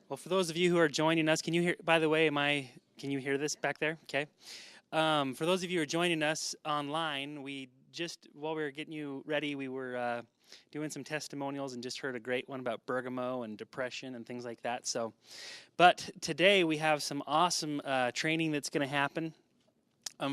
Well, for those of you who are joining us, can you hear? By the way, Can you hear this back there? Okay. For those of you who are joining us online, we just while we were getting you ready, we were doing some testimonials and just heard a great one about Bergamo and depression and things like that. So, but today we have some awesome training that's going to happen.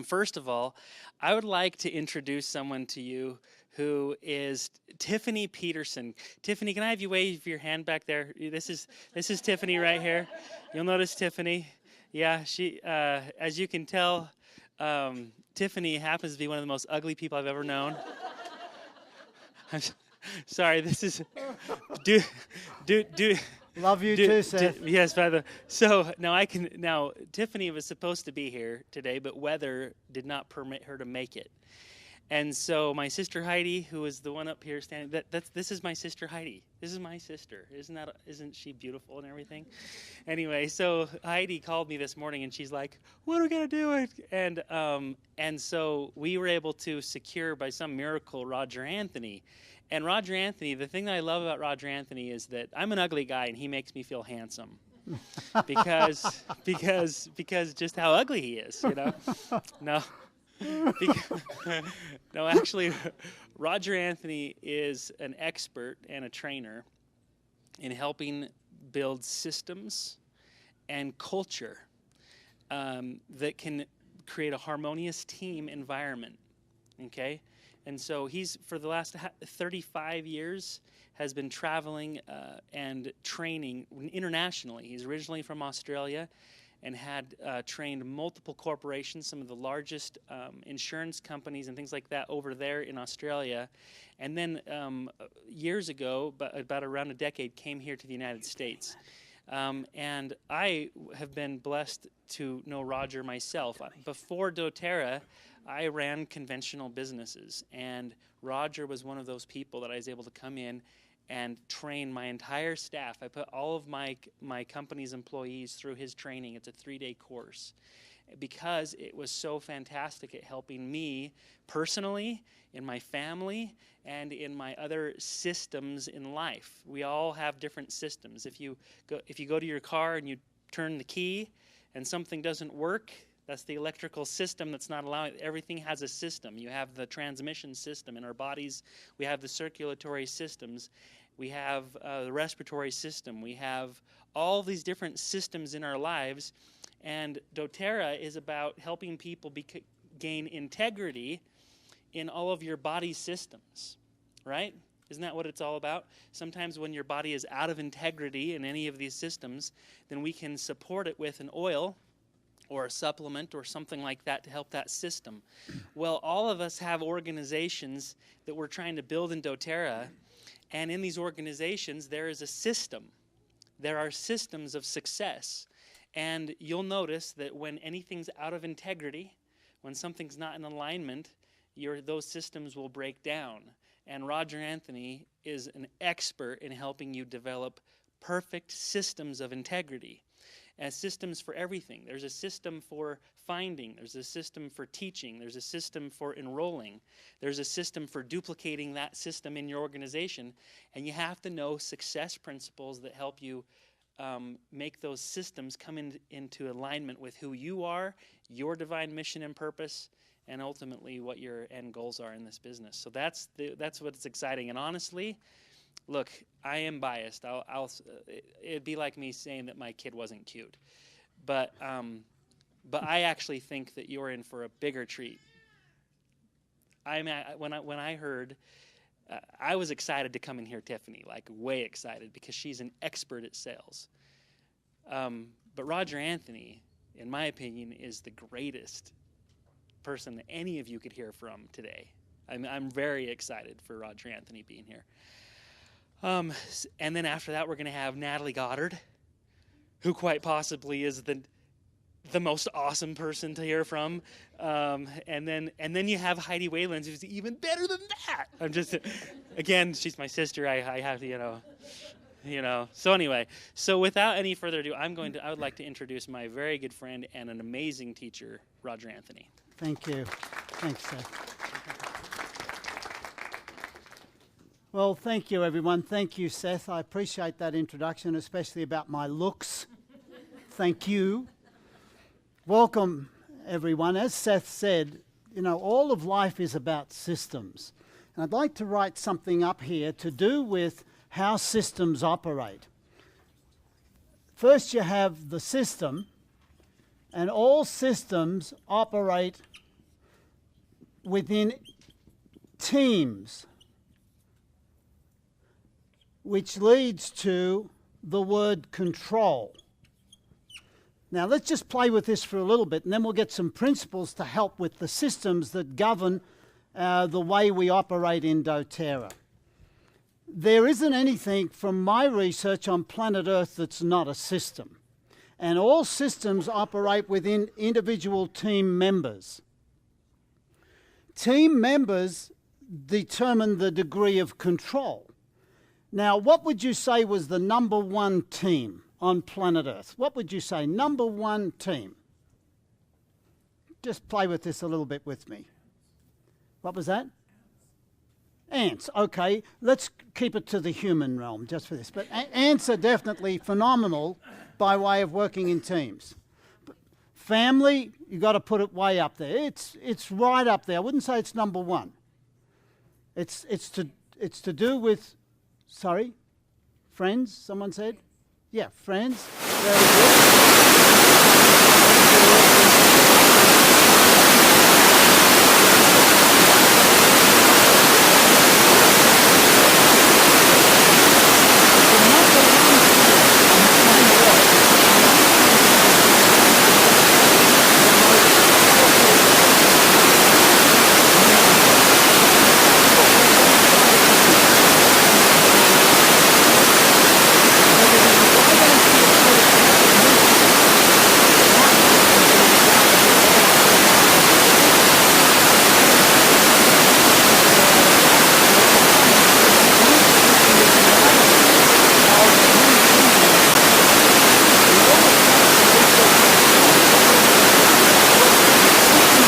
First of all, I would like to introduce someone to you who is Tiffany Peterson. Tiffany, can I have you wave your hand back there? This is Tiffany right here. You'll notice Tiffany. Yeah, she, as you can tell, Tiffany happens to be one of the most ugly people I've ever known. I'm sorry. This is do do do. Love you too, Seth. Yes, by the so now Tiffany was supposed to be here today, but weather did not permit her to make it. And so my sister Heidi, who is the one up here standing, this is my sister Heidi. This is my sister. Isn't she beautiful and everything? Anyway, so Heidi called me this morning and she's like, "What are we gonna do?" And so we were able to secure by some miracle Roger Anthony. And Roger Anthony, the thing that I love about Roger Anthony is that I'm an ugly guy and he makes me feel handsome. because just how ugly he is, you know. No. No, actually, Roger Anthony is an expert and a trainer in helping build systems and culture that can create a harmonious team environment. Okay, and so he's for the last 35 years has been traveling and training internationally. He's originally from Australia and had trained multiple corporations, some of the largest insurance companies and things like that over there in Australia. And then years ago, about around a decade, came here to the United States. And I have been blessed to know Roger myself. Before doTERRA, I ran conventional businesses, and Roger was one of those people that I was able to come in and train my entire staff. I put all of my company's employees through his training. It's a 3-day course because it was so fantastic at helping me personally, in my family, and in my other systems in life. We all have different systems. If you go to your car and you turn the key and something doesn't work, that's the electrical system that's not allowing. Everything has a system. You have the transmission system in our bodies. We have the circulatory systems. We have the respiratory system. We have all these different systems in our lives. And doTERRA is about helping people gain integrity in all of your body systems, right? Isn't that what it's all about? Sometimes when your body is out of integrity in any of these systems, then we can support it with an oil or a supplement or something like that to help that system. Well, all of us have organizations that we're trying to build in doTERRA, and in these organizations there is a system. There are systems of success, and you'll notice that when anything's out of integrity, when something's not in alignment, those systems will break down. And Roger Anthony is an expert in helping you develop perfect systems of integrity. As systems for everything. There's a system for finding. There's a system for teaching. There's a system for enrolling. There's a system for duplicating that system in your organization. And you have to know success principles that help you make those systems come into alignment with who you are, your divine mission and purpose, and ultimately what your end goals are in this business. So that's what's exciting. And honestly, look, I am biased. It'd be like me saying that my kid wasn't cute, but I actually think that you're in for a bigger treat. When I heard, I was excited to come in here, Tiffany, like way excited because she's an expert at sales. But Roger Anthony, in my opinion, is the greatest person that any of you could hear from today. I'm very excited for Roger Anthony being here. And then after that, we're going to have Natalie Goddard, who quite possibly is the most awesome person to hear from. And then you have Heidi Waylands, who's even better than that. I'm just, again, she's my sister. I have to, So anyway, so without any further ado, I would like to introduce my very good friend and an amazing teacher, Roger Anthony. Thank you. Thanks, Seth. Well, thank you, everyone. Thank you, Seth. I appreciate that introduction, especially about my looks. Thank you. Welcome, everyone. As Seth said, all of life is about systems. And I'd like to write something up here to do with how systems operate. First, you have the system, and all systems operate within teams, which leads to the word control. Now let's just play with this for a little bit, and then we'll get some principles to help with the systems that govern the way we operate in doTERRA. There isn't anything from my research on planet Earth that's not a system. And all systems operate within individual team members. Team members determine the degree of control. Now, what would you say was the number one team on planet Earth? What would you say, number one team? Just play with this a little bit with me. What was that? Ants. Okay, let's keep it to the human realm just for this. But ants are definitely phenomenal by way of working in teams. Family, you've got to put it way up there. It's right up there. I wouldn't say it's number one. It's to do with, sorry, friends, someone said? Yeah, friends. Very good.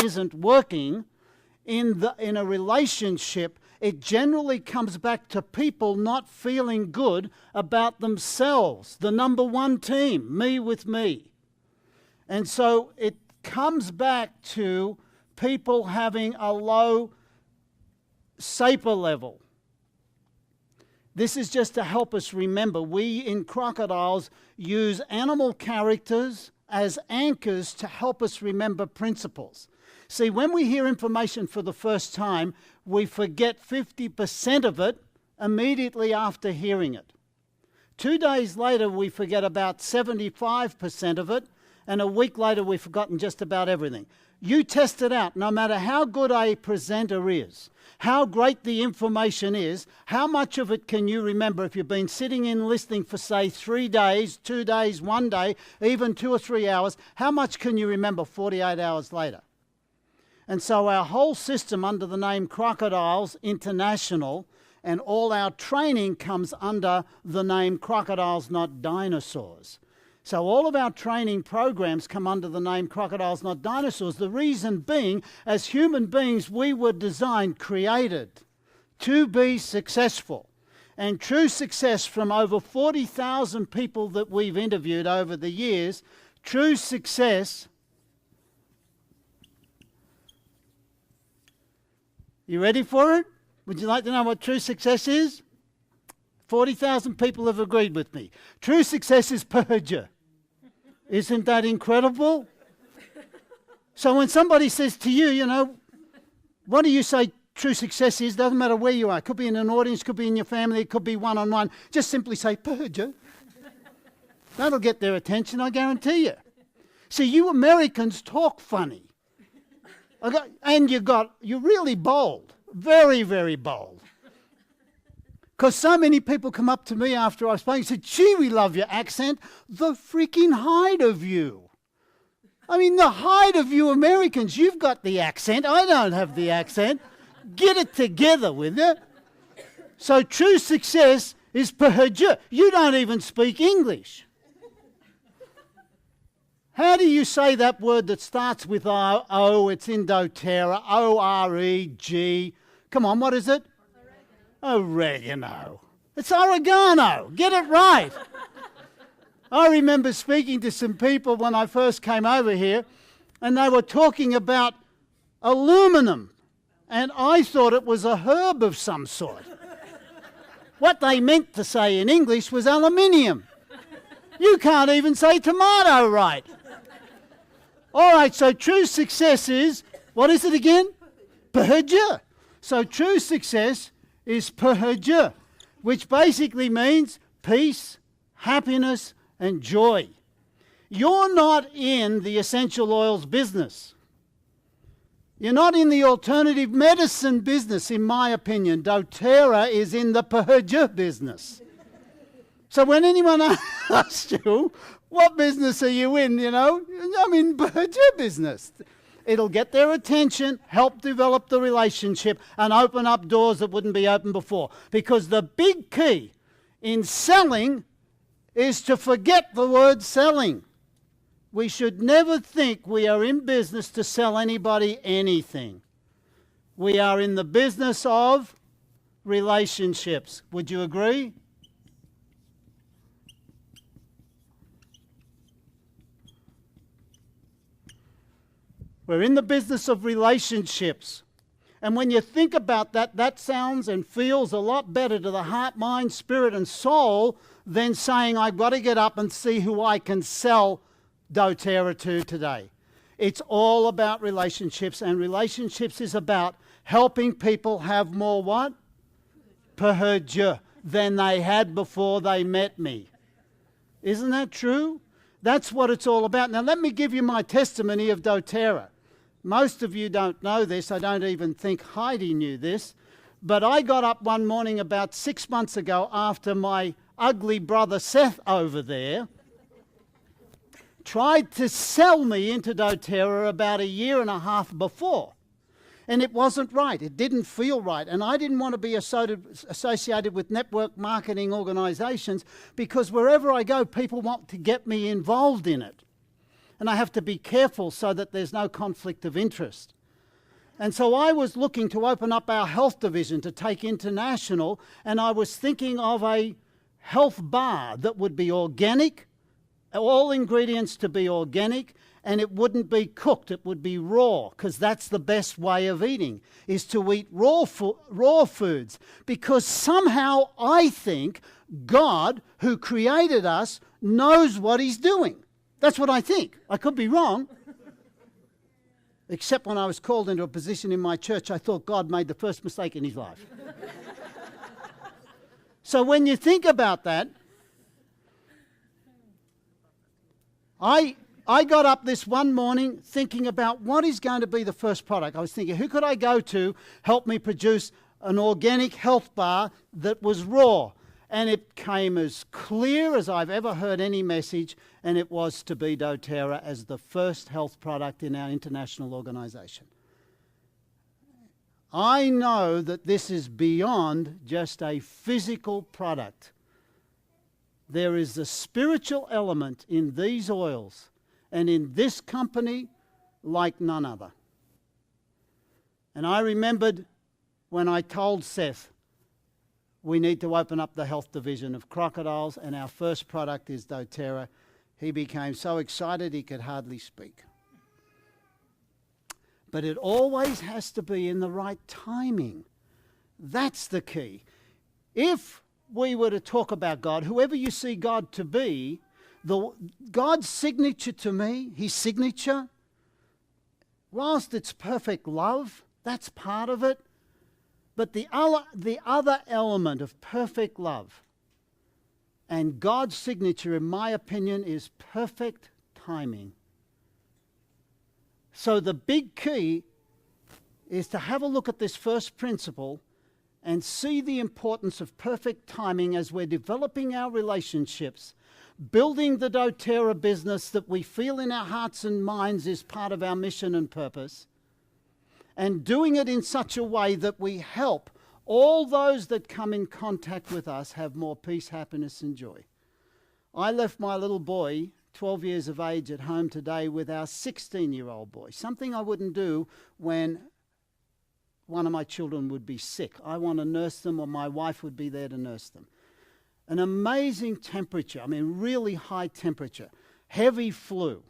Isn't working in a relationship, it generally comes back to people not feeling good about themselves. The number one team, me with me. And so it comes back to people having a low SAPER level. This is just to help us remember. We in crocodiles use animal characters as anchors to help us remember principles. See, when we hear information for the first time, we forget 50% of it immediately after hearing it. 2 days later, we forget about 75% of it, and a week later, we've forgotten just about everything. You test it out. No matter how good a presenter is, how great the information is, how much of it can you remember if you've been sitting in listening for, say, 3 days, 2 days, 1 day, even 2 or 3 hours, how much can you remember 48 hours later? And so our whole system under the name Crocodiles International and all our training comes under the name Crocodiles Not Dinosaurs. So all of our training programs come under the name Crocodiles Not Dinosaurs. The reason being, as human beings, we were designed, created to be successful. And true success from over 40,000 people that we've interviewed over the years, true success. You ready for it? Would you like to know what true success is? 40,000 people have agreed with me. True success is perjure. Isn't that incredible? So when somebody says to you, what do you say true success is? Doesn't matter where you are. It could be in an audience, could be in your family, it could be one-on-one. Just simply say perjure. That'll get their attention, I guarantee you. See, you Americans talk funny. And you're really bold, very, very bold. Because so many people come up to me after I've spoken and said, gee, we love your accent. The freaking hide of you. I mean, the hide of you Americans, you've got the accent. I don't have the accent. Get it together with you. So true success is perjure. You don't even speak English. How do you say that word that starts with O? It's in doTERRA, O-R-E-G. Come on, what is it? Oregano. It's oregano. Get it right. I remember speaking to some people when I first came over here, and they were talking about aluminum, and I thought it was a herb of some sort. What they meant to say in English was aluminium. You can't even say tomato right. All right, so true success is, what is it again? Perhja. So true success is perhja, which basically means peace, happiness, and joy. You're not in the essential oils business. You're not in the alternative medicine business, in my opinion. doTERRA is in the perhja business. So when anyone asks you, what business are you in, I'm in perhja business. It'll get their attention, help develop the relationship, and open up doors that wouldn't be open before. Because the big key in selling is to forget the word selling. We should never think we are in business to sell anybody anything. We are in the business of relationships. Would you agree? We're in the business of relationships. And when you think about that, that sounds and feels a lot better to the heart, mind, spirit, and soul than saying, I've got to get up and see who I can sell doTERRA to today. It's all about relationships, and relationships is about helping people have more what? Perhja than they had before they met me. Isn't that true? That's what it's all about. Now let me give you my testimony of doTERRA. Most of you don't know this. I don't even think Heidi knew this. But I got up one morning about 6 months ago after my ugly brother Seth over there tried to sell me into doTERRA about 1.5 years before. And it wasn't right. It didn't feel right. And I didn't want to be associated with network marketing organizations because wherever I go, people want to get me involved in it. And I have to be careful so that there's no conflict of interest. And so I was looking to open up our health division to take international, and I was thinking of a health bar that would be organic, all ingredients to be organic, and it wouldn't be cooked, it would be raw, because that's the best way of eating, is to eat raw foods. Because somehow I think God, who created us, knows what he's doing. That's what I think. I could be wrong. Except when I was called into a position in my church, I thought God made the first mistake in his life. So when you think about that, I got up this one morning thinking about what is going to be the first product. I was thinking, who could I go to help me produce an organic health bar that was raw? And it came as clear as I've ever heard any message, and it was to be doTERRA as the first health product in our international organisation. I know that this is beyond just a physical product. There is a spiritual element in these oils and in this company like none other. And I remembered when I told Seth, we need to open up the health division of Crocodiles, and our first product is doTERRA. He became so excited he could hardly speak. But it always has to be in the right timing. That's the key. If we were to talk about God, whoever you see God to be, God's signature to me, his signature, whilst it's perfect love, that's part of it, but the other element of perfect love and God's signature, in my opinion, is perfect timing. So the big key is to have a look at this first principle and see the importance of perfect timing as we're developing our relationships, building the doTERRA business that we feel in our hearts and minds is part of our mission and purpose, and doing it in such a way that we help all those that come in contact with us have more peace, happiness, and joy. I left my little boy, 12 years of age, at home today with our 16-year-old boy, something I wouldn't do when one of my children would be sick. I want to nurse them, or my wife would be there to nurse them. An amazing temperature, I mean really high temperature, heavy flu.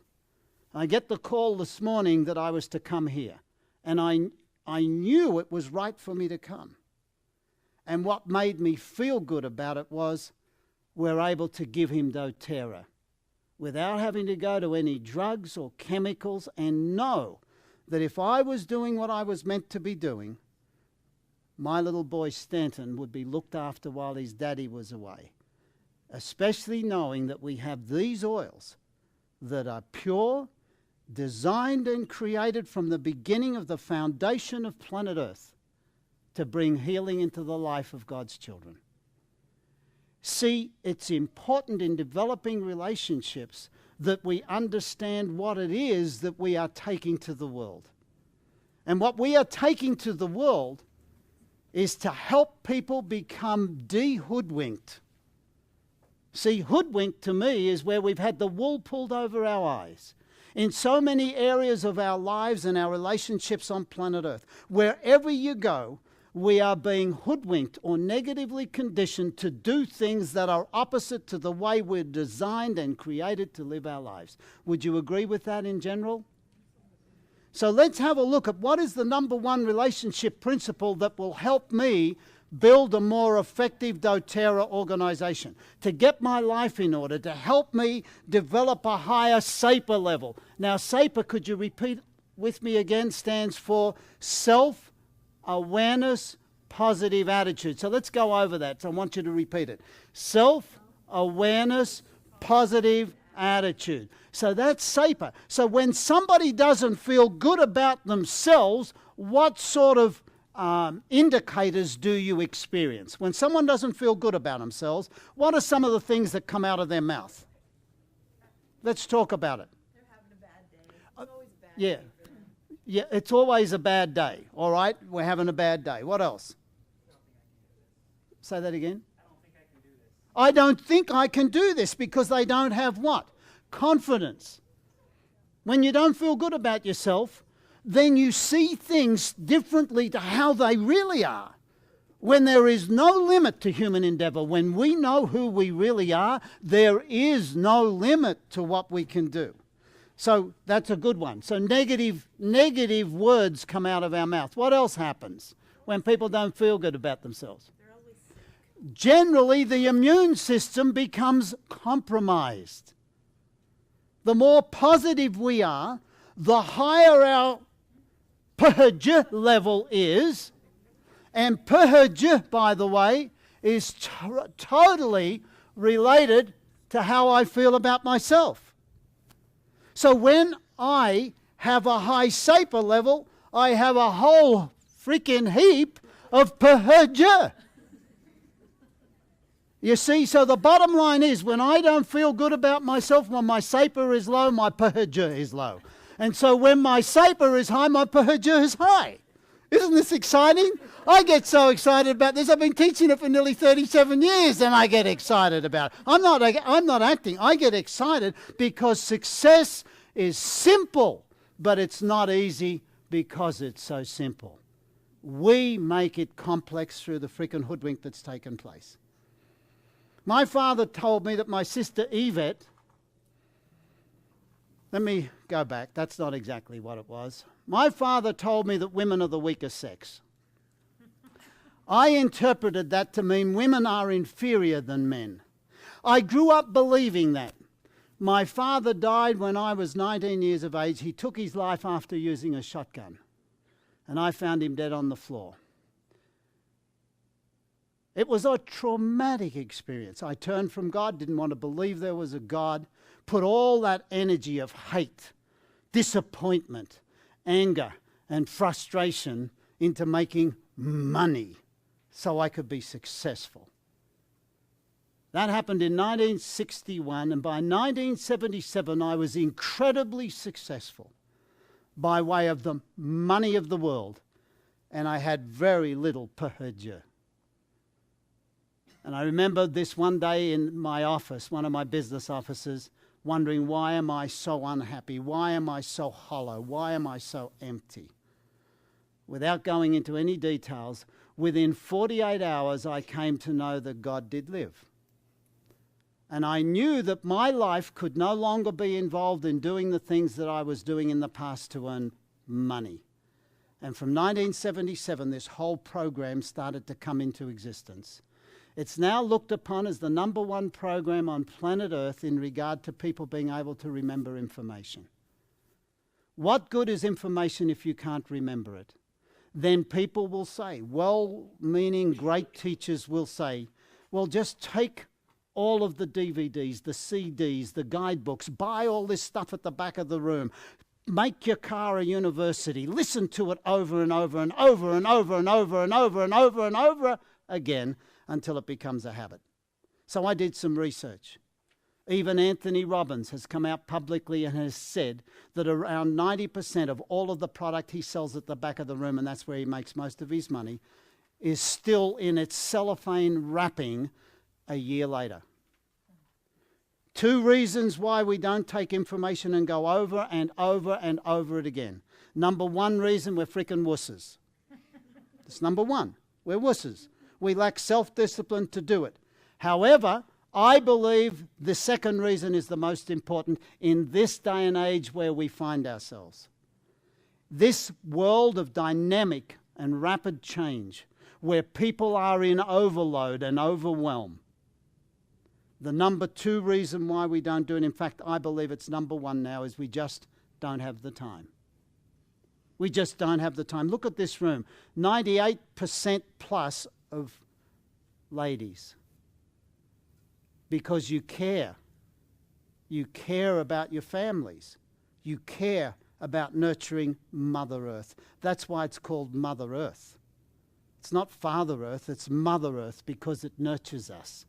I get the call this morning that I was to come here, and I knew it was right for me to come. And what made me feel good about it was we're able to give him doTERRA without having to go to any drugs or chemicals, and know that if I was doing what I was meant to be doing, my little boy Stanton would be looked after while his daddy was away. Especially knowing that we have these oils that are pure, designed and created from the beginning of the foundation of planet Earth to bring healing into the life of God's children. See, it's important in developing relationships that we understand what it is that we are taking to the world. And what we are taking to the world is to help people become de-hoodwinked. See, hoodwinked to me is where we've had the wool pulled over our eyes. In so many areas of our lives and our relationships on planet Earth, wherever you go, we are being hoodwinked or negatively conditioned to do things that are opposite to the way we're designed and created to live our lives. Would you agree with that in general? So let's have a look at what is the number one relationship principle that will help me build a more effective doTERRA organization, to get my life in order, to help me develop a higher SAPER level. Now, SAPER, could you repeat with me again, stands for Self-Awareness, Positive Attitude. So let's go over that. So I want you to repeat it. Self-Awareness, Positive Attitude. So that's SAPER. So when somebody doesn't feel good about themselves, what sort of indicators do you experience? When someone doesn't feel good about themselves, what are some of the things that come out of their mouth? Let's talk about it. They're having a bad day. It's always a bad Yeah. day for them. Yeah, it's always a bad day. All right, we're having a bad day. What else? Say that again. I don't think I can do this, because they don't have what? Confidence. When you don't feel good about yourself, then you see things differently to how they really are. When there is no limit to human endeavor, when we know who we really are, there is no limit to what we can do. So that's a good one. So negative words come out of our mouth. What else happens when people don't feel good about themselves? They're always sick. Generally, the immune system becomes compromised. The more positive we are, the higher our pH level is. And pH, by the way, is totally related to how I feel about myself. So when I have a high SAPER level, I have a whole freaking heap of pH. You see, so the bottom line is, when I don't feel good about myself, when my SAPER is low, my pH is low. And so when my SAPER is high, my pH is high. Isn't this exciting? I get so excited about this. I've been teaching it for nearly 37 years, and I get excited about it. I'm not acting. I get excited because success is simple, but it's not easy because it's so simple. We make it complex through the freaking hoodwink that's taken place. My father told me that my sister Yvette, let me go back, that's not exactly what it was. My father told me that women are the weaker sex. I interpreted that to mean women are inferior than men. I grew up believing that. My father died when I was 19 years of age. He took his life after using a shotgun, and I found him dead on the floor. It was a traumatic experience. I turned from God, didn't want to believe there was a God, put all that energy of hate, disappointment, anger, and frustration into making money so I could be successful. That happened in 1961, and by 1977 I was incredibly successful by way of the money of the world, and I had very little pH. And I remember this one day in my office, one of my business offices, wondering, why am I so unhappy? Why am I so hollow? Why am I so empty? without going into any details, within 48 hours I came to know that God did live. And I knew that my life could no longer be involved in doing the things that I was doing in the past to earn money. And from 1977, this whole program started to come into existence. It's now looked upon as the #1 program on planet Earth in regard to people being able to remember information. What good is information if you can't remember it? Then people will say, well-meaning great teachers will say, well, just take all of the DVDs, the CDs, the guidebooks, buy all this stuff at the back of the room, make your car a university, listen to it over and over and over and over and over and over and over and over again until it becomes a habit. So I did some research. Even Anthony Robbins has come out publicly and has said that around 90% of all of the product he sells at the back of the room, and that's where he makes most of his money, is still in its cellophane wrapping a year later. 2 reasons why we don't take information and go over and over and over it again. #1 reason, we're freaking wusses. It's #1. We're wusses. We lack self-discipline to do it. However, I believe the second reason is the most important in this day and age where we find ourselves. This world of dynamic and rapid change, where people are in overload and overwhelm. The #2 reason why we don't do it, in fact, I believe it's #1 now, is we just don't have the time. We just don't have the time. Look at this room. 98% plus of ladies. Because you care. You care about your families. You care about nurturing Mother Earth. That's why it's called Mother Earth. It's not Father Earth, it's Mother Earth because it nurtures us.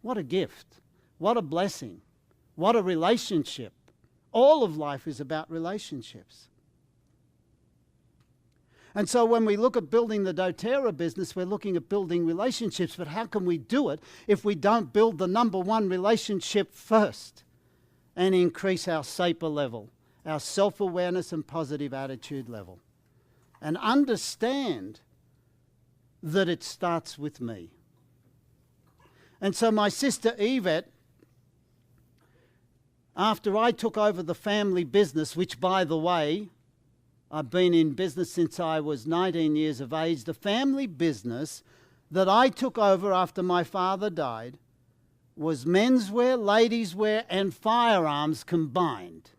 What a gift. What a blessing. What a relationship. All of life is about relationships. And so when we look at building the doTERRA business, we're looking at building relationships, but how can we do it if we don't build the #1 relationship first and increase our SAPER level, our self-awareness and positive attitude level, and understand that it starts with me. And so my sister Yvette, after I took over the family business, which, by the way, I've been in business since I was 19 years of age. The family business that I took over after my father died was menswear, ladieswear, and firearms combined,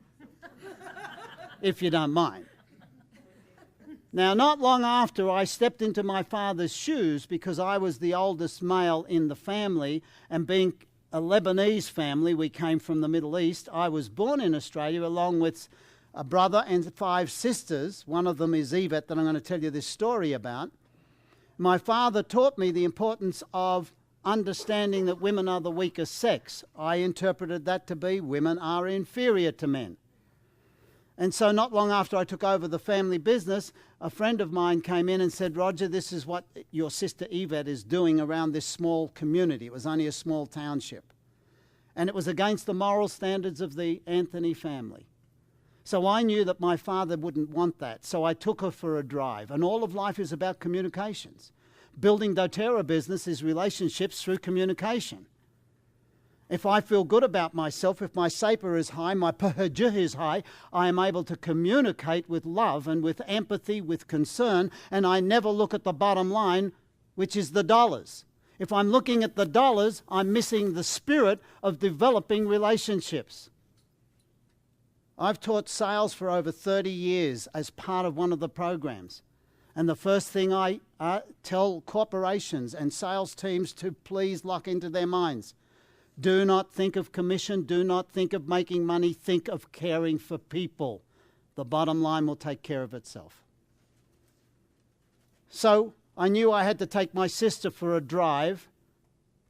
if you don't mind. Now, not long after I stepped into my father's shoes, because I was the oldest male in the family, and being a Lebanese family, we came from the Middle East, I was born in Australia along with a brother and 5 sisters. One of them is Yvette, that I'm going to tell you this story about. My father taught me the importance of understanding that women are the weaker sex. I interpreted that to be women are inferior to men. And so not long after I took over the family business, a friend of mine came in and said, Roger, this is what your sister Yvette is doing around this small community. It was only a small township. And it was against the moral standards of the Anthony family. So I knew that my father wouldn't want that. So I took her for a drive. And all of life is about communications. Building doTERRA business is relationships through communication. If I feel good about myself, if my SAPER is high, my PHJ is high, I am able to communicate with love and with empathy, with concern, and I never look at the bottom line, which is the dollars. If I'm looking at the dollars, I'm missing the spirit of developing relationships. I've taught sales for over 30 years as part of one of the programs. And the first thing I tell corporations and sales teams to please lock into their minds, do not think of commission, do not think of making money, think of caring for people. The bottom line will take care of itself. So I knew I had to take my sister for a drive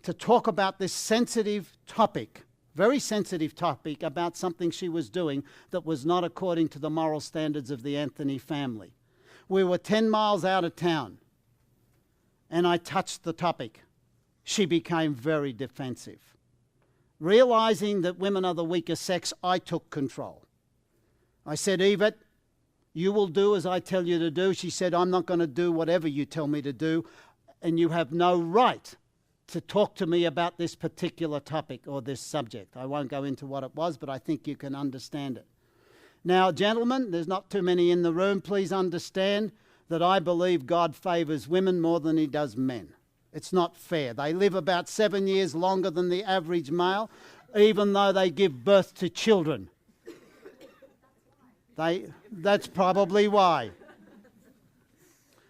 to talk about this sensitive topic. Very sensitive topic about something she was doing that was not according to the moral standards of the Anthony family. We were 10 miles out of town, and I touched the topic. She became very defensive. Realizing that women are the weaker sex, I took control. I said, Yvette, You will do as I tell you to do. She said, I'm not going to do whatever you tell me to do, and you have no right to talk to me about this particular topic or this subject. I won't go into what it was, but I think you can understand it. Now, gentlemen, there's not too many in the room. Please understand that I believe God favours women more than he does men. It's not fair. They live about 7 years longer than the average male, even though they give birth to children. That's probably why.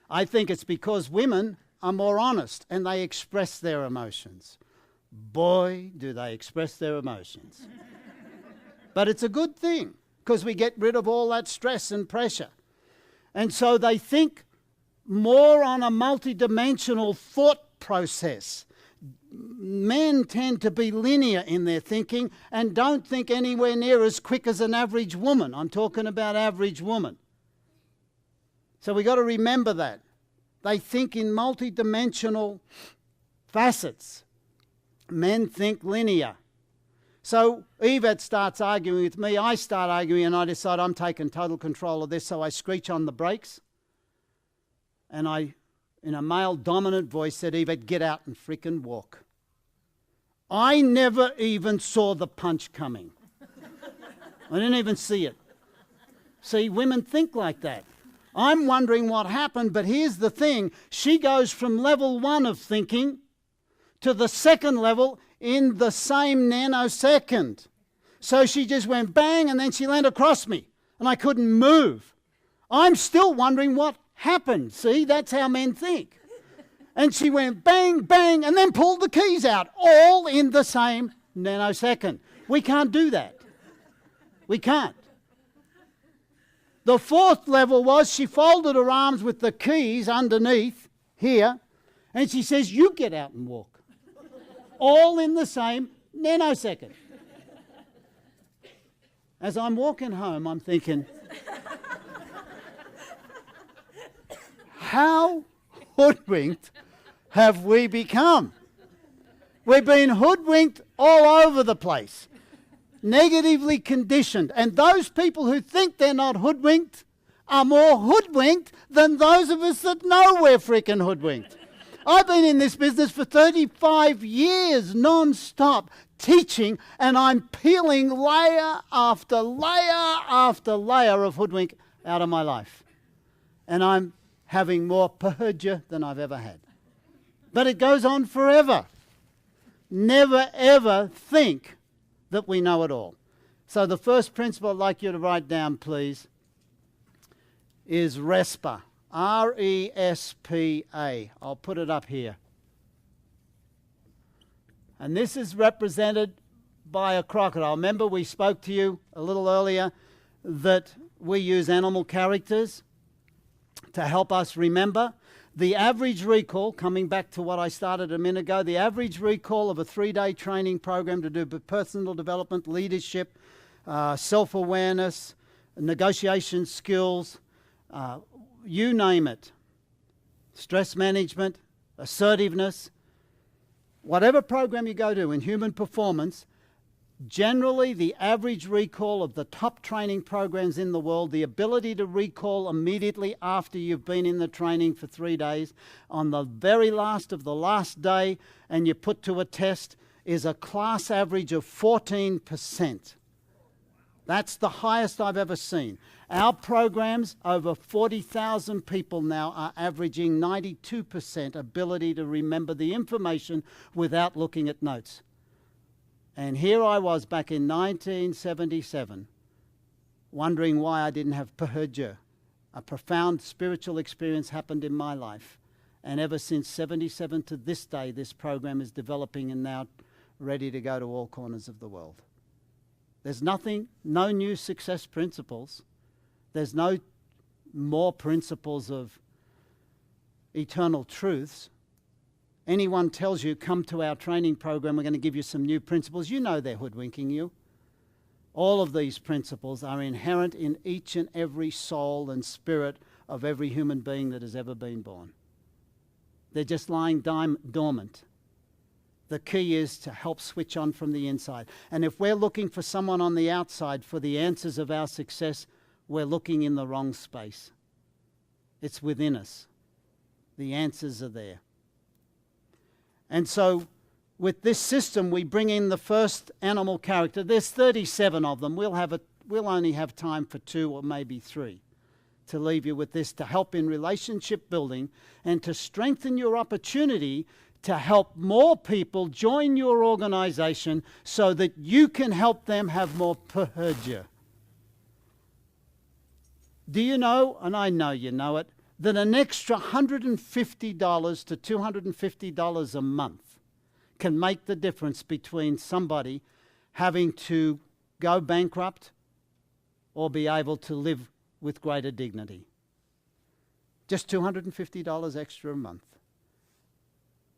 I think it's because women are more honest and they express their emotions. Boy, do they express their emotions. But it's a good thing because we get rid of all that stress and pressure. And so they think more on a multidimensional thought process. Men tend to be linear in their thinking and don't think anywhere near as quick as an average woman. I'm talking about average woman. So we've got to remember that. They think in multidimensional facets. Men think linear. So Yvette starts arguing with me, I start arguing, and I decide I'm taking total control of this, so I screech on the brakes. And I, in a male dominant voice, said, Yvette, get out and frickin' walk. I never even saw the punch coming. I didn't even see it. See, women think like that. I'm wondering what happened, but here's the thing. She goes from level 1 of thinking to the second level in the same nanosecond. So she just went bang and then she leaned across me and I couldn't move. I'm still wondering what happened. See, that's how men think. And she went bang, bang, and then pulled the keys out, all in the same nanosecond. We can't do that. We can't. The fourth level was she folded her arms with the keys underneath here, and she says, you get out and walk. All in the same nanosecond. As I'm walking home, I'm thinking, how hoodwinked have we become? We've been hoodwinked all over the place, negatively conditioned. And those people who think they're not hoodwinked are more hoodwinked than those of us that know we're freaking hoodwinked. I've been in this business for 35 years, non-stop, teaching, and I'm peeling layer after layer after layer of hoodwink out of my life. And I'm having more purger than I've ever had. But it goes on forever. Never ever think that we know it all. So the first principle I'd like you to write down, please, is RESPA. R-E-S-P-A. I'll put it up here. And this is represented by a crocodile. Remember we spoke to you a little earlier that we use animal characters to help us remember. The average recall, coming back to what I started a minute ago, the average recall of a 3-day training program to do personal development, leadership, self-awareness, negotiation skills, you name it, stress management, assertiveness, whatever program you go to in human performance, generally the average recall of the top training programs in the world, the ability to recall immediately after you've been in the training for 3 days, on the very last of the last day, and you put to a test, is a class average of 14%. That's the highest I've ever seen. Our programs, over 40,000 people now, are averaging 92% ability to remember the information without looking at notes. And here I was back in 1977, wondering why I didn't have purger. A profound spiritual experience happened in my life. And ever since 77 to this day, this program is developing and now ready to go to all corners of the world. There's nothing, no new success principles. There's no more principles of eternal truths. Anyone tells you, come to our training program, we're going to give you some new principles, you know they're hoodwinking you. All of these principles are inherent in each and every soul and spirit of every human being that has ever been born. They're just lying dormant. The key is to help switch on from the inside. And if we're looking for someone on the outside for the answers of our success, we're looking in the wrong space. It's within us. The answers are there. And so with this system, we bring in the first animal character. There's 37 of them. We'll only have time for 2 or maybe 3 to leave you with this, to help in relationship building and to strengthen your opportunity to help more people join your organization so that you can help them have more purge. Do you know, and I know you know it, that an extra $150 to $250 a month can make the difference between somebody having to go bankrupt or be able to live with greater dignity? Just $250 extra a month.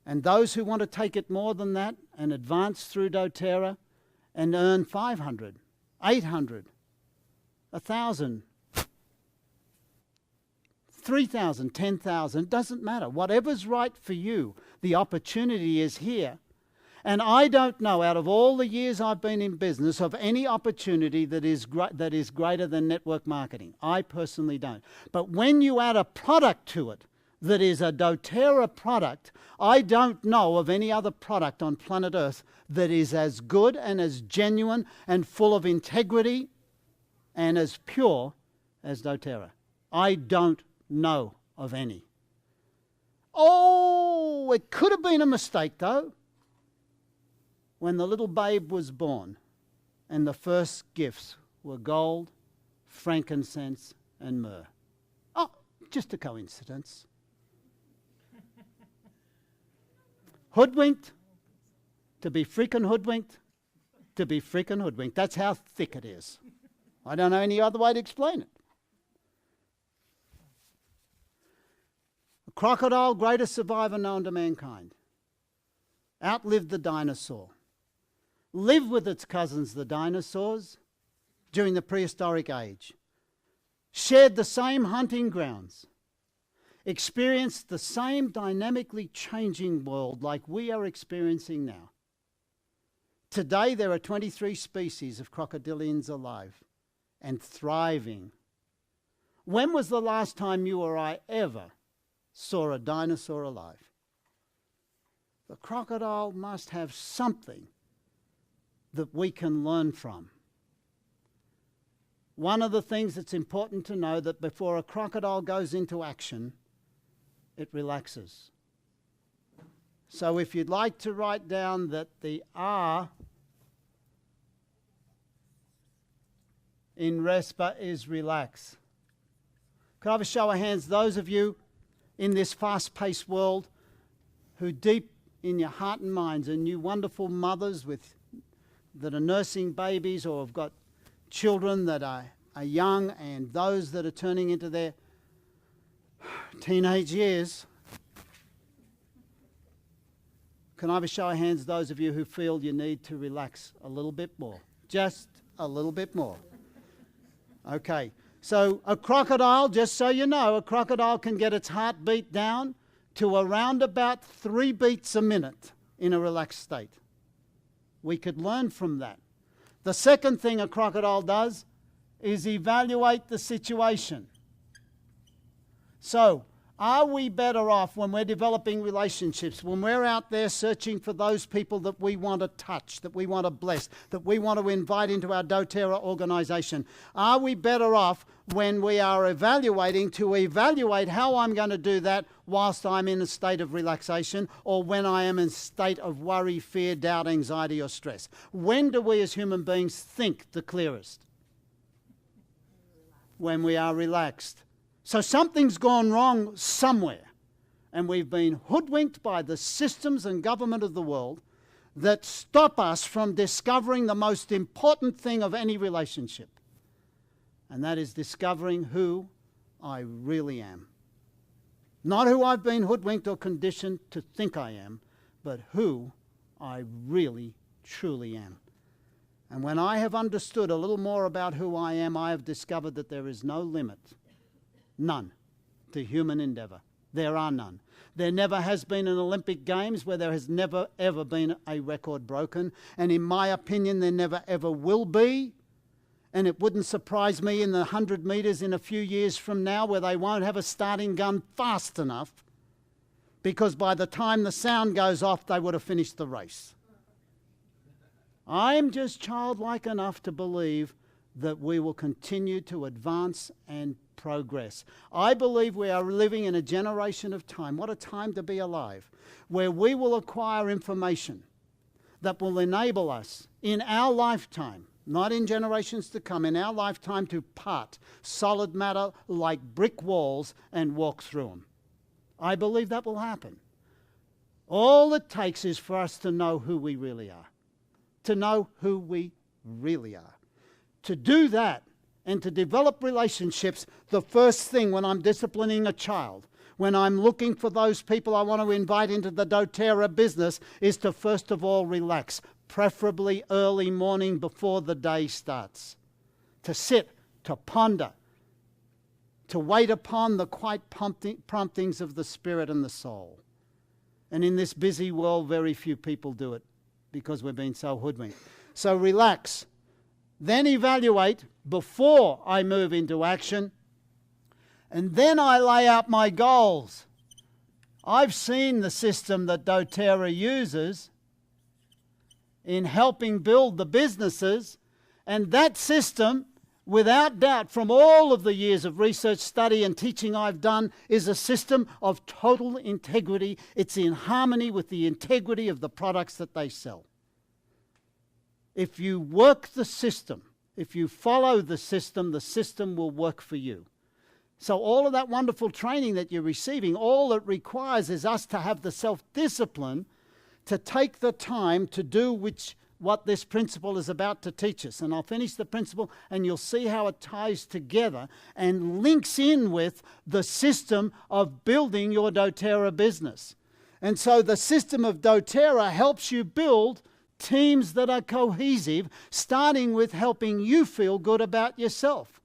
And those who want to take it more than that and advance through doTERRA and earn 500, 800, 1,000, 3,000, 10,000, doesn't matter. Whatever's right for you, the opportunity is here. And I don't know, out of all the years I've been in business, of any opportunity that is greater than network marketing. I personally don't. But when you add a product to it that is a doTERRA product, I don't know of any other product on planet Earth that is as good and as genuine and full of integrity and as pure as doTERRA. I don't know of any. Oh, it could have been a mistake though. When the little babe was born and the first gifts were gold, frankincense and myrrh. Oh, just a coincidence. Hoodwinked, to be freaking hoodwinked, to be freaking hoodwinked. That's how thick it is. I don't know any other way to explain it. A crocodile, greatest survivor known to mankind. Outlived the dinosaur. Lived with its cousins, the dinosaurs, during the prehistoric age. Shared the same hunting grounds. Experienced the same dynamically changing world like we are experiencing now. Today there are 23 species of crocodilians alive and thriving. When was the last time you or I ever saw a dinosaur alive? The crocodile must have something that we can learn from. One of the things that's important to know that before a crocodile goes into action, it relaxes. So if you'd like to write down that the R in RESPA is relax. Could I have a show of hands, those of you in this fast-paced world who deep in your heart and minds, and you wonderful mothers that are nursing babies or have got children that are young, and those that are turning into their teenage years. Can I have a show of hands, those of you who feel you need to relax a little bit more? Just a little bit more. Okay, so a crocodile, just so you know, a crocodile can get its heartbeat down to around about 3 beats a minute in a relaxed state. We could learn from that. The second thing a crocodile does is evaluate the situation. So, are we better off when we're developing relationships, when we're out there searching for those people that we want to touch, that we want to bless, that we want to invite into our doTERRA organization? Are we better off when we are evaluating to evaluate how I'm going to do that whilst I'm in a state of relaxation, or when I am in a state of worry, fear, doubt, anxiety, or stress? When do we as human beings think the clearest? When we are relaxed. So something's gone wrong somewhere, and we've been hoodwinked by the systems and government of the world that stop us from discovering the most important thing of any relationship, and that is discovering who I really am. Not who I've been hoodwinked or conditioned to think I am, but who I really, truly am. And when I have understood a little more about who I am, I have discovered that there is no limit. None to human endeavour. There are none. There never has been an Olympic Games where there has never ever been a record broken, and in my opinion there never ever will be. And it wouldn't surprise me in the 100 metres in a few years from now where they won't have a starting gun fast enough, because by the time the sound goes off, they would have finished the race. I'm just childlike enough to believe that we will continue to advance and progress. I believe we are living in a generation of time, what a time to be alive, where we will acquire information that will enable us in our lifetime, not in generations to come, in our lifetime, to part solid matter like brick walls and walk through them. I believe that will happen. All it takes is for us to know who we really are. To know who we really are. To do that and to develop relationships, the first thing when I'm disciplining a child, when I'm looking for those people I want to invite into the doTERRA business, is to first of all relax, preferably early morning before the day starts. To sit, to ponder, to wait upon the quiet promptings of the spirit and the soul. And in this busy world, very few people do it because we've been so hoodwinked. So relax, then evaluate before I move into action, and then I lay out my goals. I've seen the system that doTERRA uses in helping build the businesses, and that system, without doubt, from all of the years of research, study and teaching I've done, is a system of total integrity. It's in harmony with the integrity of the products that they sell. If you work the system, if you follow the system will work for you. So all of that wonderful training that you're receiving, all it requires is us to have the self-discipline to take the time to do what this principle is about to teach us. And I'll finish the principle and you'll see how it ties together and links in with the system of building your doTERRA business. And so the system of doTERRA helps you build teams that are cohesive, starting with helping you feel good about yourself.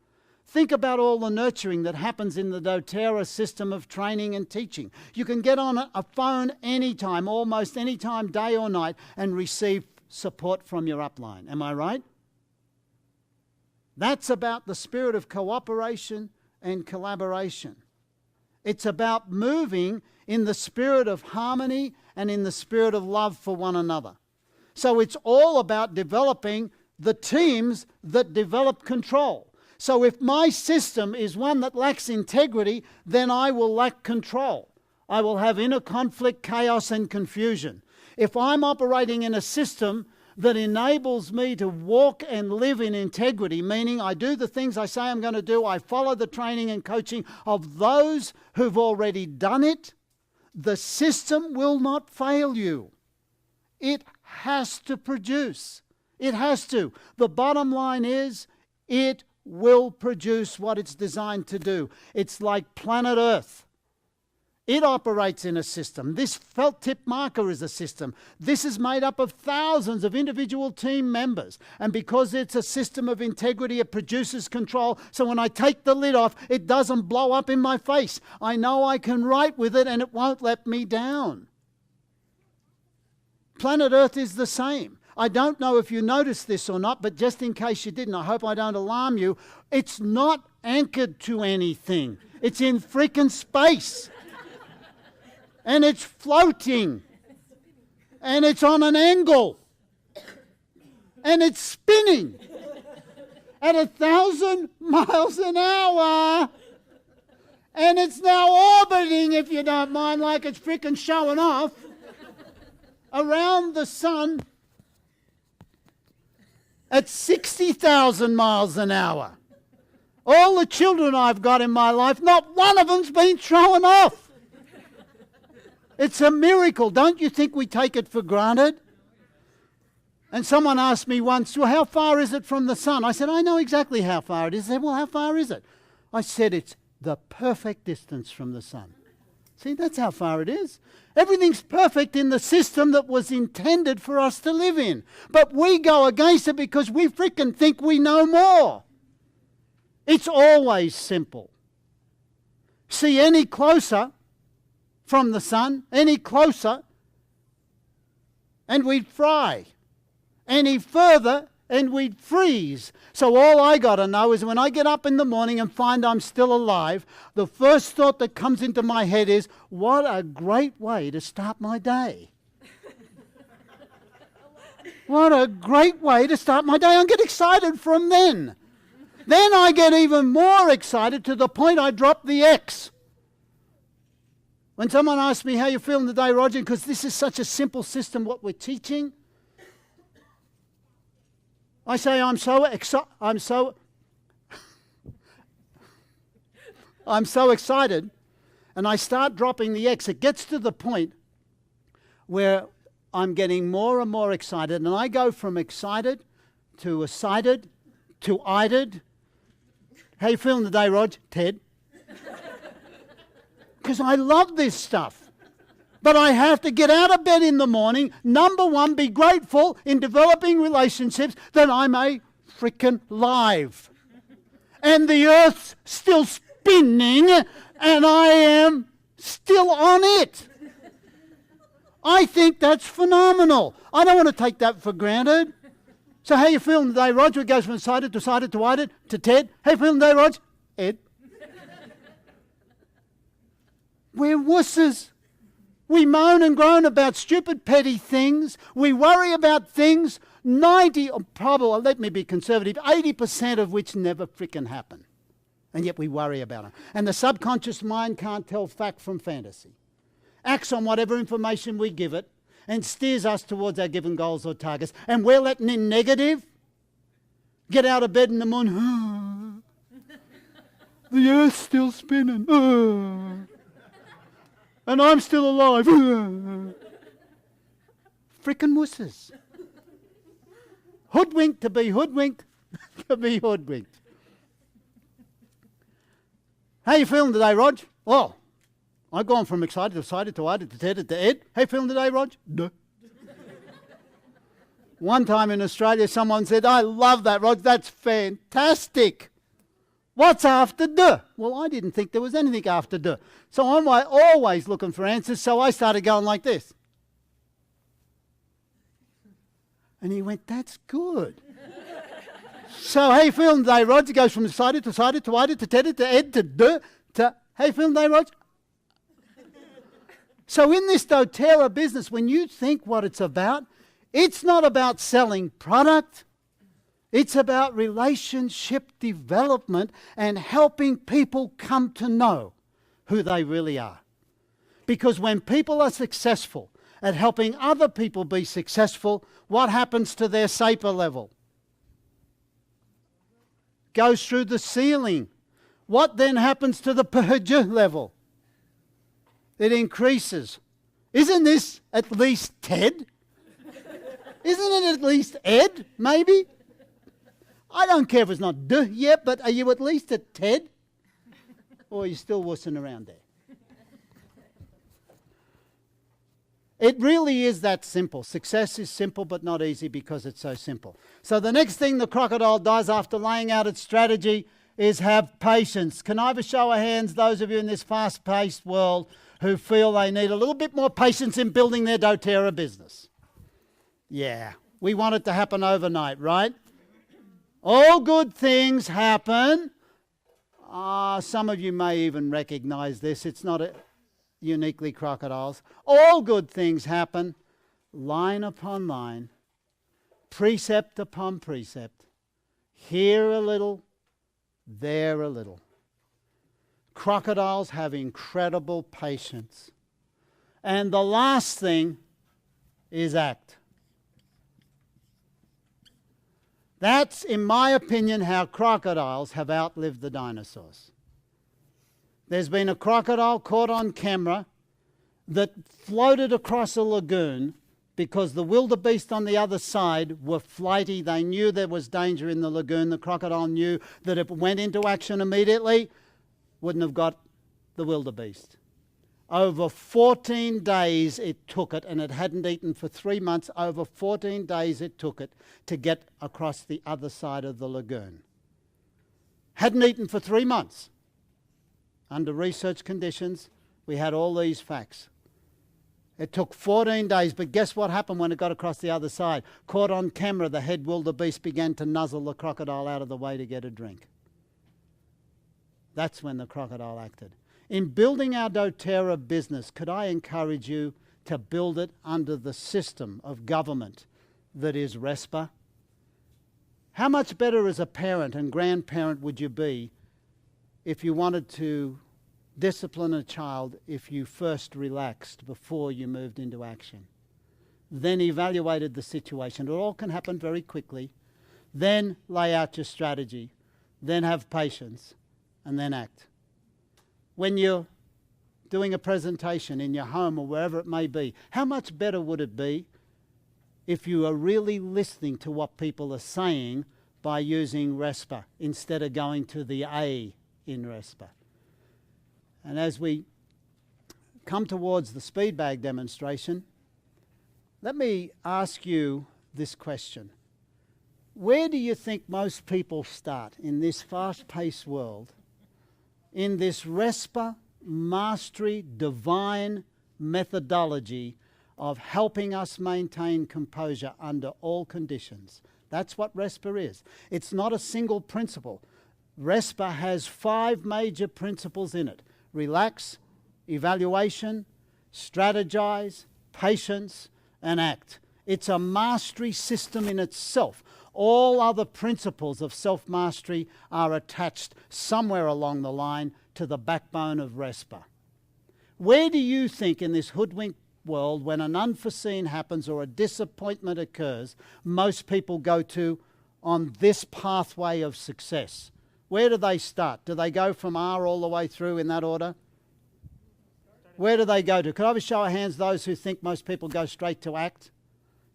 Think about all the nurturing that happens in the doTERRA system of training and teaching. You can get on a phone anytime, almost anytime, day or night, and receive support from your upline. Am I right? That's about the spirit of cooperation and collaboration. It's about moving in the spirit of harmony and in the spirit of love for one another. So it's all about developing the teams that develop control. So if my system is one that lacks integrity, then I will lack control. I will have inner conflict, chaos, and confusion. If I'm operating in a system that enables me to walk and live in integrity, meaning I do the things I say I'm going to do, I follow the training and coaching of those who've already done it, the system will not fail you. It has to produce. It has to. The bottom line is, it will produce what it's designed to do. It's like planet Earth. It operates in a system. This felt tip marker is a system. This is made up of thousands of individual team members. And because it's a system of integrity, it produces control. So when I take the lid off, it doesn't blow up in my face. I know I can write with it and it won't let me down. Planet Earth is the same. I don't know if you noticed this or not, but just in case you didn't, I hope I don't alarm you. It's not anchored to anything. It's in freaking space. And it's floating. And it's on an angle. And it's spinning at 1,000 miles an hour. And it's now orbiting, if you don't mind, like it's freaking showing off, around the sun at 60,000 miles an hour. All the children I've got in my life, not one of them's been thrown off. It's a miracle. Don't you think we take it for granted? And someone asked me once, well, how far is it from the sun? I said, I know exactly how far it is. They said, well, how far is it? I said, it's the perfect distance from the sun. See, that's how far it is. Everything's perfect in the system that was intended for us to live in. But we go against it because we freaking think we know more. It's always simple. See any closer from the sun, any closer, and we'd fry. Any further, and we'd freeze. So all I got to know is when I get up in the morning and find I'm still alive, the first thought that comes into my head is, what a great way to start my day. What a great way to start my day. I get excited from then. Then I get even more excited to the point I drop the X. When someone asks me, how you feeling today, Roger? Because this is such a simple system, what we're teaching. I say, I'm so excited, and I start dropping the X. It gets to the point where I'm getting more and more excited, and I go from excited to excited to ided. How you feeling today, Rog? Ted? Because I love this stuff. But I have to get out of bed in the morning. Number one, be grateful in developing relationships that I'm frickin' live. And the earth's still spinning and I am still on it. I think that's phenomenal. I don't want to take that for granted. So how you feeling today, Roger? It goes from excited to ided to Ted. How you feeling today, Roger? Ed. We're wusses. We moan and groan about stupid petty things. We worry about things, 90, or probably, let me be conservative, 80% of which never frickin' happen. And yet we worry about them. And the subconscious mind can't tell fact from fantasy. Acts on whatever information we give it and steers us towards our given goals or targets. And we're letting in negative. Get out of bed in the morning. The earth's still spinning. And I'm still alive. Frickin' wusses. Hoodwinked to be hoodwinked, to be hoodwinked. How you feeling today, Rog? Well, I've gone from excited to ided to Ted to Ed. How you feeling today, Rog? Duh. One time in Australia, someone said, I love that, Rog. That's fantastic. What's after duh? Well, I didn't think there was anything after duh. So I'm always looking for answers, so I started going like this. And he went, that's good. So how you feeling today, Roger? Goes from excited to ided to Ted to Ed to duh to how you feeling today, Roger? So in this doTERRA business, when you think what it's not about selling product. It's about relationship development and helping people come to know who they really are. Because when people are successful at helping other people be successful, what happens to their SAPA level? Goes through the ceiling. What then happens to the PERJ level? It increases. Isn't this at least Ted? Isn't it at least Ed, maybe? I don't care if it's not duh yet, but are you at least at Ted? Or are you still wussing around there? It really is that simple. Success is simple but not easy because it's so simple. So the next thing the crocodile does after laying out its strategy is have patience. Can I have a show of hands, those of you in this fast-paced world who feel they need a little bit more patience in building their doTERRA business? Yeah, we want it to happen overnight, right? All good things happen. Some of you may even recognize this. It's not uniquely crocodiles. All good things happen line upon line, precept upon precept, here a little, there a little. Crocodiles have incredible patience. And the last thing is act. That's, in my opinion, how crocodiles have outlived the dinosaurs. There's been a crocodile caught on camera that floated across a lagoon because the wildebeest on the other side were flighty. They knew there was danger in the lagoon. The crocodile knew that if it went into action immediately, wouldn't have got the wildebeest. Over 14 days it took it, and it hadn't eaten for 3 months. Over 14 days it took it to get across the other side of the lagoon. Hadn't eaten for 3 months. Under research conditions, we had all these facts. It took 14 days, but guess what happened when it got across the other side? Caught on camera, the head wildebeest began to nuzzle the crocodile out of the way to get a drink. That's when the crocodile acted. In building our doTERRA business, could I encourage you to build it under the system of government that is RESPA? How much better as a parent and grandparent would you be if you wanted to discipline a child if you first relaxed before you moved into action? Then evaluated the situation. It all can happen very quickly. Then lay out your strategy. Then have patience. And then act. When you're doing a presentation in your home or wherever it may be, how much better would it be if you are really listening to what people are saying by using RESPA instead of going to the A in RESPA? And as we come towards the speed bag demonstration, let me ask you this question. Where do you think most people start in this fast-paced world, in this RESPA mastery divine methodology of helping us maintain composure under all conditions? That's what RESPA is. It's not a single principle. RESPA has 5 major principles in it: relax, evaluation, strategize, patience, and act. It's a mastery system in itself. All other principles of self-mastery are attached somewhere along the line to the backbone of RESPA. Where do you think in this hoodwinked world, when an unforeseen happens or a disappointment occurs, most people go to on this pathway of success? Where do they start? Do they go from R all the way through in that order? Where do they go to? Could I have a show of hands those who think most people go straight to act?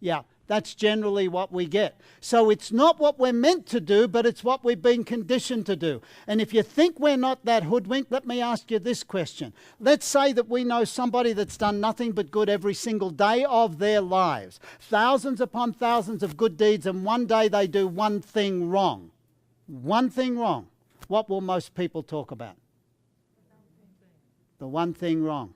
Yeah, that's generally what we get. So it's not what we're meant to do, but it's what we've been conditioned to do. And if you think we're not that hoodwinked, let me ask you this question. Let's say that we know somebody that's done nothing but good every single day of their lives. Thousands upon thousands of good deeds, and one day they do one thing wrong. One thing wrong. What will most people talk about? The one thing wrong.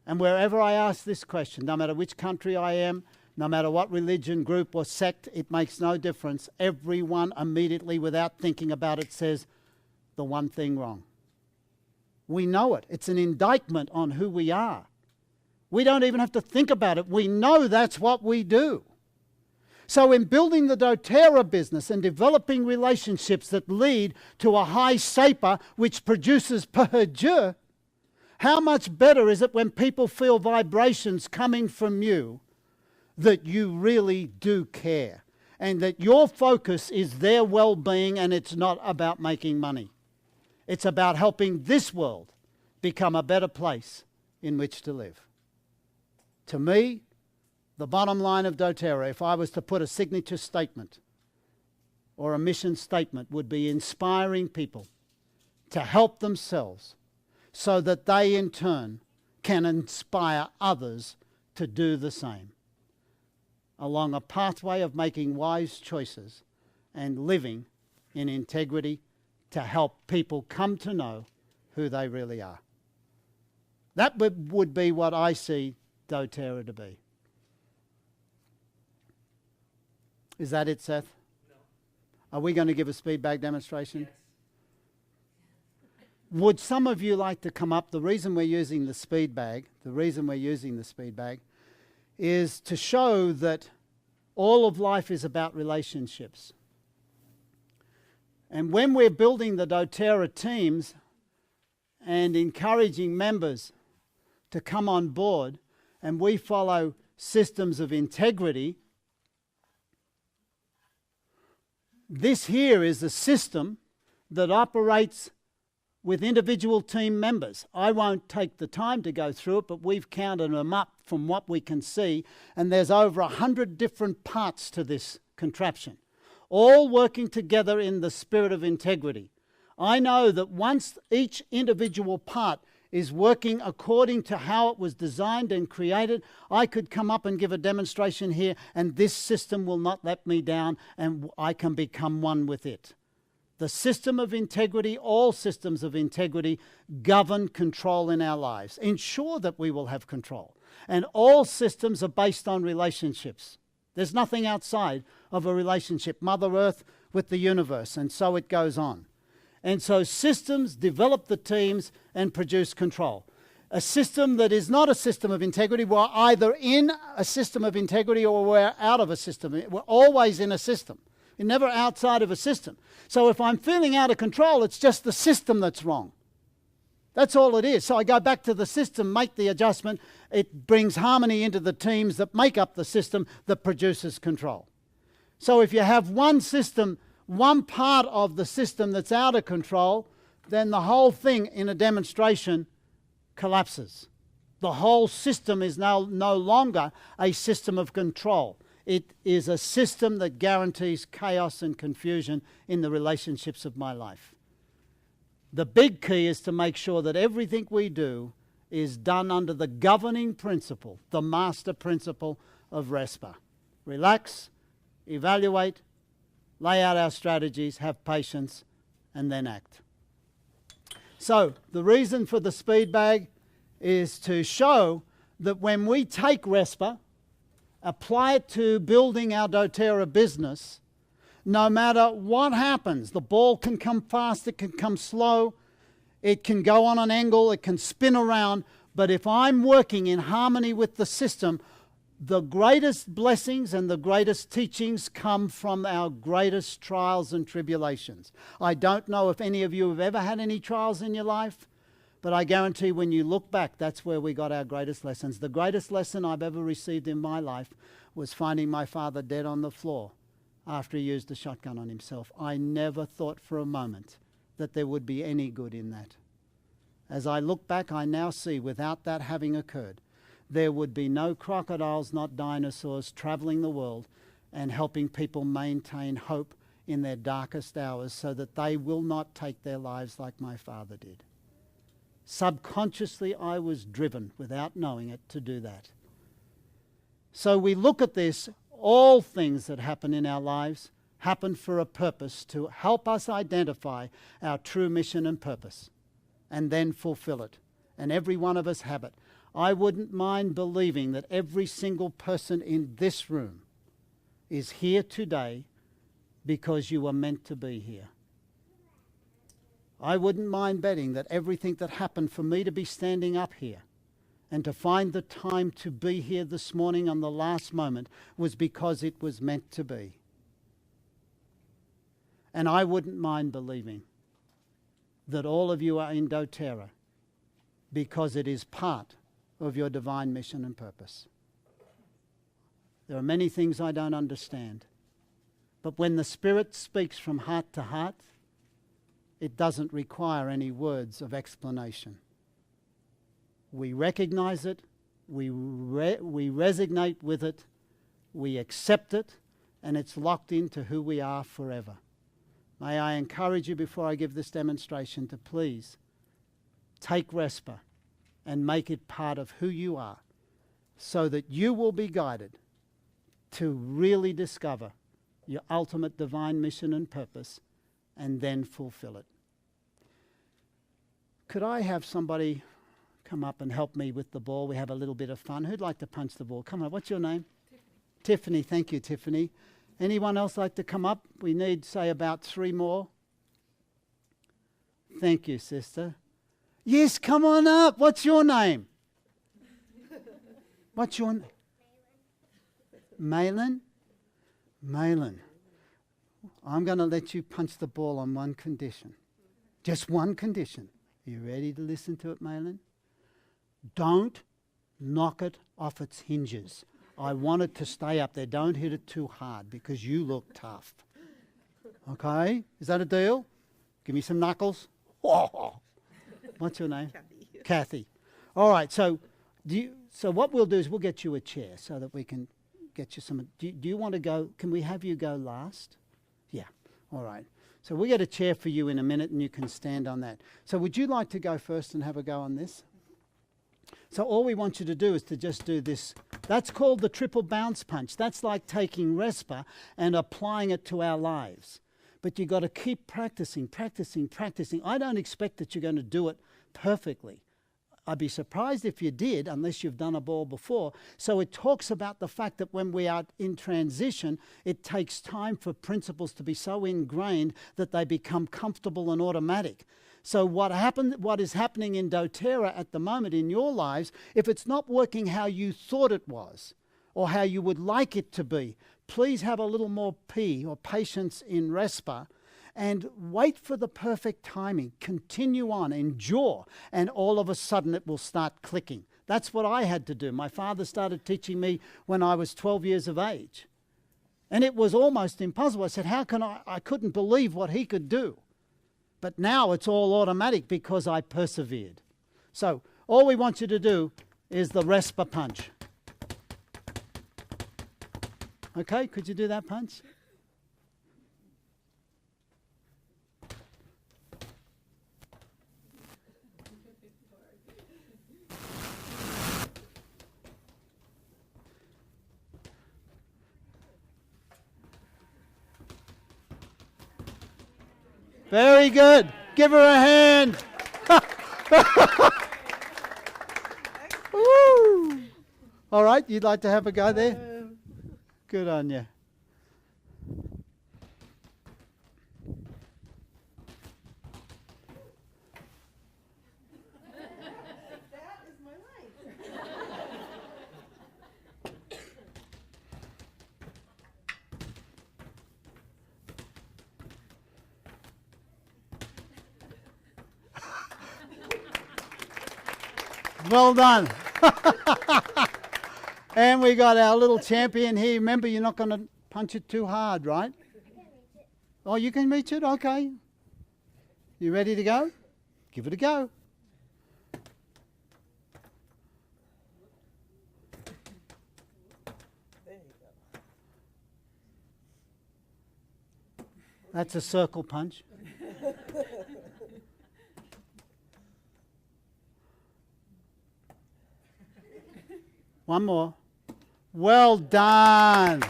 And wherever I ask this question, no matter which country I am, no matter what religion, group or sect, it makes no difference. Everyone immediately, without thinking about it, says the one thing wrong. We know it. It's an indictment on who we are. We don't even have to think about it. We know that's what we do. So in building the doTERRA business and developing relationships that lead to a high SAPA, which produces perdue, how much better is it when people feel vibrations coming from you that you really do care and that your focus is their well-being, and it's not about making money. It's about helping this world become a better place in which to live. To me, the bottom line of doTERRA, if I was to put a signature statement or a mission statement, would be inspiring people to help themselves so that they in turn can inspire others to do the same, along a pathway of making wise choices and living in integrity to help people come to know who they really are. That would be what I see doTERRA to be. Is that it, Seth? No. Are we going to give a speed bag demonstration? Yes. Would some of you like to come up? The reason we're using the speed bag, is to show that all of life is about relationships. And when we're building the doTERRA teams and encouraging members to come on board, and we follow systems of integrity, this here is a system that operates with individual team members. I won't take the time to go through it, but we've counted them up from what we can see, and there's over 100 different parts to this contraption, all working together in the spirit of integrity. I know that once each individual part is working according to how it was designed and created, I could come up and give a demonstration here, and this system will not let me down, and I can become one with it. The system of integrity, all systems of integrity, govern control in our lives. Ensure that we will have control. And all systems are based on relationships. There's nothing outside of a relationship. Mother Earth with the universe, and so it goes on. And so systems develop the teams and produce control. A system that is not a system of integrity, we're either in a system of integrity or we're out of a system. We're always in a system. We're never outside of a system. So if I'm feeling out of control, it's just the system that's wrong. That's all it is. So I go back to the system, make the adjustment. It brings harmony into the teams that make up the system that produces control. So if you have one system, one part of the system that's out of control, then the whole thing in a demonstration collapses. The whole system is now no longer a system of control. It is a system that guarantees chaos and confusion in the relationships of my life. The big key is to make sure that everything we do is done under the governing principle, the master principle of RESPA. Relax, evaluate, lay out our strategies, have patience, and then act. So the reason for the speed bag is to show that when we take RESPA, apply it to building our doTERRA business, no matter what happens, the ball can come fast, it can come slow, it can go on an angle, it can spin around, but if I'm working in harmony with the system, the greatest blessings and the greatest teachings come from our greatest trials and tribulations. I don't know if any of you have ever had any trials in your life, but I guarantee when you look back, that's where we got our greatest lessons. The greatest lesson I've ever received in my life was finding my father dead on the floor after he used a shotgun on himself. I never thought for a moment that there would be any good in that. As I look back, I now see without that having occurred, there would be no crocodiles, not dinosaurs, traveling the world and helping people maintain hope in their darkest hours so that they will not take their lives like my father did. Subconsciously, I was driven, without knowing it, to do that. So we look at this, all things that happen in our lives happen for a purpose, to help us identify our true mission and purpose, and then fulfill it. And every one of us have it. I wouldn't mind believing that every single person in this room is here today because you were meant to be here. I wouldn't mind betting that everything that happened for me to be standing up here and to find the time to be here this morning on the last moment was because it was meant to be. And I wouldn't mind believing that all of you are in doTERRA because it is part of your divine mission and purpose. There are many things I don't understand, but when the Spirit speaks from heart to heart, it doesn't require any words of explanation. We recognize it, we resonate with it, we accept it, and it's locked into who we are forever. May I encourage you before I give this demonstration to please take RESPA and make it part of who you are so that you will be guided to really discover your ultimate divine mission and purpose and then fulfill it. Could I have somebody come up and help me with the ball? We have a little bit of fun. Who'd like to punch the ball? Come on, what's your name? Tiffany. Thank you, Tiffany. Anyone else like to come up? We need, say, about 3 more. Thank you, sister. Yes, come on up. What's your name? What's your name? Malin? Malin. I'm going to let you punch the ball on one condition. Just one condition. Are you ready to listen to it, Malin? Don't knock it off its hinges. I want it to stay up there. Don't hit it too hard because you look tough. Okay? Is that a deal? Give me some knuckles. Oh. What's your name? Kathy. Kathy. All right. So what we'll do is we'll get you a chair so that we can get you some. Do you want to go? Can we have you go last? Yeah. All right. So we'll get a chair for you in a minute and you can stand on that. So would you like to go first and have a go on this? So all we want you to do is to just do this. That's called the triple bounce punch. That's like taking RESPA and applying it to our lives. But you've got to keep practicing. I don't expect that you're going to do it perfectly. I'd be surprised if you did, unless you've done a ball before. So it talks about the fact that when we are in transition, it takes time for principles to be so ingrained that they become comfortable and automatic. So what is happening in doTERRA at the moment in your lives, if it's not working how you thought it was or how you would like it to be, please have a little more P or patience in RESPA and wait for the perfect timing. Continue on, endure, and all of a sudden it will start clicking. That's what I had to do. My father started teaching me when I was 12 years of age. And it was almost impossible. I said, how can I couldn't believe what he could do. But now it's all automatic because I persevered. So all we want you to do is the RESPA punch. Okay, could you do that punch? Very good. Give her a hand. Woo. All right, you'd like to have a go there? Good on you. That is my life. Well done. And we got our little champion here. Remember, you're not going to punch it too hard, right? Oh, you can reach it? Okay. You ready to go? Give it a go. There you go. That's a circle punch. One more. Well done.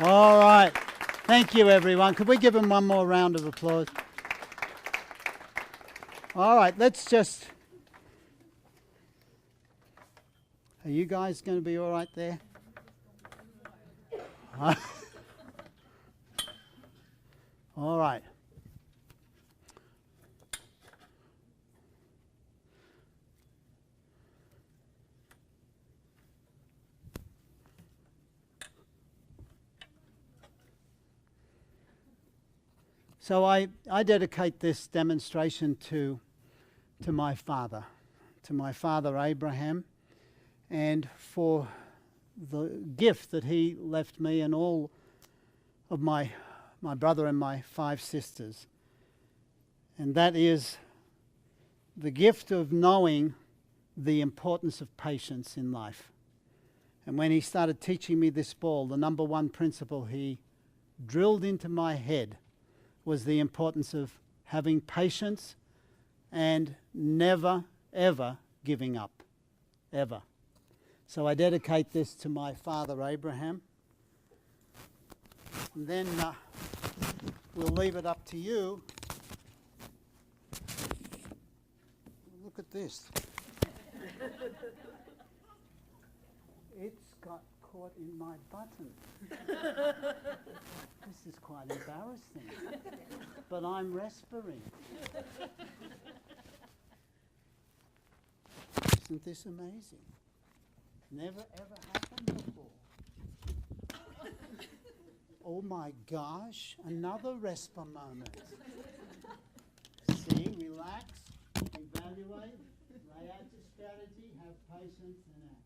All right. Thank you, everyone. Could we give him one more round of applause? All right, let's just... Are you guys going to be all right there? All right. So I dedicate this demonstration to my father Abraham, and for the gift that he left me and all of my brother and my 5 sisters. And that is the gift of knowing the importance of patience in life. And when he started teaching me this ball, the number one principle he drilled into my head was the importance of having patience and never, ever giving up. Ever. So I dedicate this to my father Abraham. And then we'll leave it up to you. Look at this. It's got caught in my button. This is quite embarrassing. But I'm respiring. Isn't this amazing? Never ever happened before. Oh my gosh, another RESPA moment. See, relax, evaluate, lay out your strategy, have patience, and act.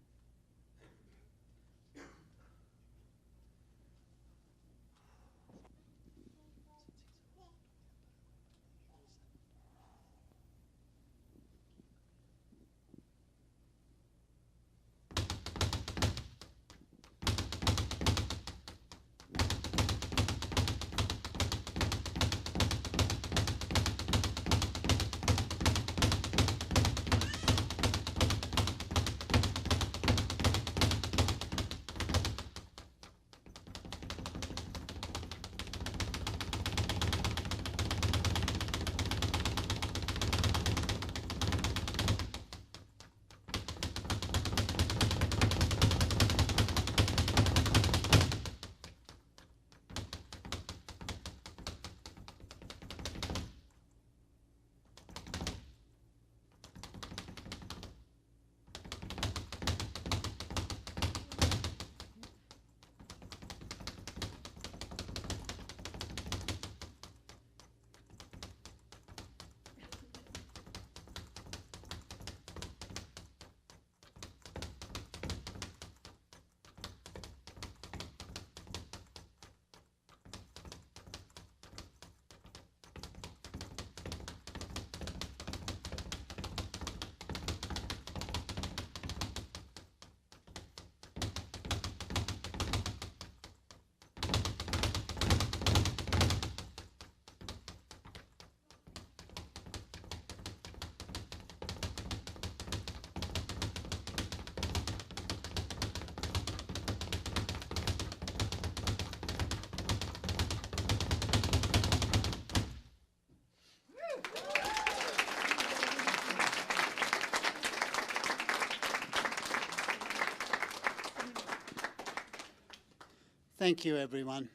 Thank you, everyone.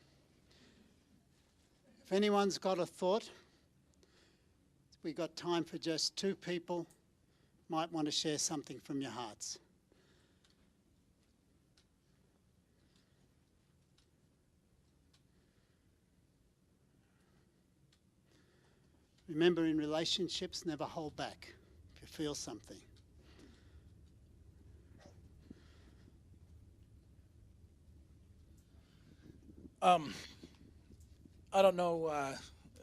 If anyone's got a thought, we got time for just 2 people. Might want to share something from your hearts. Remember, in relationships, never hold back if you feel something. I don't know.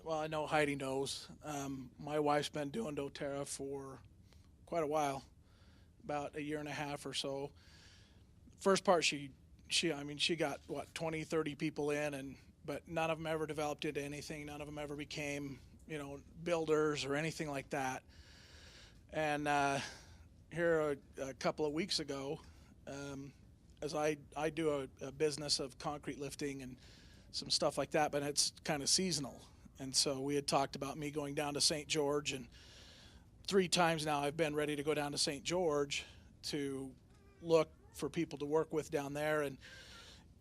Well, I know Heidi knows. My wife's been doing doTERRA for quite a while, about 1.5 years or so. First part, she got, 20, 30 people in, but none of them ever developed into anything. None of them ever became, builders or anything like that. And here a couple of weeks ago, as I do a business of concrete lifting and some stuff like that, but it's kind of seasonal. And so we had talked about me going down to St. George, and 3 times now I've been ready to go down to St. George to look for people to work with down there, and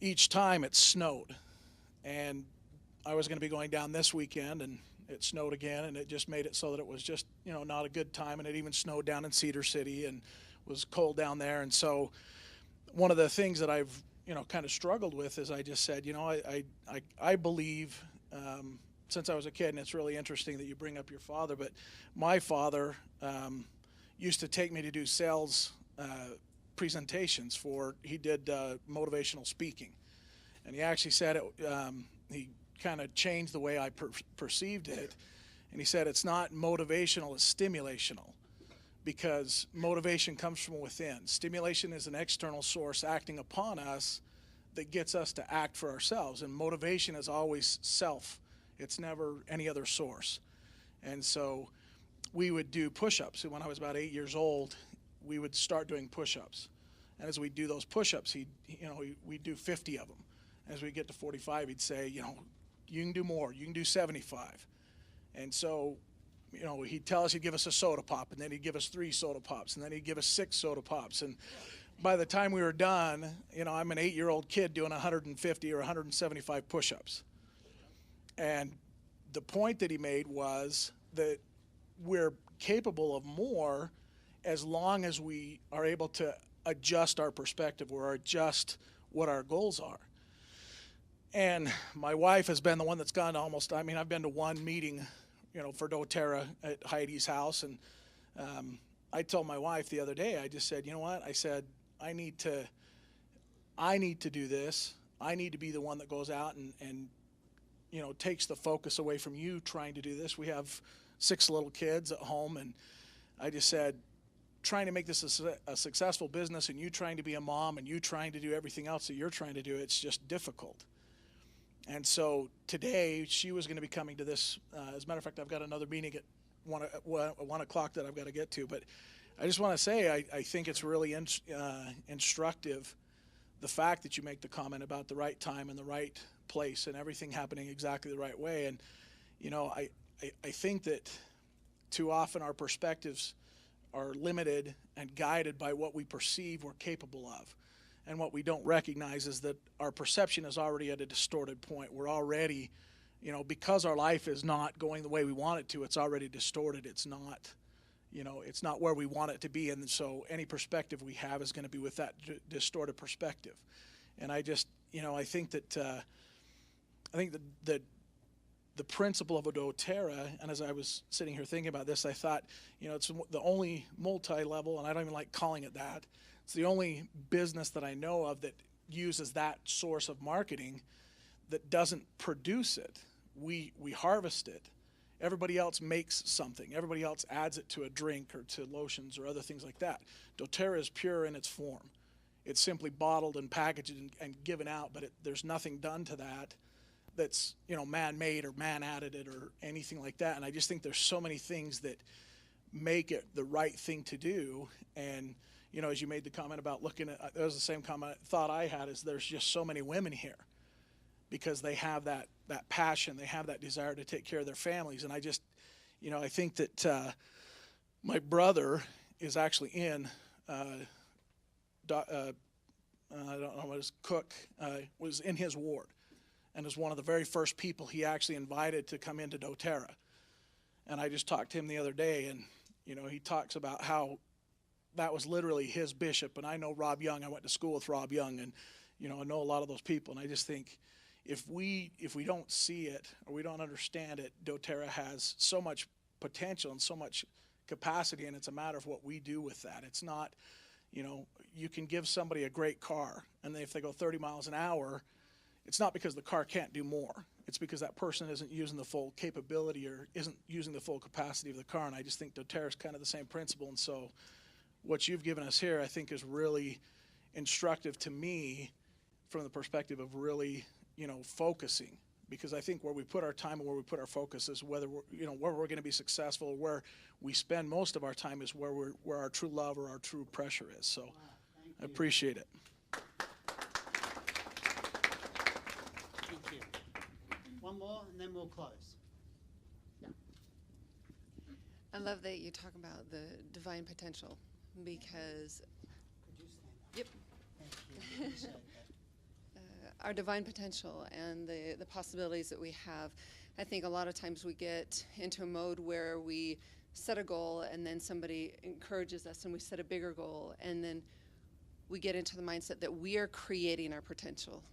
each time it snowed. And I was going to be going down this weekend, and it snowed again, and it just made it so that it was just, not a good time. And it even snowed down in Cedar City and was cold down there. And so one of the things that I've, kind of struggled with is I just said, I believe, since I was a kid, and it's really interesting that you bring up your father, but my father used to take me to do sales presentations he did motivational speaking. And he actually said he kind of changed the way I perceived it. And he said it's not motivational, it's stimulational, because motivation comes from within. Stimulation is an external source acting upon us that gets us to act for ourselves. And motivation is always self. It's never any other source. And so we would do push-ups. And when I was about 8 years old, we would start doing push-ups. And as we do those push-ups, we'd do 50 of them. As we get to 45, he'd say, you can do more. You can do 75. And so, he'd tell us he'd give us a soda pop, and then he'd give us 3 soda pops, and then he'd give us 6 soda pops. And by the time we were done, I'm an 8-year-old kid doing 150 or 175 push-ups. And the point that he made was that we're capable of more as long as we are able to adjust our perspective or adjust what our goals are. And my wife has been the one that's gone to I've been to 1 meeting, for doTERRA at Heidi's house. And I told my wife the other day, I just said, you know what? I said, I need to do this. I need to be the one that goes out and takes the focus away from you trying to do this. We have 6 little kids at home, and I just said, trying to make this a successful business, and you trying to be a mom, and you trying to do everything else that you're trying to do, it's just difficult. And so today she was going to be coming to this. As a matter of fact, I've got another meeting at 1 o'clock that I've got to get to. But I just want to say I think it's really instructive, the fact that you make the comment about the right time and the right place and everything happening exactly the right way. And, I think that too often our perspectives are limited and guided by what we perceive we're capable of. And what we don't recognize is that our perception is already at a distorted point. We're already, because our life is not going the way we want it to, it's already distorted. It's not, it's not where we want it to be. And so any perspective we have is going to be with that distorted perspective. And I just, I think that, the principle of a doTERRA, and as I was sitting here thinking about this, I thought, it's the only multi-level, and I don't even like calling it that, it's the only business that I know of that uses that source of marketing that doesn't produce it. We harvest it. Everybody else makes something. Everybody else adds it to a drink or to lotions or other things like that. doTERRA is pure in its form. It's simply bottled and packaged and given out, but there's nothing done to that that's, man-made or man-added it or anything like that. And I just think there's so many things that make it the right thing to do. And as you made the comment about looking at, that was the same thought I had, is there's just so many women here because they have that passion, they have that desire to take care of their families. And I just, I think that my brother is actually in I don't know, his cook, was in his ward, and was one of the very first people he actually invited to come into doTERRA. And I just talked to him the other day, and he talks about how that was literally his bishop. And I know Rob Young. I went to school with Rob Young, and I know a lot of those people. And I just think if we don't see it or we don't understand it, doTERRA has so much potential and so much capacity, and it's a matter of what we do with that. It's not, you can give somebody a great car, and if they go 30 miles an hour, it's not because the car can't do more. It's because that person isn't using the full capability or isn't using the full capacity of the car. And I just think doTERRA is kind of the same principle. And so what you've given us here, I think, is really instructive to me from the perspective of really, focusing. Because I think where we put our time and where we put our focus is whether where we're going to be successful, where we spend most of our time is where our true love or our true pressure is. So I appreciate it. Thank you. One more, and then we'll close. I love that you talk about the divine potential, because Could you stand up? Yep. Thank you. Appreciate that. Our divine potential and the possibilities that we have. I think a lot of times we get into a mode where we set a goal and then somebody encourages us and we set a bigger goal, and then we get into the mindset that we are creating our potential,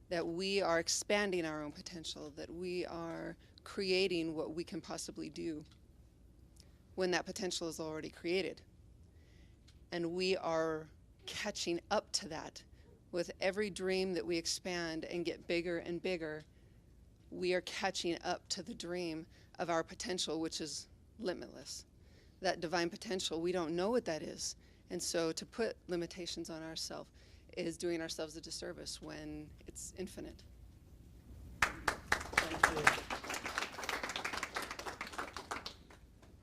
that we are expanding our own potential, that we are creating what we can possibly do when that potential is already created. And we are catching up to that. With every dream that we expand and get bigger and bigger, we are catching up to the dream of our potential, which is limitless. That divine potential, we don't know what that is. And so to put limitations on ourselves is doing ourselves a disservice when it's infinite. Thank you.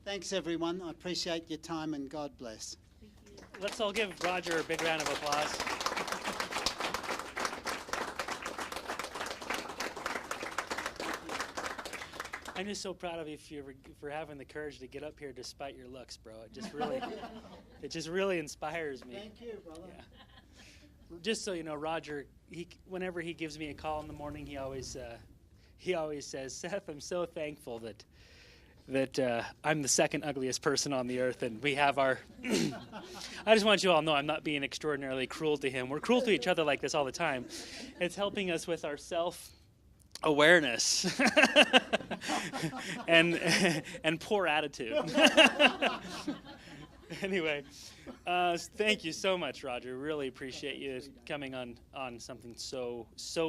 Thanks, everyone. I appreciate your time, and God bless. Let's all give Roger a big round of applause. I'm just so proud of you for having the courage to get up here despite your looks, bro. It just really inspires me. Thank you, brother. Yeah. Just so you know, Roger, whenever he gives me a call in the morning, he always says, "Seth, I'm so thankful that I'm the second ugliest person on the earth, and we have our." I just want you all to know I'm not being extraordinarily cruel to him. We're cruel to each other like this all the time. It's helping us with our self-awareness and poor attitude. Anyway, thank you so much, Roger. Really appreciate you coming on something so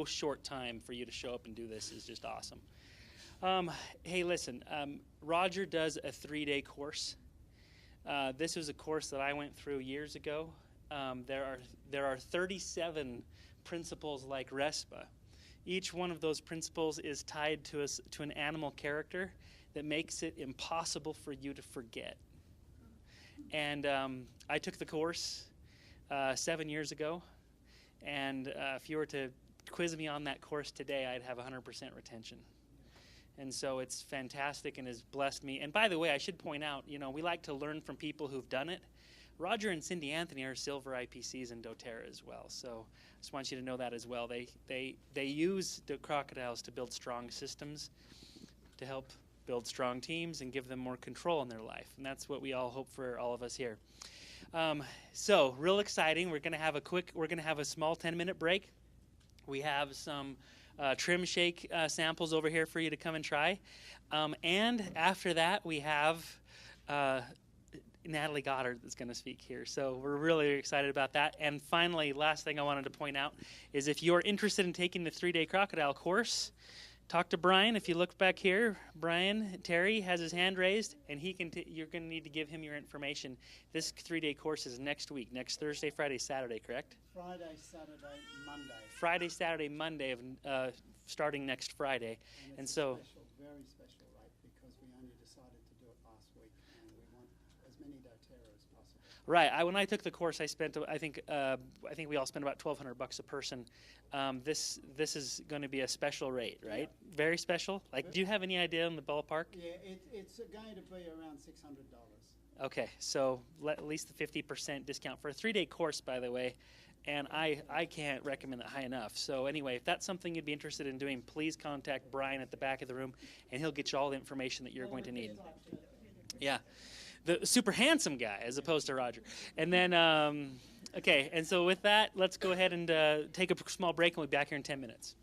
short time. For you to show up and do this is just awesome. Hey, listen, Roger does a 3-day course. This was a course that I went through years ago. There are 37 principles like RESPA. Each one of those principles is tied to an animal character that makes it impossible for you to forget. And I took the course 7 years ago, and if you were to quiz me on that course today, I'd have 100% retention. And so it's fantastic and has blessed me. And by the way, I should point out, we like to learn from people who've done it. Roger and Cindy Anthony are silver IPCs in doTERRA as well. So I just want you to know that as well. They use the crocodiles to build strong systems, to help build strong teams and give them more control in their life. And that's what we all hope for all of us here. So real exciting. We're going to have a small 10-minute break. We have some trim shake samples over here for you to come and try. And after that, we have Natalie Goddard that's going to speak here. So we're really excited about that. And finally, last thing I wanted to point out is if you're interested in taking the 3-day crocodile course, talk to Brian. If you look back here, Brian Terry has his hand raised, and you're going to need to give him your information. This 3-day course is next week, next Thursday, Friday, Saturday, correct? Friday, Saturday, Monday. Friday, Saturday, Monday of starting next Friday. And so Very special rate, because we only decided to do it last week, and we want as many doTERRA as possible. right, when I took the course, I spent I think we all spent about $1,200 a person. This is going to be a special rate, right? Yeah. Very special. Do you have any idea in the ballpark? Yeah, it's going to be around $600. Okay, so at least the 50% discount for a 3-day course, by the way. And I can't recommend that high enough. So anyway, if that's something you'd be interested in doing, please contact Brian at the back of the room, and he'll get you all the information that you're going to need. Yeah, the super handsome guy as opposed to Roger. And then, okay, and so with that, let's go ahead and take a small break, and we'll be back here in 10 minutes.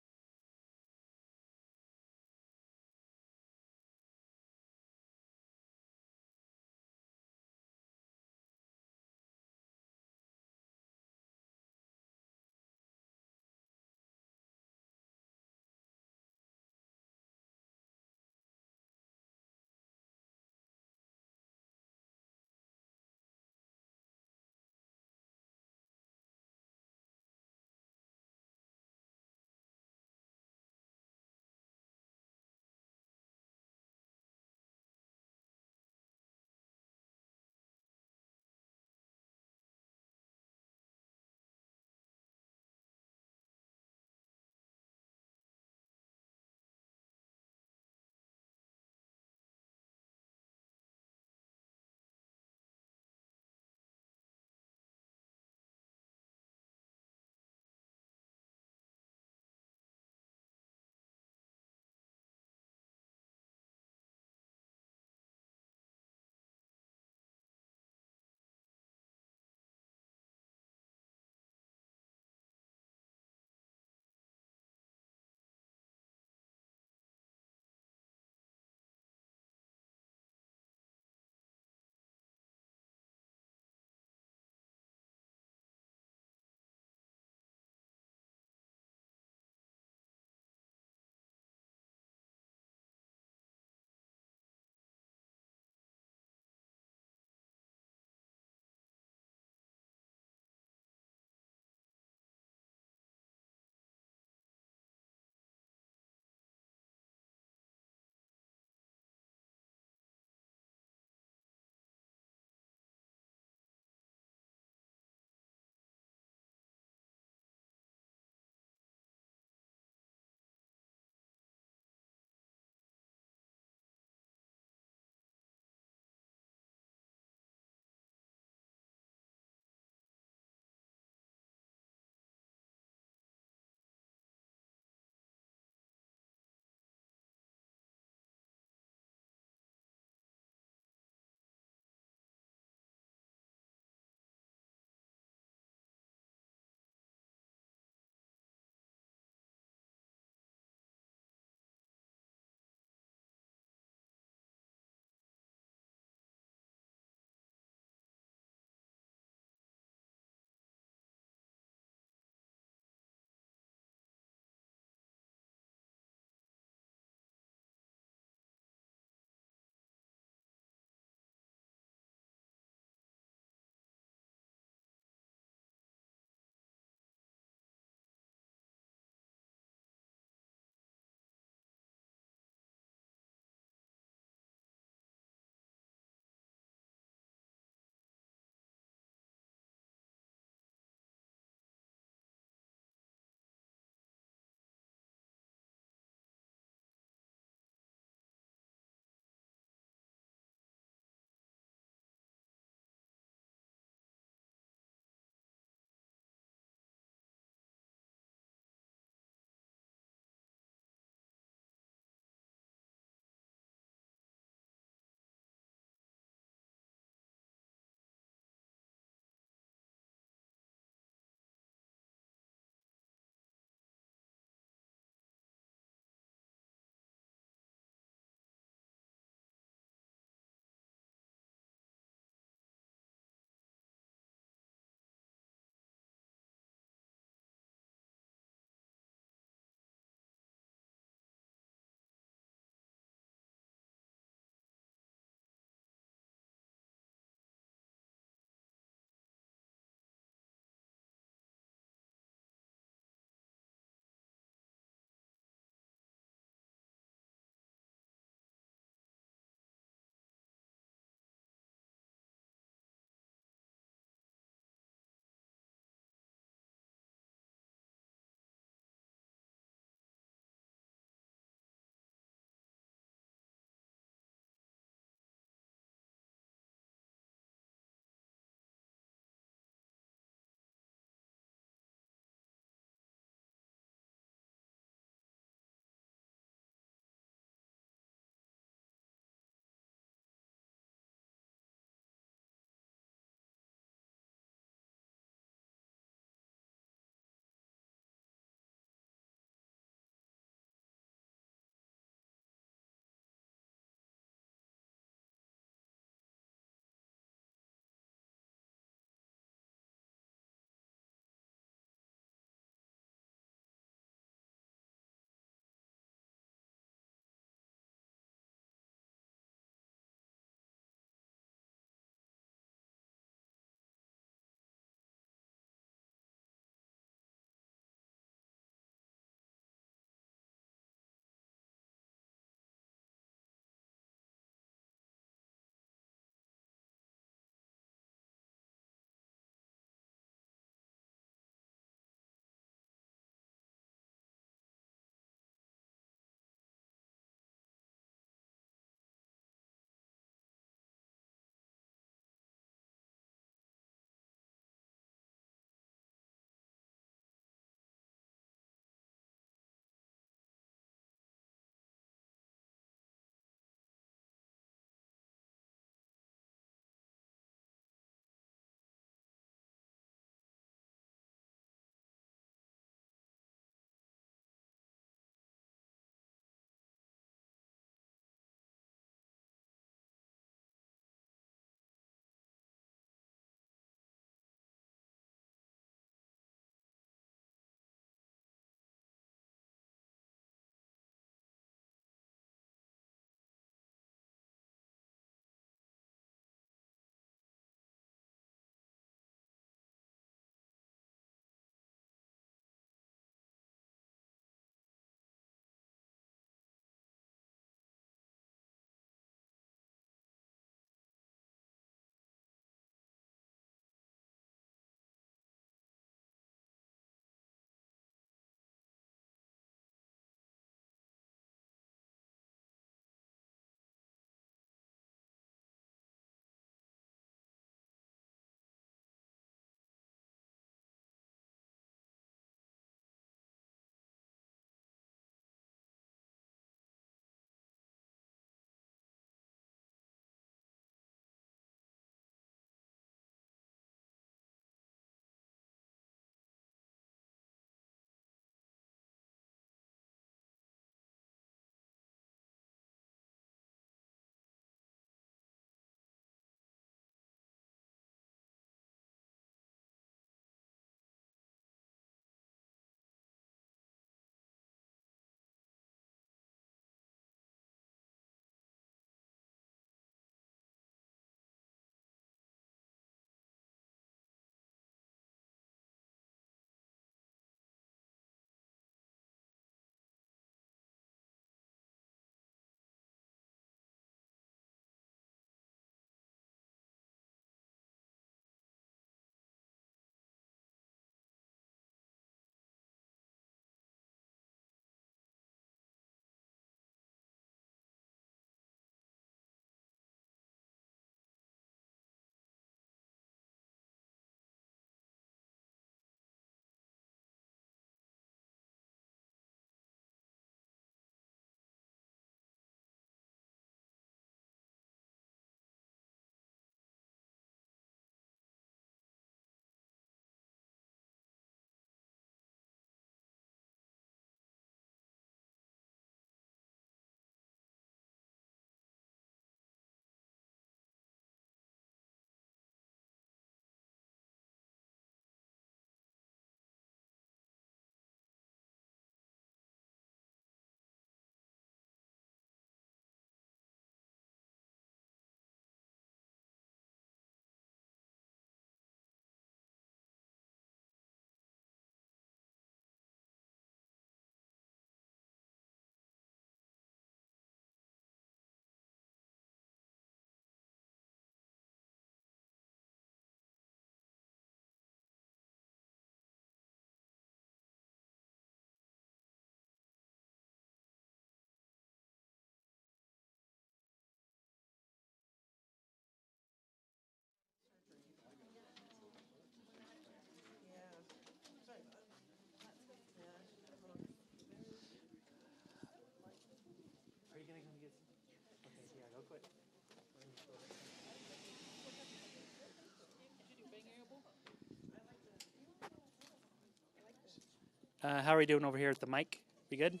How are we doing over here at the mic? We good?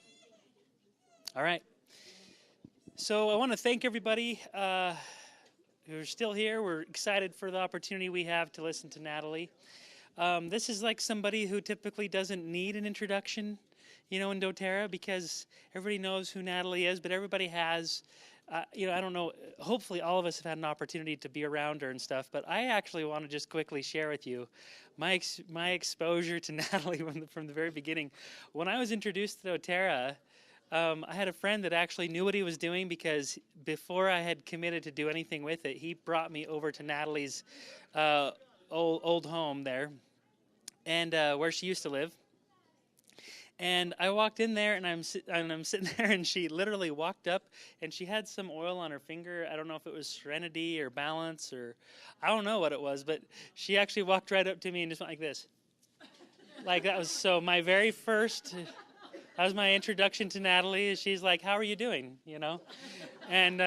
All right. So I want to thank everybody who's still here. We're excited for the opportunity we have to listen to Natalie. This is like somebody who typically doesn't need an introduction, in doTERRA, because everybody knows who Natalie is, but everybody has, I don't know, hopefully all of us have had an opportunity to be around her and stuff, but I actually want to just quickly share with you my exposure to Natalie from the very beginning. When I was introduced to doTERRA, I had a friend that actually knew what he was doing, because before I had committed to do anything with it, he brought me over to Natalie's old home there, and where she used to live. And I walked in there, and I'm sitting there, and she literally walked up, and she had some oil on her finger. I don't know if it was Serenity or Balance, or I don't know what it was, but she actually walked right up to me and just went like this. Like, that was so my very first, that was my introduction to Natalie. She's like, "How are you doing?" And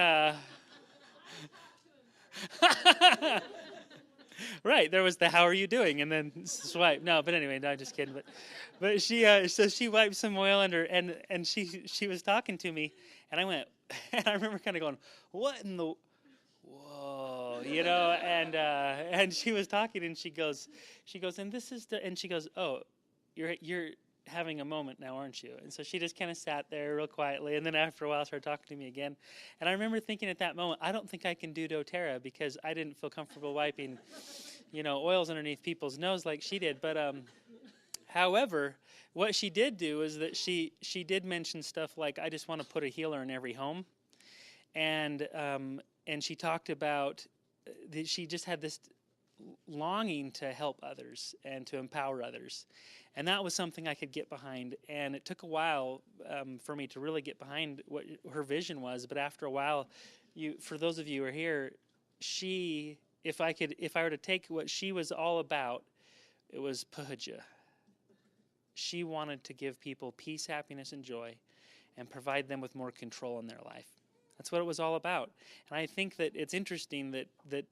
right, there was the "How are you doing?" and then swipe. No, but anyway, no, just kidding. But she so she wiped some oil under, and she was talking to me, and I went, and I remember kind of going, "What in the, whoa," and she was talking, and she goes, and this is and she goes, "Oh, you're having a moment now, aren't you?" And so she just kind of sat there real quietly, and then after a while started talking to me again. And I remember thinking at that moment, I don't think I can do doTERRA, because I didn't feel comfortable wiping, oils underneath people's nose like she did. But however, what she did do is that she did mention stuff like, "I just want to put a healer in every home," and she talked about she just had this longing to help others and to empower others. And that was something I could get behind. And it took a while for me to really get behind what her vision was. But after a while, for those of you who are here, if I were to take what she was all about, it was Puhaja. She wanted to give people peace, happiness, and joy, and provide them with more control in their life. That's what it was all about. And I think that it's interesting that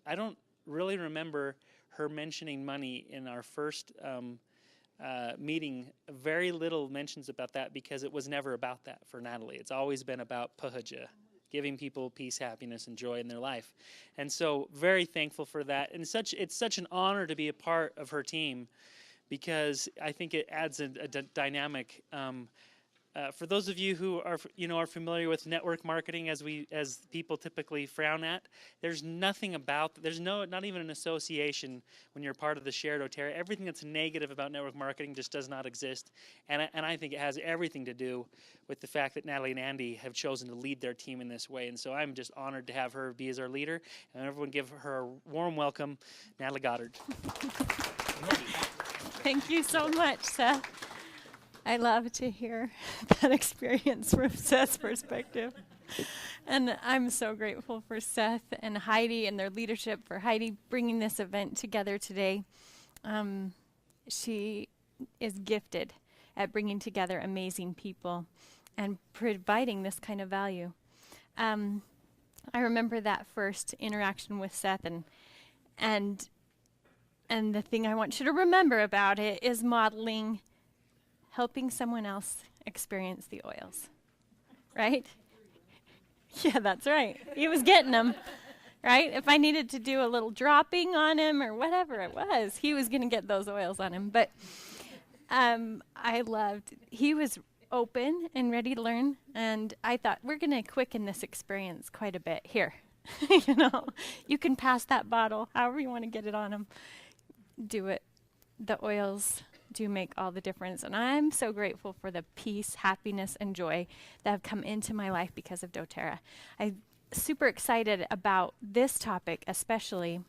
I don't really remember her mentioning money in our first meeting. Very little mentions about that, because it was never about that for Natalie. It's always been about Puhaja, giving people peace, happiness, and joy in their life. And so very thankful for that. And it's such an honor to be a part of her team, because I think it adds a dynamic. For those of you who are familiar with network marketing, as people typically frown at, there's nothing about, not even an association when you're part of the shared doTERRA. Everything that's negative about network marketing just does not exist, and I think it has everything to do with the fact that Natalie and Andy have chosen to lead their team in this way. And so I'm just honored to have her be as our leader, and everyone give her a warm welcome, Natalie Goddard. Thank you so much, Seth. I love to hear that experience from Seth's perspective. And I'm so grateful for Seth and Heidi and their leadership, for Heidi bringing this event together today. She is gifted at bringing together amazing people and providing this kind of value. I remember that first interaction with Seth, and the thing I want you to remember about it is modeling helping someone else experience the oils, right? Yeah, that's right. He was getting them, right? If I needed to do a little dropping on him or whatever it was, he was going to get those oils on him. But he was open and ready to learn, and I thought, we're going to quicken this experience quite a bit. Here, you can pass that bottle, however you want to get it on him. Do it. The oils do make all the difference. And I'm so grateful for the peace, happiness, and joy that have come into my life because of doTERRA. I'm super excited about this topic, especially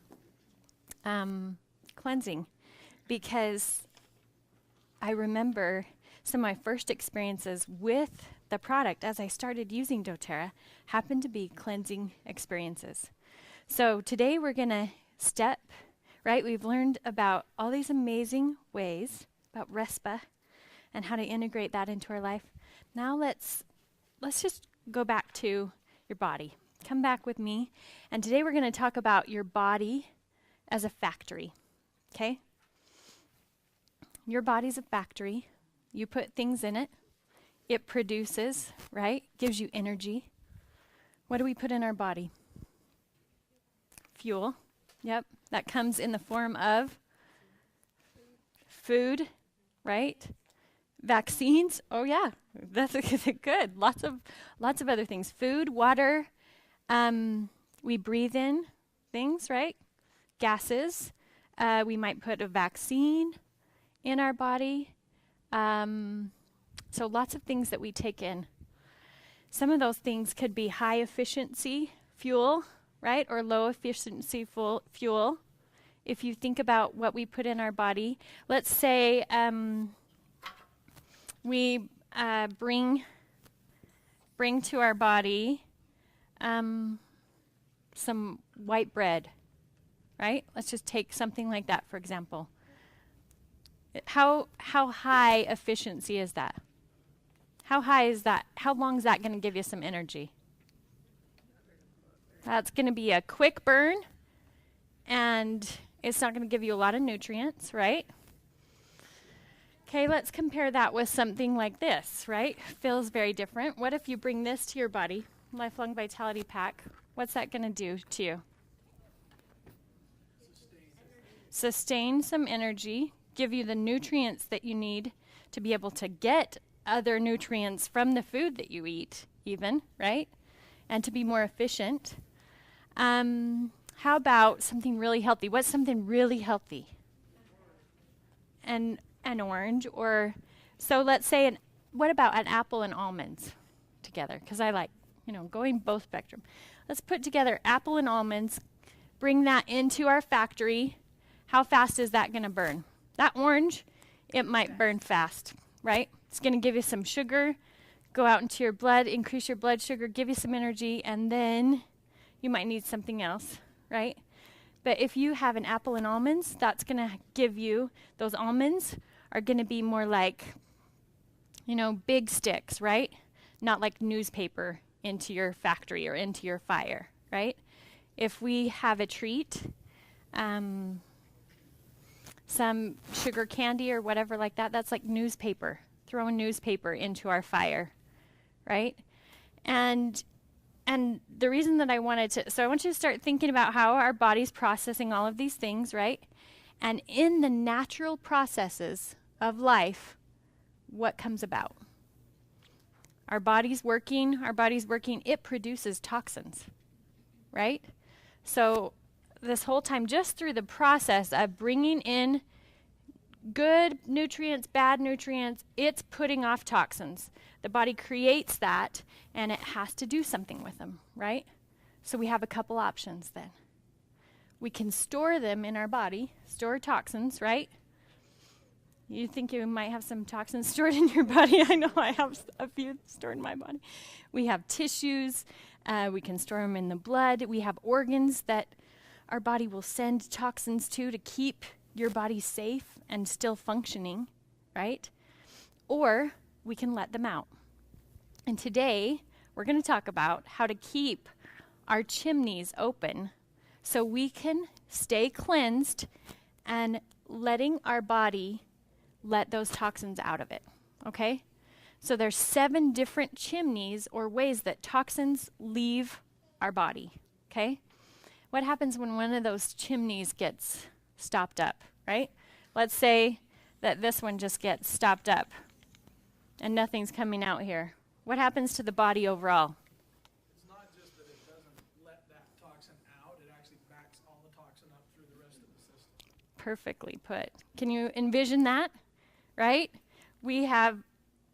cleansing, because I remember some of my first experiences with the product as I started using doTERRA happened to be cleansing experiences. So today we're going to we've learned about all these amazing ways about RESPA and how to integrate that into our life. Now let's just go back to your body. Come back with me. And today we're going to talk about your body as a factory. Okay? Your body's a factory. You put things in it. It produces, right? Gives you energy. What do we put in our body? Fuel. Yep. That comes in the form of food, right? Vaccines. Oh yeah, that's good. Lots of other things. Food, water. We breathe in things, right? Gases. We might put a vaccine in our body. So lots of things that we take in. Some of those things could be high efficiency fuel, right? Or low efficiency fuel. If you think about what we put in our body, let's say we bring to our body some white bread, right? Let's just take something like that, for example. How high efficiency is that? How high is that? How long is that going to give you some energy? That's going to be a quick burn, and it's not going to give you a lot of nutrients, right? Okay, let's compare that with something like this, right? Feels very different. What if you bring this to your body, Lifelong Vitality Pack? What's that going to do to you? Sustain some energy, give you the nutrients that you need to be able to get other nutrients from the food that you eat, even, right? And to be more efficient. How about something really healthy? What's something really healthy? An orange, or so let's say what about an apple and almonds together? Because I like, going both spectrum. Let's put together apple and almonds, bring that into our factory. How fast is that going to burn? That orange, it might burn fast, right? It's going to give you some sugar, go out into your blood, increase your blood sugar, give you some energy, and then you might need something else, right? But if you have an apple and almonds, that's going to give you, those almonds are going to be more like, big sticks, right? Not like newspaper into your factory or into your fire, right? If we have a treat, some sugar candy or whatever like that, that's like newspaper. Throwing newspaper into our fire, right? And the reason that I wanted to, so I want you to start thinking about how our body's processing all of these things, right? And in the natural processes of life, what comes about? Our body's working, it produces toxins, right? So this whole time, just through the process of bringing in good nutrients, bad nutrients, it's putting off toxins. The body creates that, and it has to do something with them, right? So we have a couple options then. We can store them in our body, store toxins, right? You think you might have some toxins stored in your body. I know I have a few stored in my body. We have tissues. We can store them in the blood. We have organs that our body will send toxins to keep your body safe and still functioning, right? Or we can let them out. And today, we're going to talk about how to keep our chimneys open so we can stay cleansed and letting our body let those toxins out of it, okay? So there's 7 different chimneys or ways that toxins leave our body, okay? What happens when one of those chimneys gets stopped up, right? Let's say that this one just gets stopped up and nothing's coming out here. What happens to the body overall? It's not just that it doesn't let that toxin out, it actually backs all the toxin up through the rest of the system. Perfectly put. Can you envision that, right? We have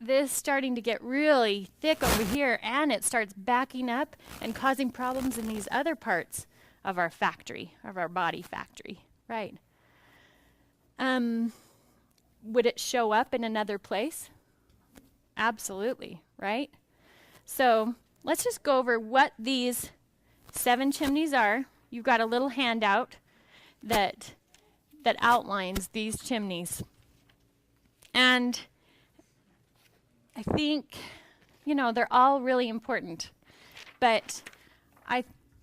this starting to get really thick over here, and it starts backing up and causing problems in these other parts of our factory, of our body factory, right? Would it show up in another place? Absolutely, right? So let's just go over what these 7 chimneys are. You've got a little handout that outlines these chimneys. And I think, they're all really important. But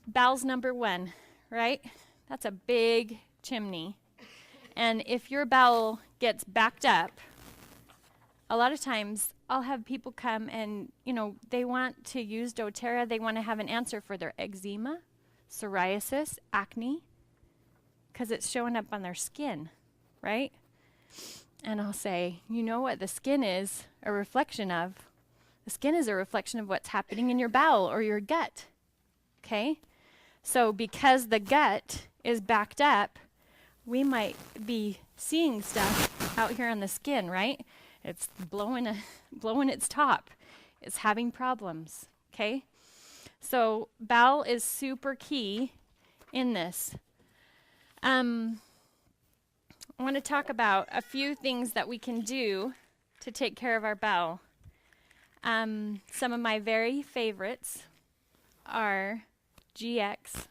bowel's number 1, right? That's a big chimney. And if your bowel gets backed up, a lot of times I'll have people come and, they want to use doTERRA. They want to have an answer for their eczema, psoriasis, acne, because it's showing up on their skin, right? And I'll say, you know what the skin is a reflection of? The skin is a reflection of what's happening in your bowel or your gut, okay? So because the gut is backed up, we might be seeing stuff out here on the skin, right? It's blowing its top. It's having problems, okay? So bowel is super key in this. I want to talk about a few things that we can do to take care of our bowel. Some of my very favorites are GX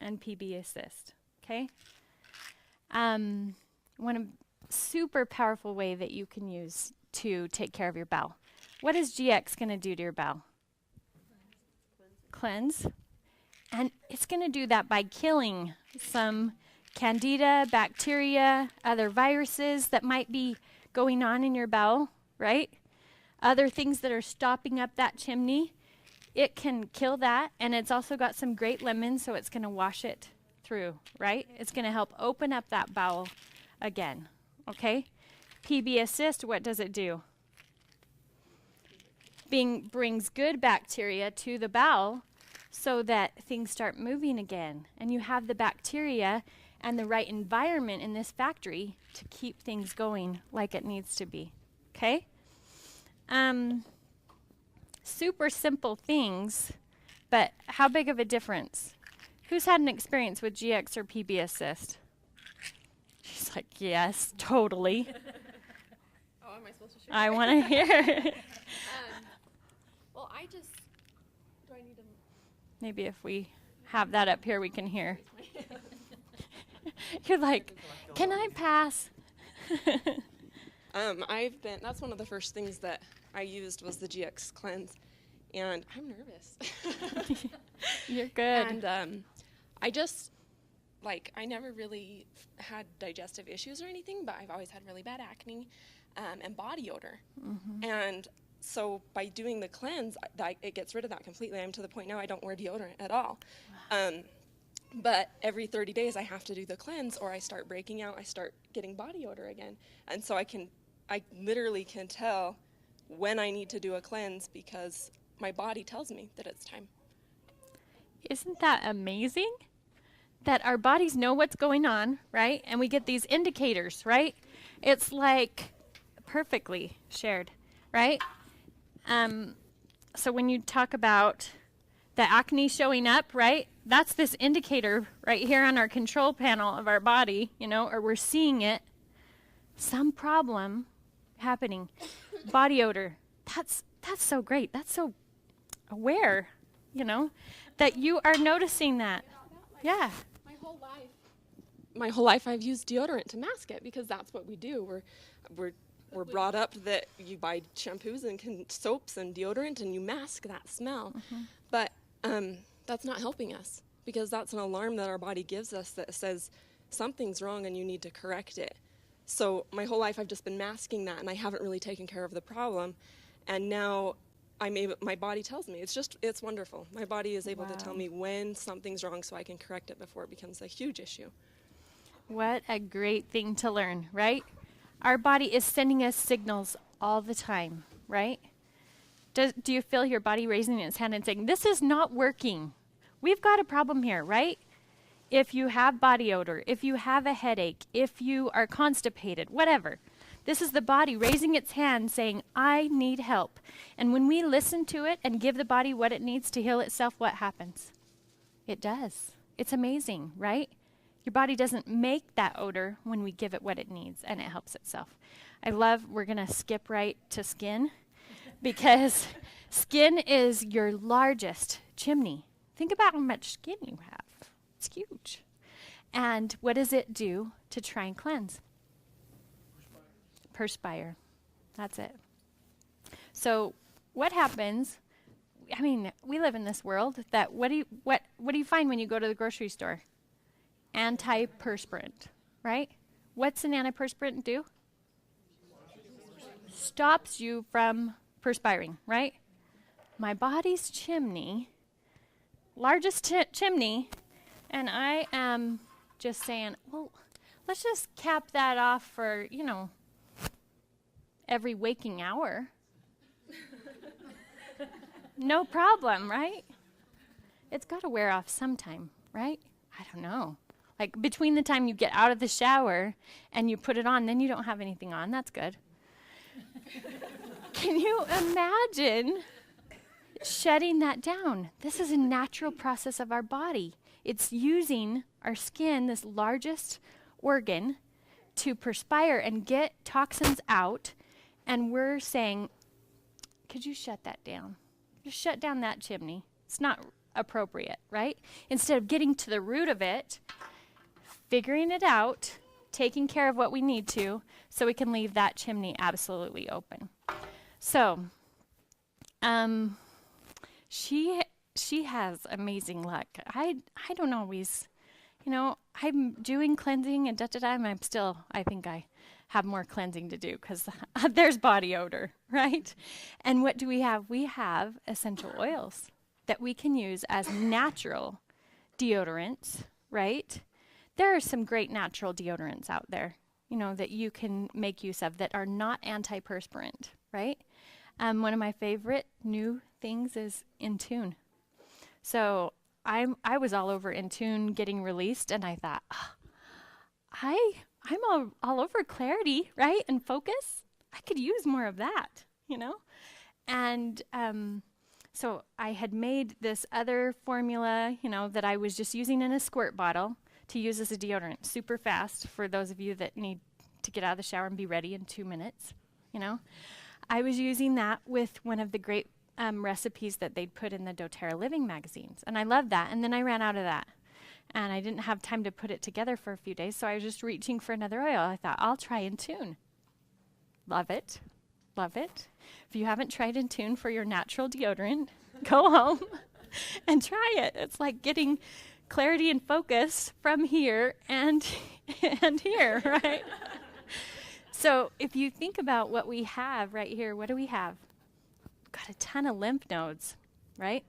and PB Assist, okay? One super powerful way that you can use to take care of your bowel. What is GX going to do to your bowel? Cleanse. And it's going to do that by killing some candida, bacteria, other viruses that might be going on in your bowel, right? Other things that are stopping up that chimney. It can kill that, and it's also got some great lemons, so it's going to wash it through, right? It's going to help open up that bowel again, okay? PB Assist, what does it do? Brings good bacteria to the bowel so that things start moving again, and you have the bacteria and the right environment in this factory to keep things going like it needs to be, okay? Super simple things, but how big of a difference? Who's had an experience with GX or PB Assist? She's like, yes, totally. Oh, am I supposed to share? I want to hear. Well, do I need to? Maybe if we have that up here, we can hear. You're like, can I pass? That's one of the first things that I used was the GX Cleanse, and I'm nervous. You're good. And I never really had digestive issues or anything, but I've always had really bad acne and body odor. Mm-hmm. And so by doing the cleanse, it gets rid of that completely. I'm to the point now I don't wear deodorant at all. But every 30 days I have to do the cleanse or I start breaking out, I start getting body odor again. And so I literally can tell when I need to do a cleanse because my body tells me that it's time. Isn't that amazing? That our bodies know what's going on, right? And we get these indicators, right? It's like perfectly shared, right? So when you talk about the acne showing up, right? That's this indicator right here on our control panel of our body, or we're seeing it. Some problem happening. Body odor. That's so great. That's so aware, that you are noticing that. Yeah. My whole life I've used deodorant to mask it because that's what we do. We're brought up that you buy shampoos and soaps and deodorant and you mask that smell. Mm-hmm. But that's not helping us because that's an alarm that our body gives us that says something's wrong and you need to correct it. So my whole life I've just been masking that and I haven't really taken care of the problem. And now my body tells me. It's wonderful. My body is able to tell me when something's wrong so I can correct it before it becomes a huge issue. What a great thing to learn, right? Our body is sending us signals all the time, right? Do you feel your body raising its hand and saying, this is not working? We've got a problem here, right? If you have body odor, if you have a headache, if you are constipated, whatever, this is the body raising its hand saying, I need help. And when we listen to it and give the body what it needs to heal itself, what happens? It does. It's amazing, right? Your body doesn't make that odor when we give it what it needs, and it helps itself. We're going to skip right to skin, because skin is your largest chimney. Think about how much skin you have. It's huge. And what does it do to try and cleanse? Perspire. That's it. So what happens? I mean, we live in this world that what do you find when you go to the grocery store? Antiperspirant, right? What's an antiperspirant do? stops you from perspiring, right? My body's chimney, largest chimney, and I am just saying, well, let's just cap that off for, every waking hour. No problem, right? It's got to wear off sometime, right? I don't know. Like between the time you get out of the shower and you put it on, then you don't have anything on. That's good. Can you imagine shutting that down? This is a natural process of our body. It's using our skin, this largest organ, to perspire and get toxins out. And we're saying, could you shut that down? Just shut down that chimney. It's not appropriate, right? Instead of getting to the root of it, figuring it out, taking care of what we need to, so we can leave that chimney absolutely open. So, she has amazing luck. I don't always, I'm doing cleansing and and I think I have more cleansing to do because there's body odor, right? And what do we have? We have essential oils that we can use as natural deodorants, right? There are some great natural deodorants out there, that you can make use of that are not antiperspirant, right? One of my favorite new things is Intune. So I was all over Intune getting released, and I thought, I'm all over clarity, right, and focus. I could use more of that, And so I had made this other formula, that I was just using in a squirt bottle to use as a deodorant, super fast for those of you that need to get out of the shower and be ready in 2 minutes, I was using that with one of the great recipes that they'd put in the doTERRA Living magazines, and I loved that, and then I ran out of that. And I didn't have time to put it together for a few days, so I was just reaching for another oil. I thought, I'll try Intune. Love it. Love it. If you haven't tried Intune for your natural deodorant, go home and try it. It's like getting clarity and focus from here and here, right? So if you think about what we have right here, what do we have? We've got a ton of lymph nodes, right?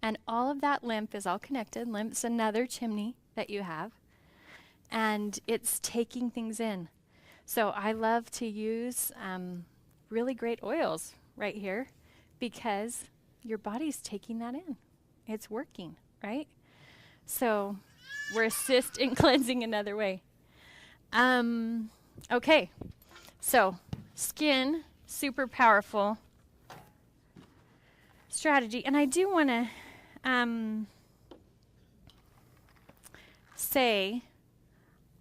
And all of that lymph is all connected. Lymph's another chimney that you have. And it's taking things in. So I love to use really great oils right here because your body's taking that in. It's working, right? So we're assist in cleansing another way. Okay. So skin, super powerful strategy. And I do want to say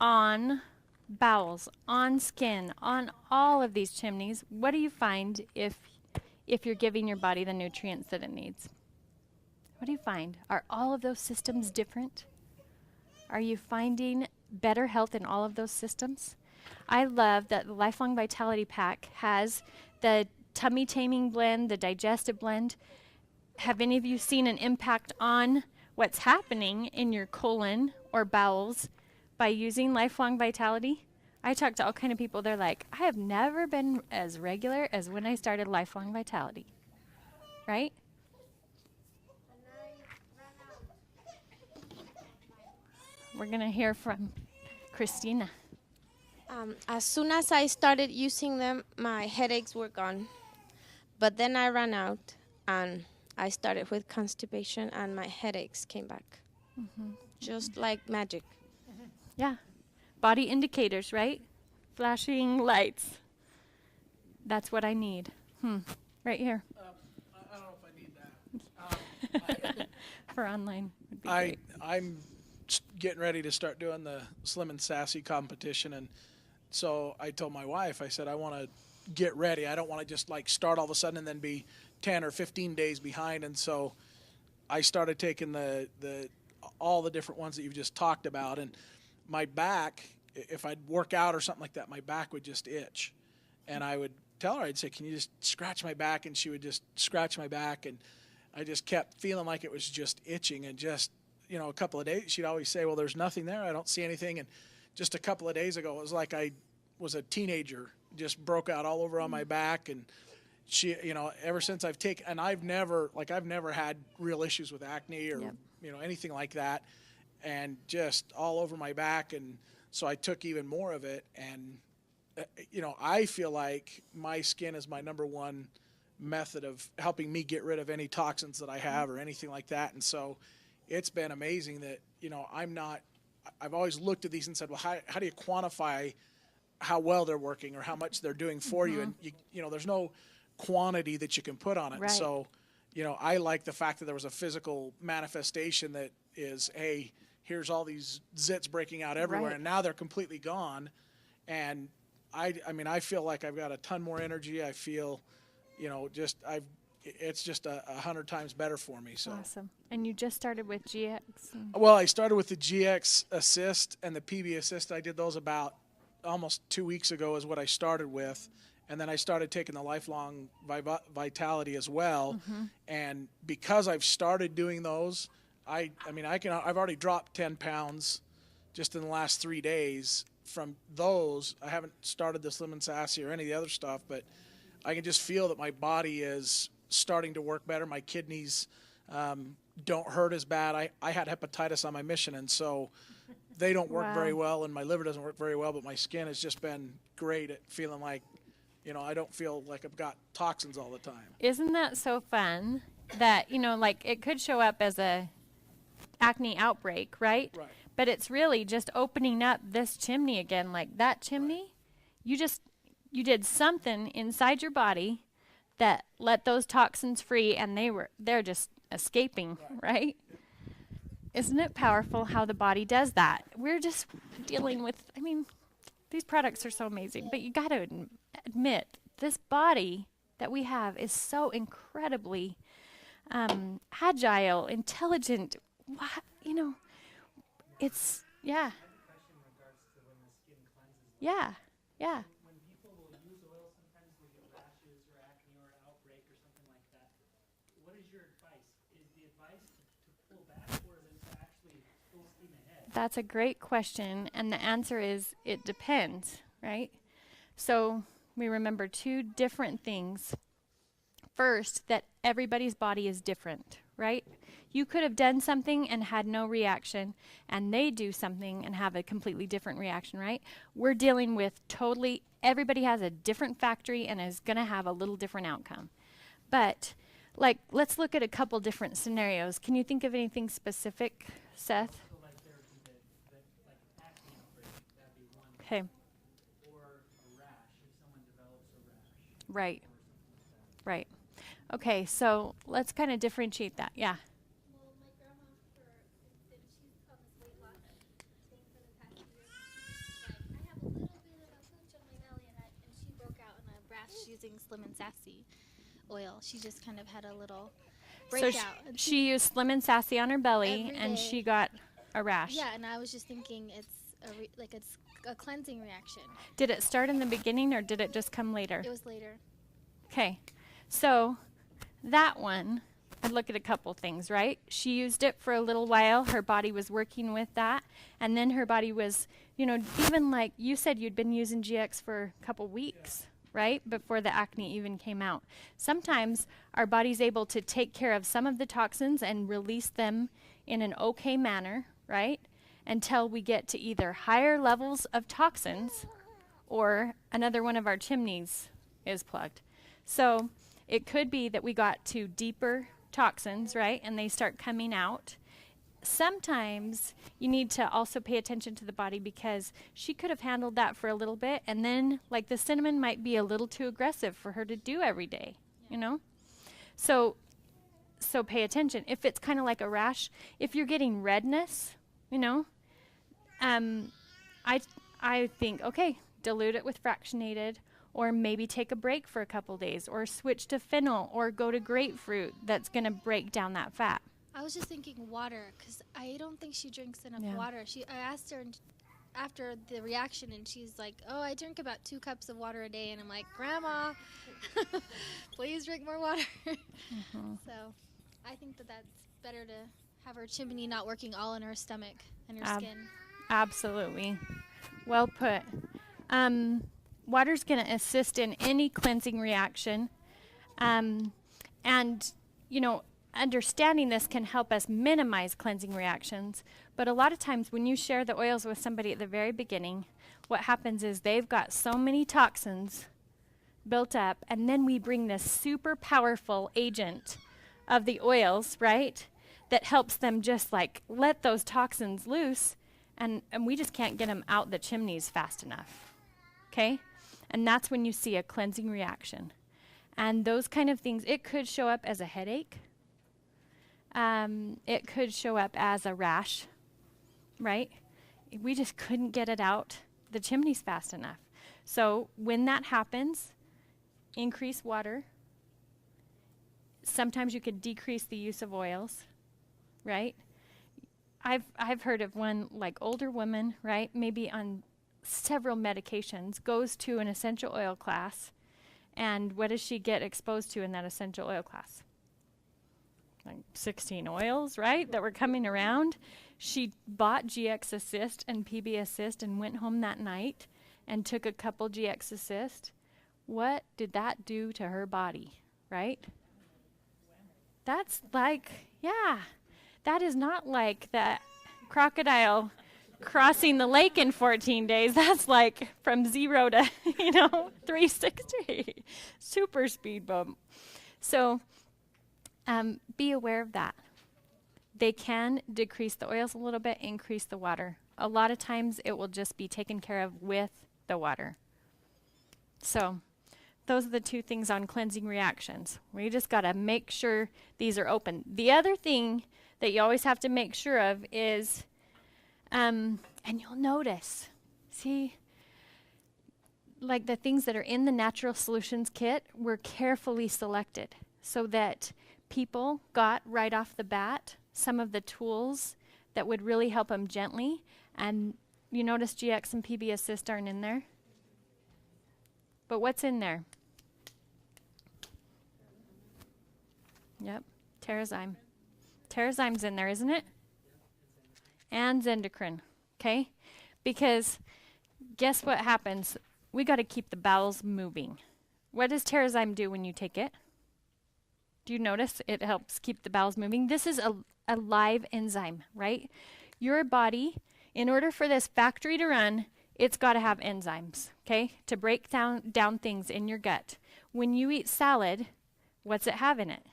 on bowels, on skin, on all of these chimneys, what do you find if you're giving your body the nutrients that it needs? What do you find? Are all of those systems different? Are you finding better health in all of those systems? I love that the Lifelong Vitality Pack has the tummy taming blend, the digestive blend. Have any of you seen an impact on what's happening in your colon or bowels by using Lifelong Vitality? I talk to all kind of people. They're like, I have never been as regular as when I started Lifelong Vitality. Right? We're going to hear from Christina. As soon as I started using them, my headaches were gone. But then I ran out, and I started with constipation, and my headaches came back. Just like magic. Yeah. Body indicators, right? Flashing lights. That's what I need. Right here. I don't know if I need that. For online would be great. I'm getting ready to start doing the Slim and Sassy competition, and so I told my wife, I said, I want to get ready. I don't want to just like start all of a sudden and then be 10 or 15 days behind. And so I started taking all the different ones that you've just talked about, and my back, if I'd work out or something like that, my back would just itch. And I would tell her, I'd say, can you just scratch my back? And she would just scratch my back, and I just kept feeling like it was just itching. And just, a couple of days, she'd always say, well, there's nothing there. I don't see anything. And just a couple of days ago, it was like I was a teenager just broke out all over on my back. And she, you know, ever since I've taken, and I've never had real issues with acne or, you know, anything like that, and just all over my back. And so I took even more of it. And, you know, I feel like my skin is my number one method of helping me get rid of any toxins that I have or anything like that. And so it's been amazing that, you know, I've always looked at these and said, well, how do you quantify how well they're working or how much they're doing for you? And, you know, there's no quantity that you can put on it. Right. So, you know, I like the fact that there was a physical manifestation that is, hey, here's all these zits breaking out everywhere, Right. and now they're completely gone. And I mean, I feel like I've got a ton more energy. I feel, you know, it's just 100 times better for me. So Awesome. And you just started with GX. well, I started with the GX Assist and the PB Assist. I did those about almost 2 weeks ago is what I started with. And then I started taking the Lifelong Vitality as well. And because I've started doing those, I've already dropped 10 pounds just in the last 3 days from those. I haven't started the Slim and Sassy or any of the other stuff, but I can just feel that my body is starting to work better. My kidneys don't hurt as bad. I had hepatitis on my mission, and so they don't work very well, and my liver doesn't work very well, but my skin has just been great at feeling like, you know, I don't feel like I've got toxins all the time. Isn't that so fun that, you know, like it could show up as a acne outbreak, right? Right. But it's really just opening up this chimney again, like that chimney. You did something inside your body that let those toxins free, and they're just escaping, right? Isn't it powerful how the body does that? We're just dealing with, I mean, these products are so amazing, but you got to admit, this body that we have is so incredibly agile, intelligent. You know, it's, yeah. Yeah, yeah. When people will use oil, sometimes they get rashes or acne or an outbreak or something like that. What is your advice? Is the advice to pull back, or is it to actually full steam ahead? That's a great question, and the answer is it depends, right? So we remember two different things. First, that everybody's body is different, right? You could have done something and had no reaction, and they do something and have a completely different reaction, right? We're dealing with everybody has a different factory and is going to have a little different outcome. But, like, let's look at a couple different scenarios. Can you think of anything specific, Seth? So like there would be like acne outbreak, that'd be one. Okay, Or a rash, if someone develops a rash. right, right. Okay, so let's kind of differentiate that. Yeah. Well, my grandma, she's on this weight loss thing for the past year. Like, I have a little bit of a pooch on my belly, and she broke out in a rash using Slim and Sassy oil. She just kind of had a little So breakout. and she used Slim and Sassy on her belly, Every and day. she got a rash. yeah, and I was just thinking it's a cleansing reaction. Did it start in the beginning, or did it just come later? It was later. Okay, so that one, I'd look at a couple things, right? She used it for a little while. Her body was working with that. And then her body was, you know, even like you said, you'd been using GX for a couple weeks, right? Before the acne even came out. Sometimes our body's able to take care of some of the toxins and release them in an okay manner, right? Until we get to either higher levels of toxins or another one of our chimneys is plugged. So it could be that we got to deeper toxins, right? And they start coming out. Sometimes you need to also pay attention to the body, because she could have handled that for a little bit, and then like the cinnamon might be a little too aggressive for her to do every day, you know? So pay attention. If it's kind of like a rash, if you're getting redness, you know, I think, okay, dilute it with fractionated, or maybe take a break for a couple days, or switch to fennel, or go to grapefruit. That's going to break down that fat. I was just thinking water, because I don't think she drinks enough Yeah. water. I asked her after the reaction, and she's like, oh, I drink about 2 cups of water a day. And I'm like, Grandma, please drink more water. So I think that's better to have her chimney not working all in her stomach and her skin. Absolutely. Well put. Water's going to assist in any cleansing reaction. And, you know, understanding this can help us minimize cleansing reactions. But a lot of times when you share the oils with somebody at the very beginning, what happens is they've got so many toxins built up, and then we bring this super powerful agent of the oils, right, that helps them just like let those toxins loose, and we just can't get them out the chimneys fast enough, okay? And that's when you see a cleansing reaction. And those kind of things, it could show up as a headache. It could show up as a rash, right? We just couldn't get it out the chimneys fast enough. So when that happens, increase water. Sometimes you could decrease the use of oils, right? I've heard of one like older woman, right? Maybe on several medications, goes to an essential oil class, and what does she get exposed to in that essential oil class? Like 16 oils, right, that were coming around. She bought GX Assist and PB Assist and went home that night and took a couple GX Assist. What did that do to her body, right? That's like, yeah, that is not like that crocodile crossing the lake in 14 days. That's like from 0 to, 360. Super speed bump. So be aware of that. They can decrease the oils a little bit, increase the water. A lot of times it will just be taken care of with the water. So those are the two things on cleansing reactions. We just got to make sure these are open. The other thing that you always have to make sure of is, and you'll notice, see, like the things that are in the Natural Solutions Kit were carefully selected so that people got right off the bat some of the tools that would really help them gently. And you notice GX and PB Assist aren't in there. But what's in there? Yep, Terrazyme. Terrazyme's in there, isn't it? And Zendocrine, okay? Because guess what happens? We got to keep the bowels moving. What does Terrazyme do when you take it? Do you notice it helps keep the bowels moving? This is a live enzyme, right? Your body, in order for this factory to run, it's got to have enzymes, okay, to break down things in your gut. When you eat salad, what's it have in it?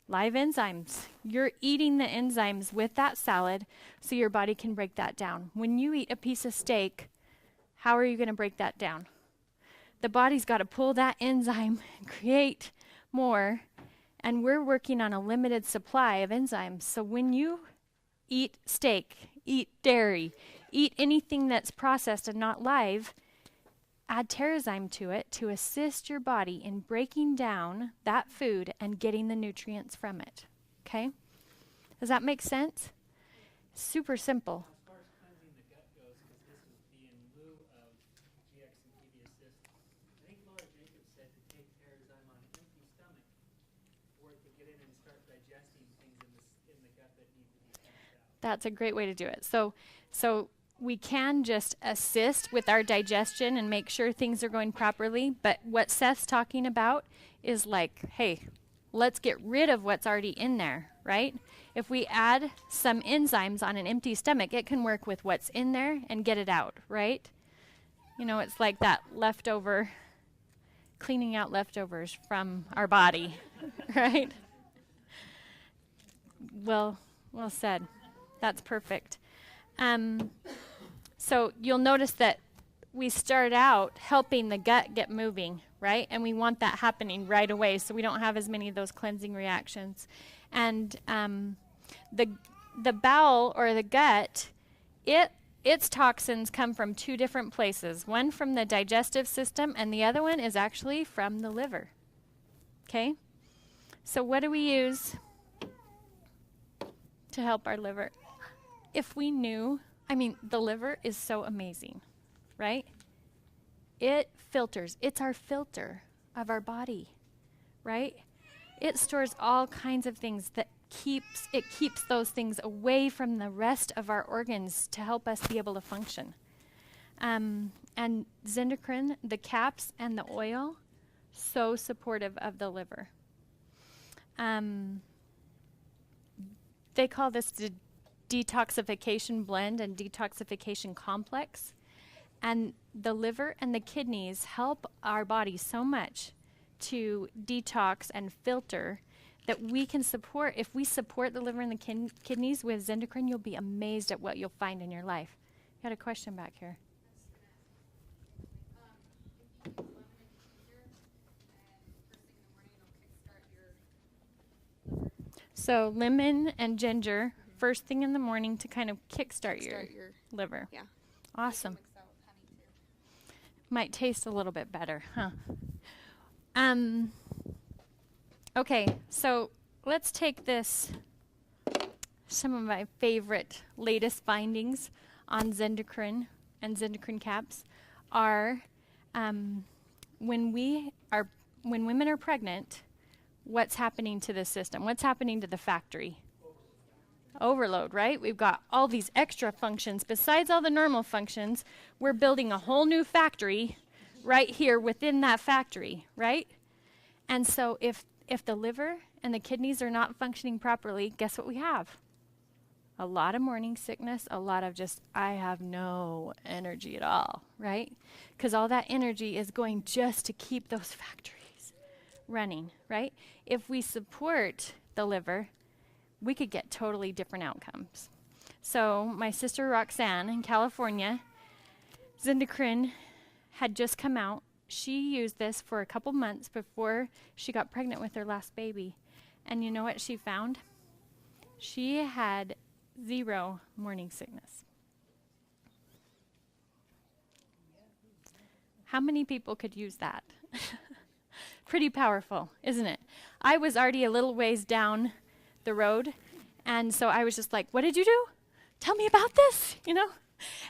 Live enzymes. You're eating the enzymes with that salad so your body can break that down. When you eat a piece of steak, how are you going to break that down? The body's got to pull that enzyme and create more. And we're working on a limited supply of enzymes. So when you eat steak, eat dairy, eat anything that's processed and not live, add Terrazyme to it to assist your body in breaking down that food and getting the nutrients from it. Okay? Does that make sense? Super simple. As far as cleansing the gut goes, because this would be in lieu of GX and PB Assist, I think Laura Jacobs said to take Terrazyme on an empty stomach for it to get in and start digesting things in the gut that need to be cleansed out. That's a great way to do it. So we can just assist with our digestion and make sure things are going properly. But what Seth's talking about is like, hey, let's get rid of what's already in there, right? If we add some enzymes on an empty stomach, it can work with what's in there and get it out, right? You know, it's like that leftover, cleaning out leftovers from our body, right? Well said. That's perfect. So you'll notice that we start out helping the gut get moving, right? And we want that happening right away so we don't have as many of those cleansing reactions. And the bowel or the gut, its toxins come from two different places. One from the digestive system and the other one is actually from the liver. Okay? So what do we use to help our liver? If we knew, the liver is so amazing, right? It filters. It's our filter of our body, right? It stores all kinds of things that keeps those things away from the rest of our organs to help us be able to function. And Zindocrine, the caps and the oil, so supportive of the liver. They call this the detoxification blend and detoxification complex. And the liver and the kidneys help our body so much to detox and filter that we can support. If we support the liver and the kidneys with Zindocrine, you'll be amazed at what you'll find in your life. You had a question back here. So lemon and ginger first thing in the morning to kind of kickstart your liver. Yeah. Awesome. Might taste a little bit better, huh? Okay, so let's take some of my favorite latest findings on Zindocrine and Zindocrine caps are when women are pregnant, what's happening to the system? What's happening to the factory? Overload, right? We've got all these extra functions. Besides all the normal functions, we're building a whole new factory right here within that factory, right? And so if the liver and the kidneys are not functioning properly, guess what we have? A lot of morning sickness, a lot of just, I have no energy at all, right? Because all that energy is going just to keep those factories running, right? If we support the liver, we could get totally different outcomes. So my sister Roxanne in California, Zindocrine had just come out. She used this for a couple months before she got pregnant with her last baby. And you know what she found? She had 0 morning sickness. How many people could use that? Pretty powerful, isn't it? I was already a little ways down the road, and so I was just like, what did you do? Tell me about this, you know?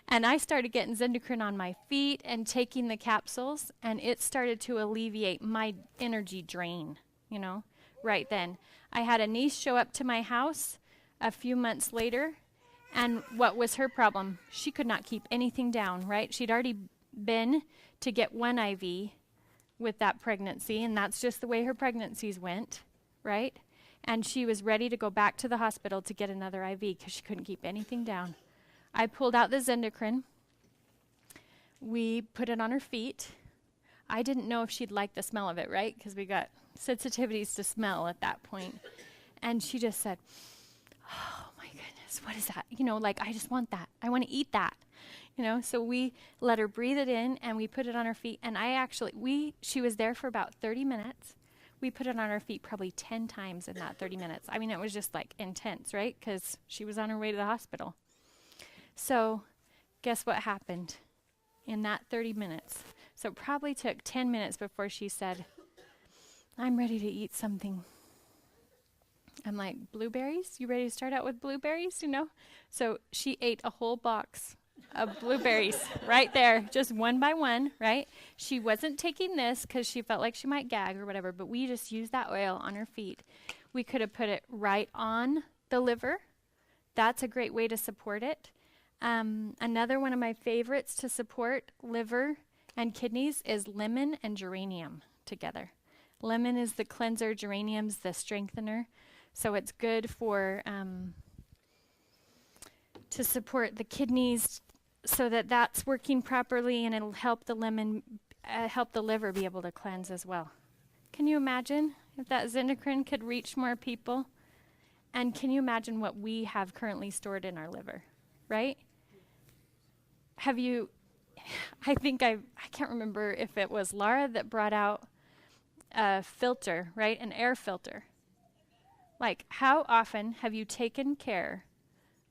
And I started getting Zindocrine on my feet and taking the capsules, and it started to alleviate my energy drain, you know, right then. I had a niece show up to my house a few months later, and what was her problem? She could not keep anything down, right? She'd already been to get 1 IV with that pregnancy, and that's just the way her pregnancies went, right? And she was ready to go back to the hospital to get another IV because she couldn't keep anything down. I pulled out the Zindocrine. We put it on her feet. I didn't know if she'd like the smell of it, right? Because we got sensitivities to smell at that point. And she just said, oh my goodness, what is that? You know, like, I just want that. I want to eat that. You know, so we let her breathe it in and we put it on her feet. And she was there for about 30 minutes. We put it on her feet probably 10 times in that 30 minutes. I mean, it was just like intense, right? Because she was on her way to the hospital. So guess what happened in that 30 minutes? So it probably took 10 minutes before she said, I'm ready to eat something. I'm like, blueberries? You ready to start out with blueberries, you know? So she ate a whole box of blueberries right there, just one by one, right? She wasn't taking this because she felt like she might gag or whatever, but we just used that oil on her feet. We could have put it right on the liver. That's a great way to support it. Another one of my favorites to support liver and kidneys is lemon and geranium together. Lemon is the cleanser, geranium's the strengthener. So it's good for to support the kidneys so that that's working properly, and it'll help the help the liver be able to cleanse as well. Can you imagine if that Zindocrine could reach more people? And can you imagine what we have currently stored in our liver, right? I can't remember if it was Laura that brought out a filter, right? An air filter. Like, how often have you taken care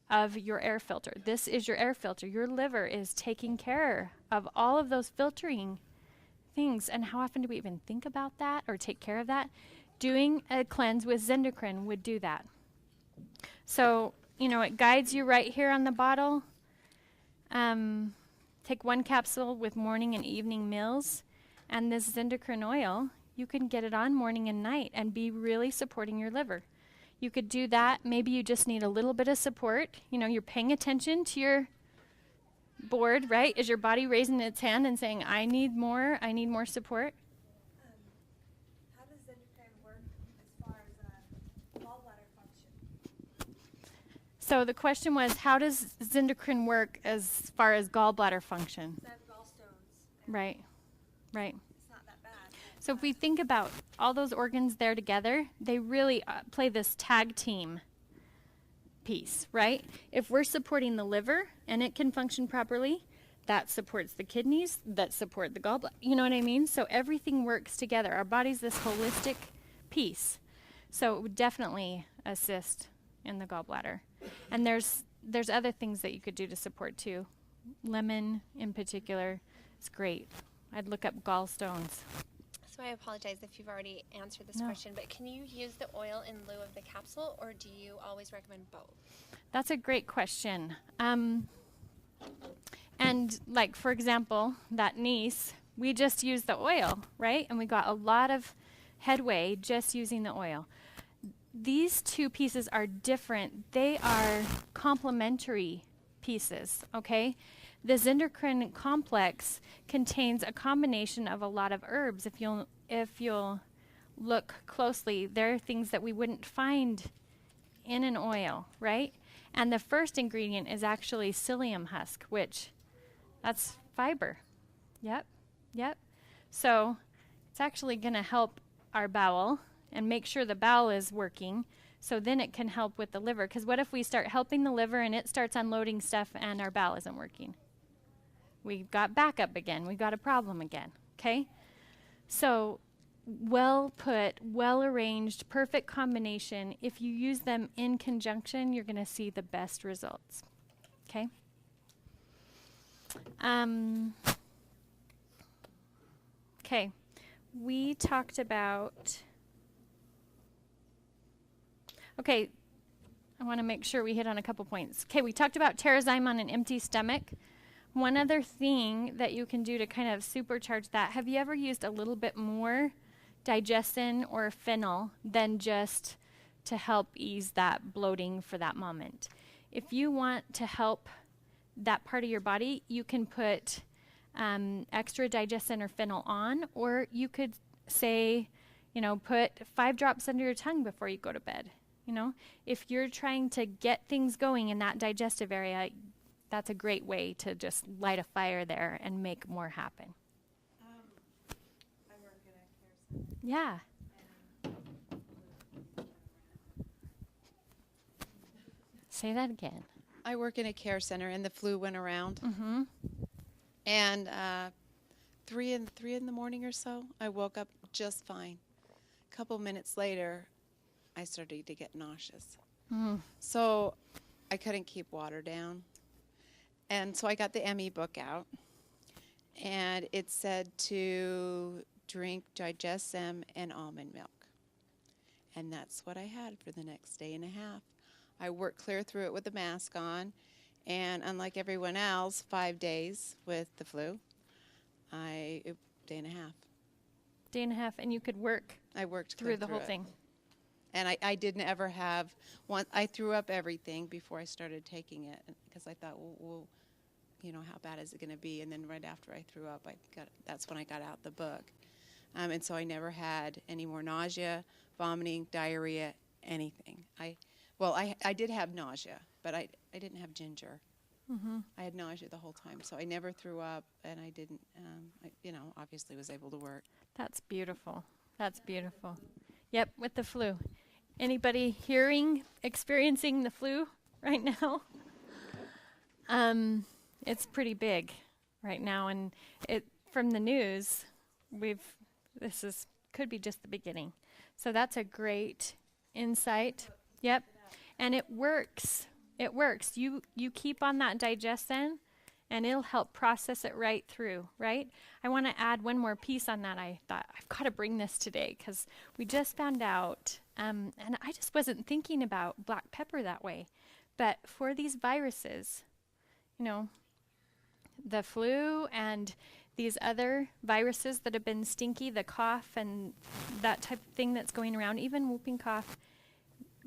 of your air filter? This is your air filter. Your liver is taking care of all of those filtering things. And how often do we even think about that or take care of that? Doing a cleanse with Zindocrine would do that. So, you know, it guides you right here on the bottle. Take 1 capsule with morning and evening meals. And this Zindocrine oil, you can get it on morning and night and be really supporting your liver. You could do that. Maybe you just need a little bit of support. You know, you're paying attention to board, right? Is your body raising its hand and saying, I need more support? How does endocrine work as far as gallbladder function? So the question was, how does Zindocrine work as far as gallbladder function? I have gallstones. And Right, right. It's not that bad. So if we think about all those organs there together, they really play this tag team piece, right? If we're supporting the liver and it can function properly, that supports the kidneys, that support the gallbladder. You know what I mean? So everything works together. Our body's this holistic piece. So it would definitely assist in the gallbladder. And there's other things that you could do to support too. Lemon in particular is great. I'd look up gallstones. So I apologize if you've already answered this No. question, but can you use the oil in lieu of the capsule, or do you always recommend both? That's a great question. And like, for example, that niece, we just used the oil, right? And we got a lot of headway just using the oil. These two pieces are different. They are complementary pieces, okay? The Zindocrine complex contains a combination of a lot of herbs. If you'll look closely, there are things that we wouldn't find in an oil, right? And the first ingredient is actually psyllium husk, which that's fiber. Yep. So it's actually going to help our bowel and make sure the bowel is working. So then it can help with the liver. Because what if we start helping the liver and it starts unloading stuff and our bowel isn't working? We've got backup again. We've got a problem again. Okay? So well put, well arranged, perfect combination. If you use them in conjunction, you're going to see the best results. Okay? Okay. We talked about. Okay. I want to make sure we hit on a couple points. Okay, we talked about Terrazyme on an empty stomach. One other thing that you can do to kind of supercharge that, have you ever used a little bit more digestin or fennel than just to help ease that bloating for that moment? If you want to help that part of your body, you can put extra digestin or fennel on, or you could say, put 5 drops under your tongue before you go to bed. If you're trying to get things going in that digestive area, that's a great way to just light a fire there and make more happen. I work in a care center. Yeah. Say that again. I work in a care center, and the flu went around. Mm-hmm. And 3 in the morning or so, I woke up just fine. A couple minutes later, I started to get nauseous. So I couldn't keep water down. And so I got the ME book out, and it said to drink Digestem and almond milk. And that's what I had for the next day and a half. I worked clear through it with a mask on, and unlike everyone else, 5 days with the flu, day and a half. Day and a half, and you could work I worked through the clear whole it. thing. And I didn't ever have one. I threw up everything before I started taking it because I thought, well, how bad is it going to be? And then right after I threw up, that's when I got out the book. And so I never had any more nausea, vomiting, diarrhea, anything. I did have nausea, but I didn't have ginger. Mm-hmm. I had nausea the whole time, so I never threw up, and I didn't, obviously was able to work. That's beautiful. That's beautiful. Yep, with the flu. Anybody experiencing the flu right now? It's pretty big right now, and from the news, could be just the beginning. So that's a great insight. Yep, and it works. It works. You keep on that digestin, and it'll help process it right through, right? I want to add one more piece on that. I thought, I've got to bring this today because we just found out, and I just wasn't thinking about black pepper that way. But for these viruses, the flu and these other viruses that have been stinky, the cough and that type of thing that's going around, even whooping cough,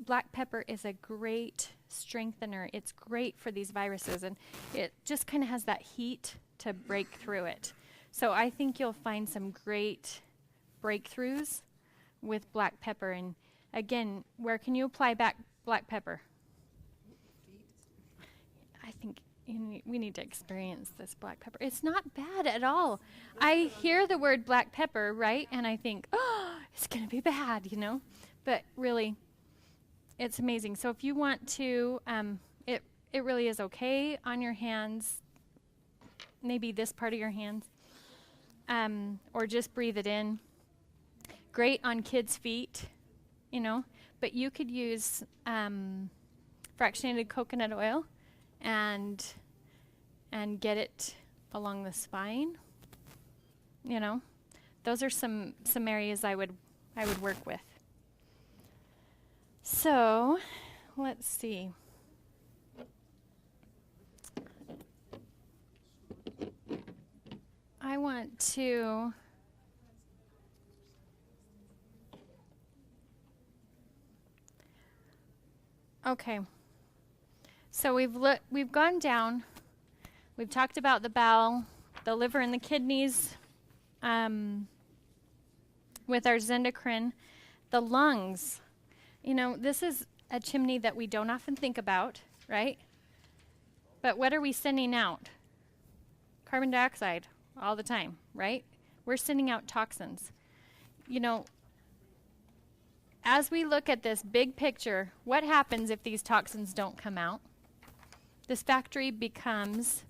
black pepper is a great strengthener. It's great for these viruses, and it just kind of has that heat to break through it. So I think you'll find some great breakthroughs with black pepper. And again, where can you apply black pepper? I think we need to experience this black pepper. It's not bad at all. I hear the word black pepper, right? And I think, oh, it's going to be bad, you know? But really, it's amazing. So if you want to, it really is okay on your hands, maybe this part of your hands, or just breathe it in. Great on kids' feet, you know? But you could use fractionated coconut oil and get it along the spine, you know. Those are some areas I would work with. So, let's see. I want to okay. So we've gone down. We've talked about the bowel, the liver and the kidneys, with our Zendocrine, the lungs. You know, this is a chimney that we don't often think about, right? But what are we sending out? Carbon dioxide all the time, right? We're sending out toxins. You know, as we look at this big picture, what happens if these toxins don't come out? This factory becomes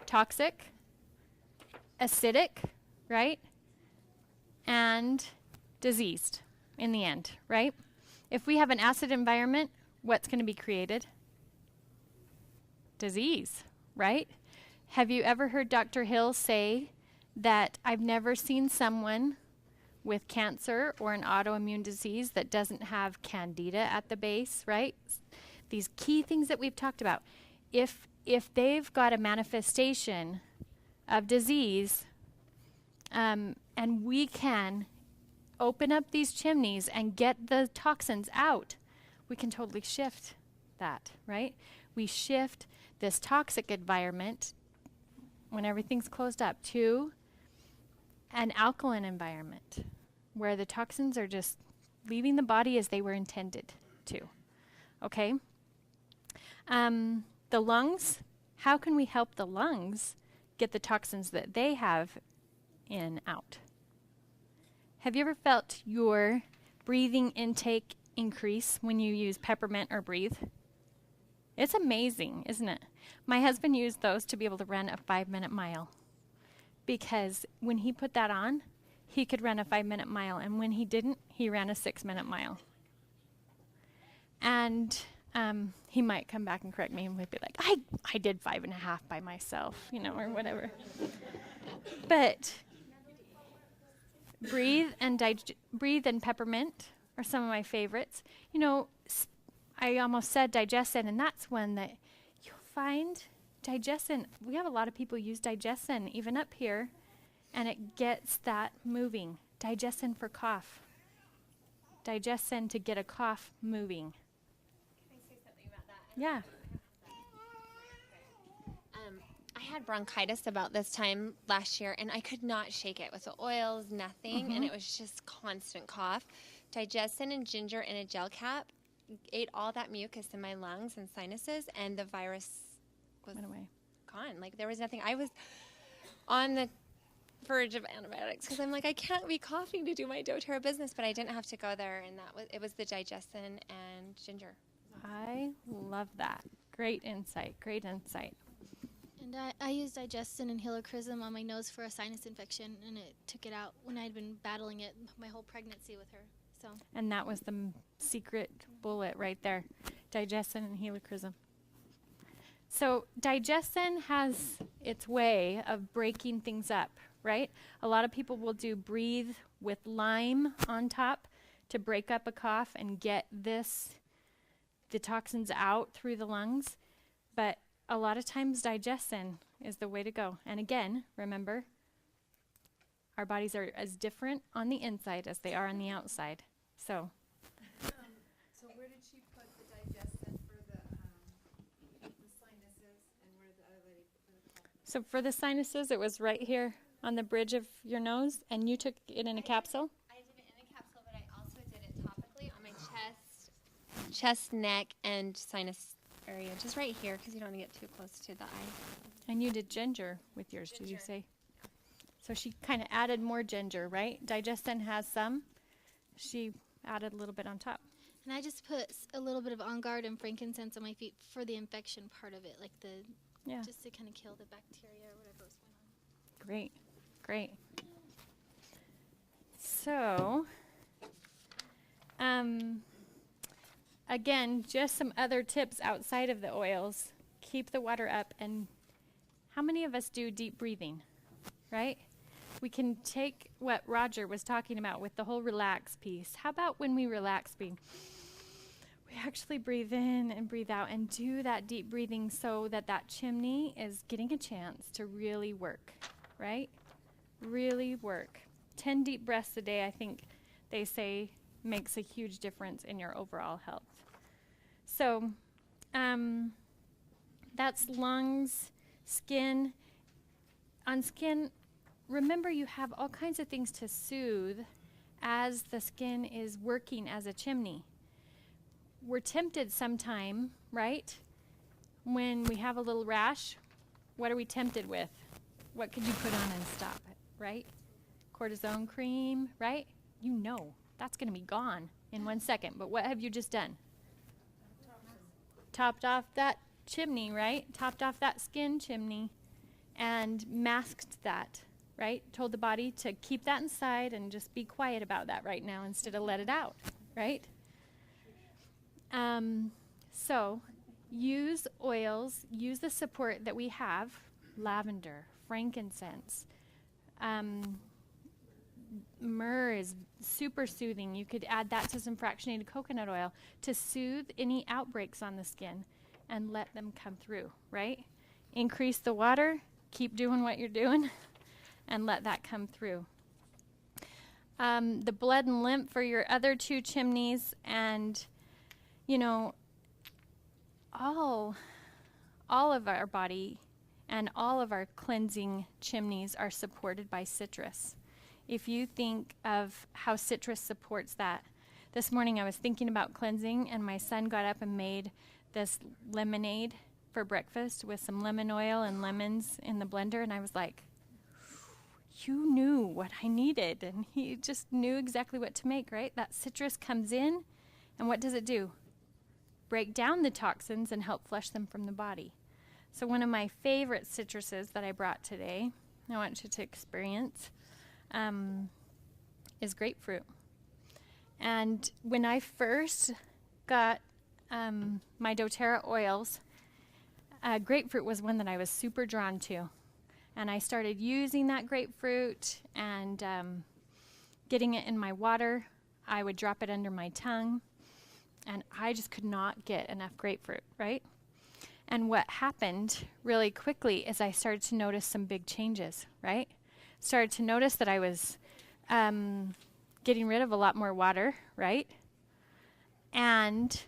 toxic, acidic, right? And diseased in the end, right? If we have an acid environment, what's going to be created? Disease, right? Have you ever heard Dr. Hill say that I've never seen someone with cancer or an autoimmune disease that doesn't have candida at the base, right? These key things that we've talked about. If they've got a manifestation of disease, and we can open up these chimneys and get the toxins out, we can totally shift that, right? We shift this toxic environment when everything's closed up to an alkaline environment where the toxins are just leaving the body as they were intended to, okay? The lungs, how can we help the lungs get the toxins that they have in out? Have you ever felt your breathing intake increase when you use peppermint or breathe? It's amazing, isn't it? My husband used those to be able to run a 5-minute mile, because when he put that on, he could run a 5-minute mile, and when he didn't, he ran a 6-minute mile. And he might come back and correct me, and we'd be like, I did 5.5 by myself, you know, or whatever. But breathe and peppermint are some of my favorites. You know, I almost said Digestin, and that's one that you'll find. Digestin, we have a lot of people use Digestin even up here, and it gets that moving. Digestin for cough. Digestin to get a cough moving. Can I say something about that? Yeah. I had bronchitis about this time last year, and I could not shake it with the oils, nothing, and it was just constant cough. Digestin and ginger in a gel cap ate all that mucus in my lungs and sinuses, and the virus went away, gone. Like, there was nothing. I was on the verge of antibiotics because I'm like, I can't be coughing to do my doTERRA business, but I didn't have to go there, and it was the Digestin and ginger. I love that. Great insight. Great insight. And I used Digestin and Helichrysum on my nose for a sinus infection, and it took it out when I'd been battling it my whole pregnancy with her. So. And that was the secret bullet right there, Digestin and Helichrysum. So Digestin has its way of breaking things up, right? A lot of people will do breathe with lime on top to break up a cough and get the toxins out through the lungs. But a lot of times Digestin is the way to go. And again, remember, our bodies are as different on the inside as they are on the outside. So So where did So for the sinuses, it was right here on the bridge of your nose, and you took it in a capsule? I did it in a capsule, but I also did it topically on my chest, neck, and sinus area, just right here, because you don't want to get too close to the eye. And you did ginger with yours, did you say? So she kind of added more ginger, right? Digestin has some. She added a little bit on top. And I just put a little bit of On Guard and frankincense on my feet for the infection part of it, like just to kind of kill the bacteria or whatever was going on. Great, great. So, again, just some other tips outside of the oils. Keep the water up, and how many of us do deep breathing, right? We can take what Roger was talking about with the whole relax piece. How about when we relax, we actually breathe in and breathe out and do that deep breathing so that that chimney is getting a chance to really work, right? Really work. 10 deep breaths a day, I think they say, makes a huge difference in your overall health. So that's lungs, skin. On skin, remember you have all kinds of things to soothe as the skin is working as a chimney. We're tempted sometime, right? When we have a little rash, what are we tempted with? What could you put on and stop it, right? Cortisone cream, right? You know that's going to be gone in 1 second. But what have you just done? Topped off that chimney, right? Topped off that skin chimney and masked that, right? Told the body to keep that inside and just be quiet about that right now instead of let it out, right? So use oils, use the support that we have, lavender, frankincense. Myrrh is super soothing. You could add that to some fractionated coconut oil to soothe any outbreaks on the skin and let them come through, right? Increase the water, keep doing what you're doing, and let that come through. The blood and lymph for your other two chimneys, and you know, all of our body and all of our cleansing chimneys are supported by citrus. If you think of how citrus supports that, this morning I was thinking about cleansing, and my son got up and made this lemonade for breakfast with some lemon oil and lemons in the blender, and I was like, you knew what I needed, and he just knew exactly what to make, right? That citrus comes in, and what does it do? Break down the toxins and help flush them from the body. So one of my favorite citruses that I brought today, I want you to experience, is grapefruit. And when I first got my doTERRA oils, grapefruit was one that I was super drawn to. And I started using that grapefruit and getting it in my water. I would drop it under my tongue, and I just could not get enough grapefruit, right? And what happened really quickly is I started to notice some big changes, right? Started to notice that I was getting rid of a lot more water, right? And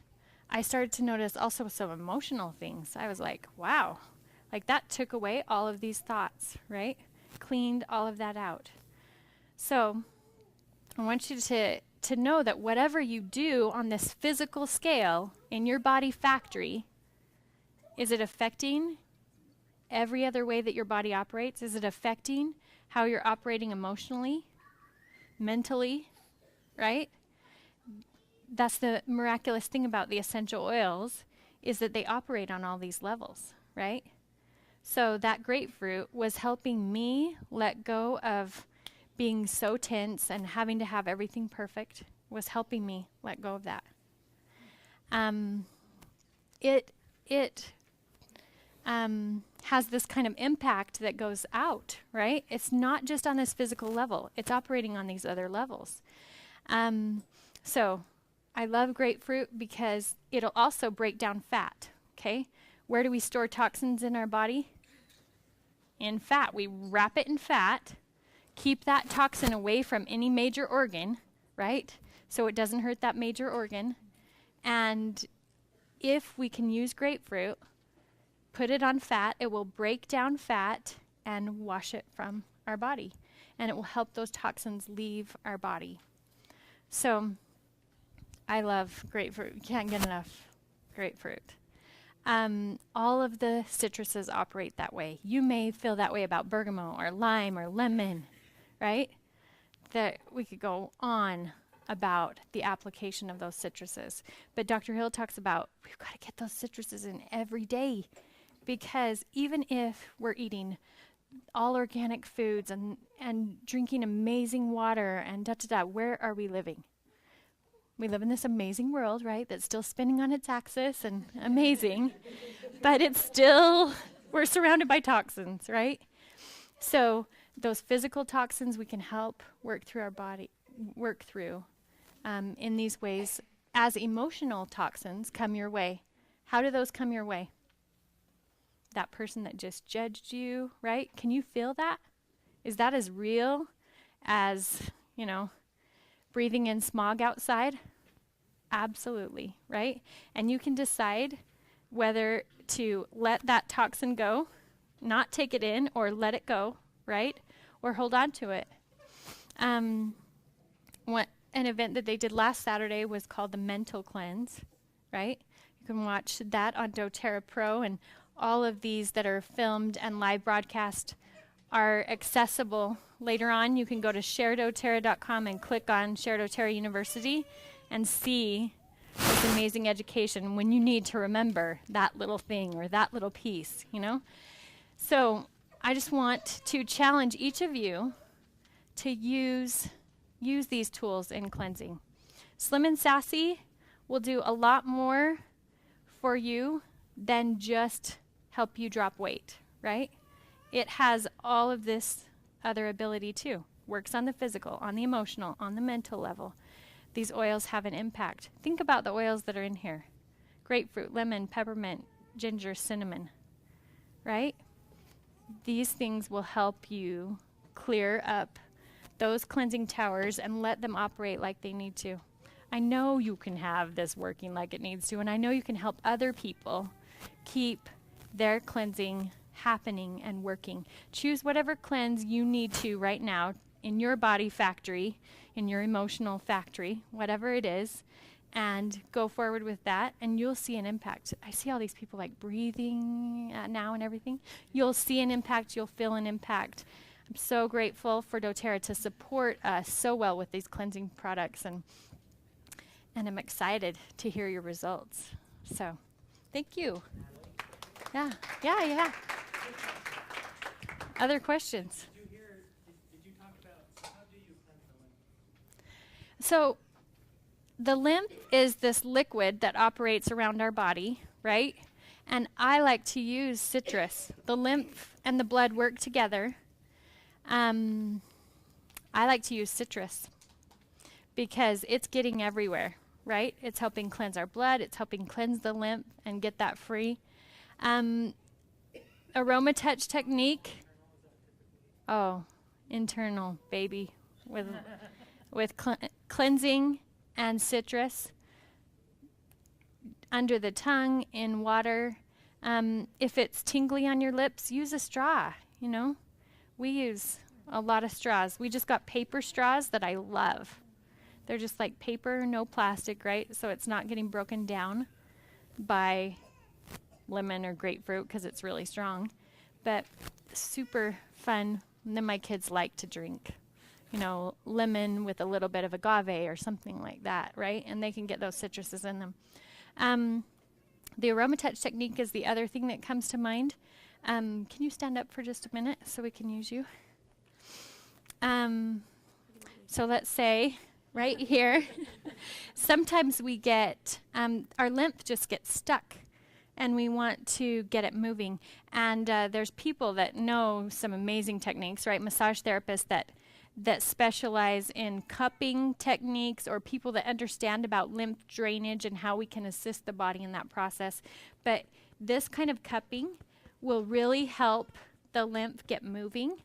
I started to notice also some emotional things. I was like, wow, like that took away all of these thoughts, right? Cleaned all of that out. So I want you to know that whatever you do on this physical scale in your body factory, is it affecting every other way that your body operates? Is it affecting how you're operating emotionally, mentally, right? That's the miraculous thing about the essential oils, is that they operate on all these levels, right? So that grapefruit was helping me let go of being so tense and having to have everything perfect, was helping me let go of that. It has this kind of impact that goes out, right? It's not just on this physical level. It's operating on these other levels. So I love grapefruit because it'll also break down fat, okay? Where do we store toxins in our body? In fat. We wrap it in fat, keep that toxin away from any major organ, right? So it doesn't hurt that major organ. And if we can use grapefruit put it on fat. It will break down fat and wash it from our body. And it will help those toxins leave our body. So I love grapefruit. Can't get enough grapefruit. All of the citruses operate that way. You may feel that way about bergamot or lime or lemon, right? That we could go on about the application of those citruses. But Dr. Hill talks about we've got to get those citruses in every day, because even if we're eating all organic foods and drinking amazing water and where are we living? We live in this amazing world, right, that's still spinning on its axis and amazing, but it's still, we're surrounded by toxins, right? So those physical toxins we can help work through our body, in these ways. As emotional toxins come your way, how do those come your way? That person that just judged you, right? Can you feel that? Is that as real as, breathing in smog outside? Absolutely, right? And you can decide whether to let that toxin go, not take it in, or let it go, right? Or hold on to it. An event that they did last Saturday was called the Mental Cleanse, right? You can watch that on doTERRA Pro, and all of these that are filmed and live broadcast are accessible. Later on, you can go to sharedoterra.com and click on Share doTERRA University and see this amazing education when you need to remember that little thing or that little piece, So I just want to challenge each of you to use these tools in cleansing. Slim and Sassy will do a lot more for you than just help you drop weight, right? It has all of this other ability too. Works on the physical, on the emotional, on the mental level. These oils have an impact. Think about the oils that are in here. Grapefruit, lemon, peppermint, ginger, cinnamon, right? These things will help you clear up those cleansing towers and let them operate like they need to. I know you can have this working like it needs to, and I know you can help other people keep their cleansing happening and working. Choose whatever cleanse you need to right now in your body factory, in your emotional factory, whatever it is, and go forward with that, and you'll see an impact. I see all these people like breathing now and everything. You'll see an impact. You'll feel an impact. I'm so grateful for doTERRA to support us so well with these cleansing products, and I'm excited to hear your results. So, thank you. Yeah. Other questions? Did you talk about how do you cleanse the lymph? So, the lymph is this liquid that operates around our body, right? And I like to use citrus. The lymph and the blood work together. I like to use citrus because it's getting everywhere, right? It's helping cleanse our blood. It's helping cleanse the lymph and get that free. Aroma touch technique. Oh, internal, baby, with cleansing and citrus under the tongue in water. If it's tingly on your lips, use a straw. We use a lot of straws. We just got paper straws that I love. They're just like paper, no plastic, right? So it's not getting broken down by lemon or grapefruit because it's really strong. But super fun. And then my kids like to drink, lemon with a little bit of agave or something like that, right? And they can get those citruses in them. The aroma touch technique is the other thing that comes to mind. Can you stand up for just a minute so we can use you? So let's say right here, sometimes we get, our lymph just gets stuck and we want to get it moving. And there's people that know some amazing techniques, right? Massage therapists that specialize in cupping techniques, or people that understand about lymph drainage and how we can assist the body in that process. But this kind of cupping will really help the lymph get moving.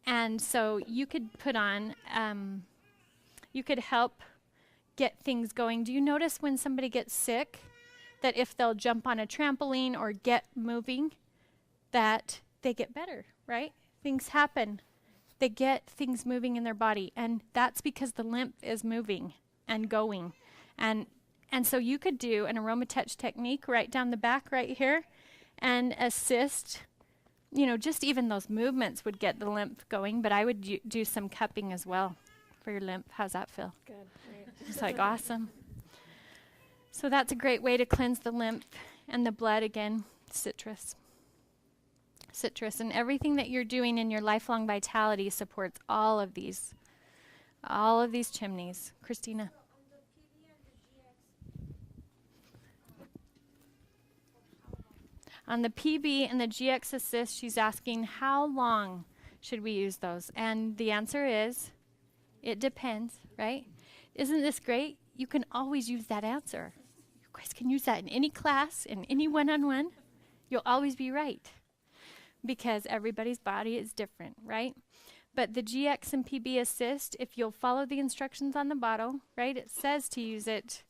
And so you could put on, you could help get things going. Do you notice when somebody gets sick that if they'll jump on a trampoline or get moving, that they get better, right? Things happen. They get things moving in their body, and that's because the lymph is moving and going. And so you could do an AromaTouch technique right down the back right here and assist, just even those movements would get the lymph going, but I would do some cupping as well for your lymph. How's that feel? Good. Great. It's like awesome. So that's a great way to cleanse the lymph and the blood. Again, citrus. And everything that you're doing in your lifelong vitality supports all of these chimneys. Christina. On the PB and the GX Assist, she's asking how long should we use those? And the answer is, it depends, right? Isn't this great? You can always use that answer. You guys can use that in any class, in any one-on-one. You'll always be right because everybody's body is different, right? But the GX and PB Assist, if you'll follow the instructions on the bottle, right, it says to use it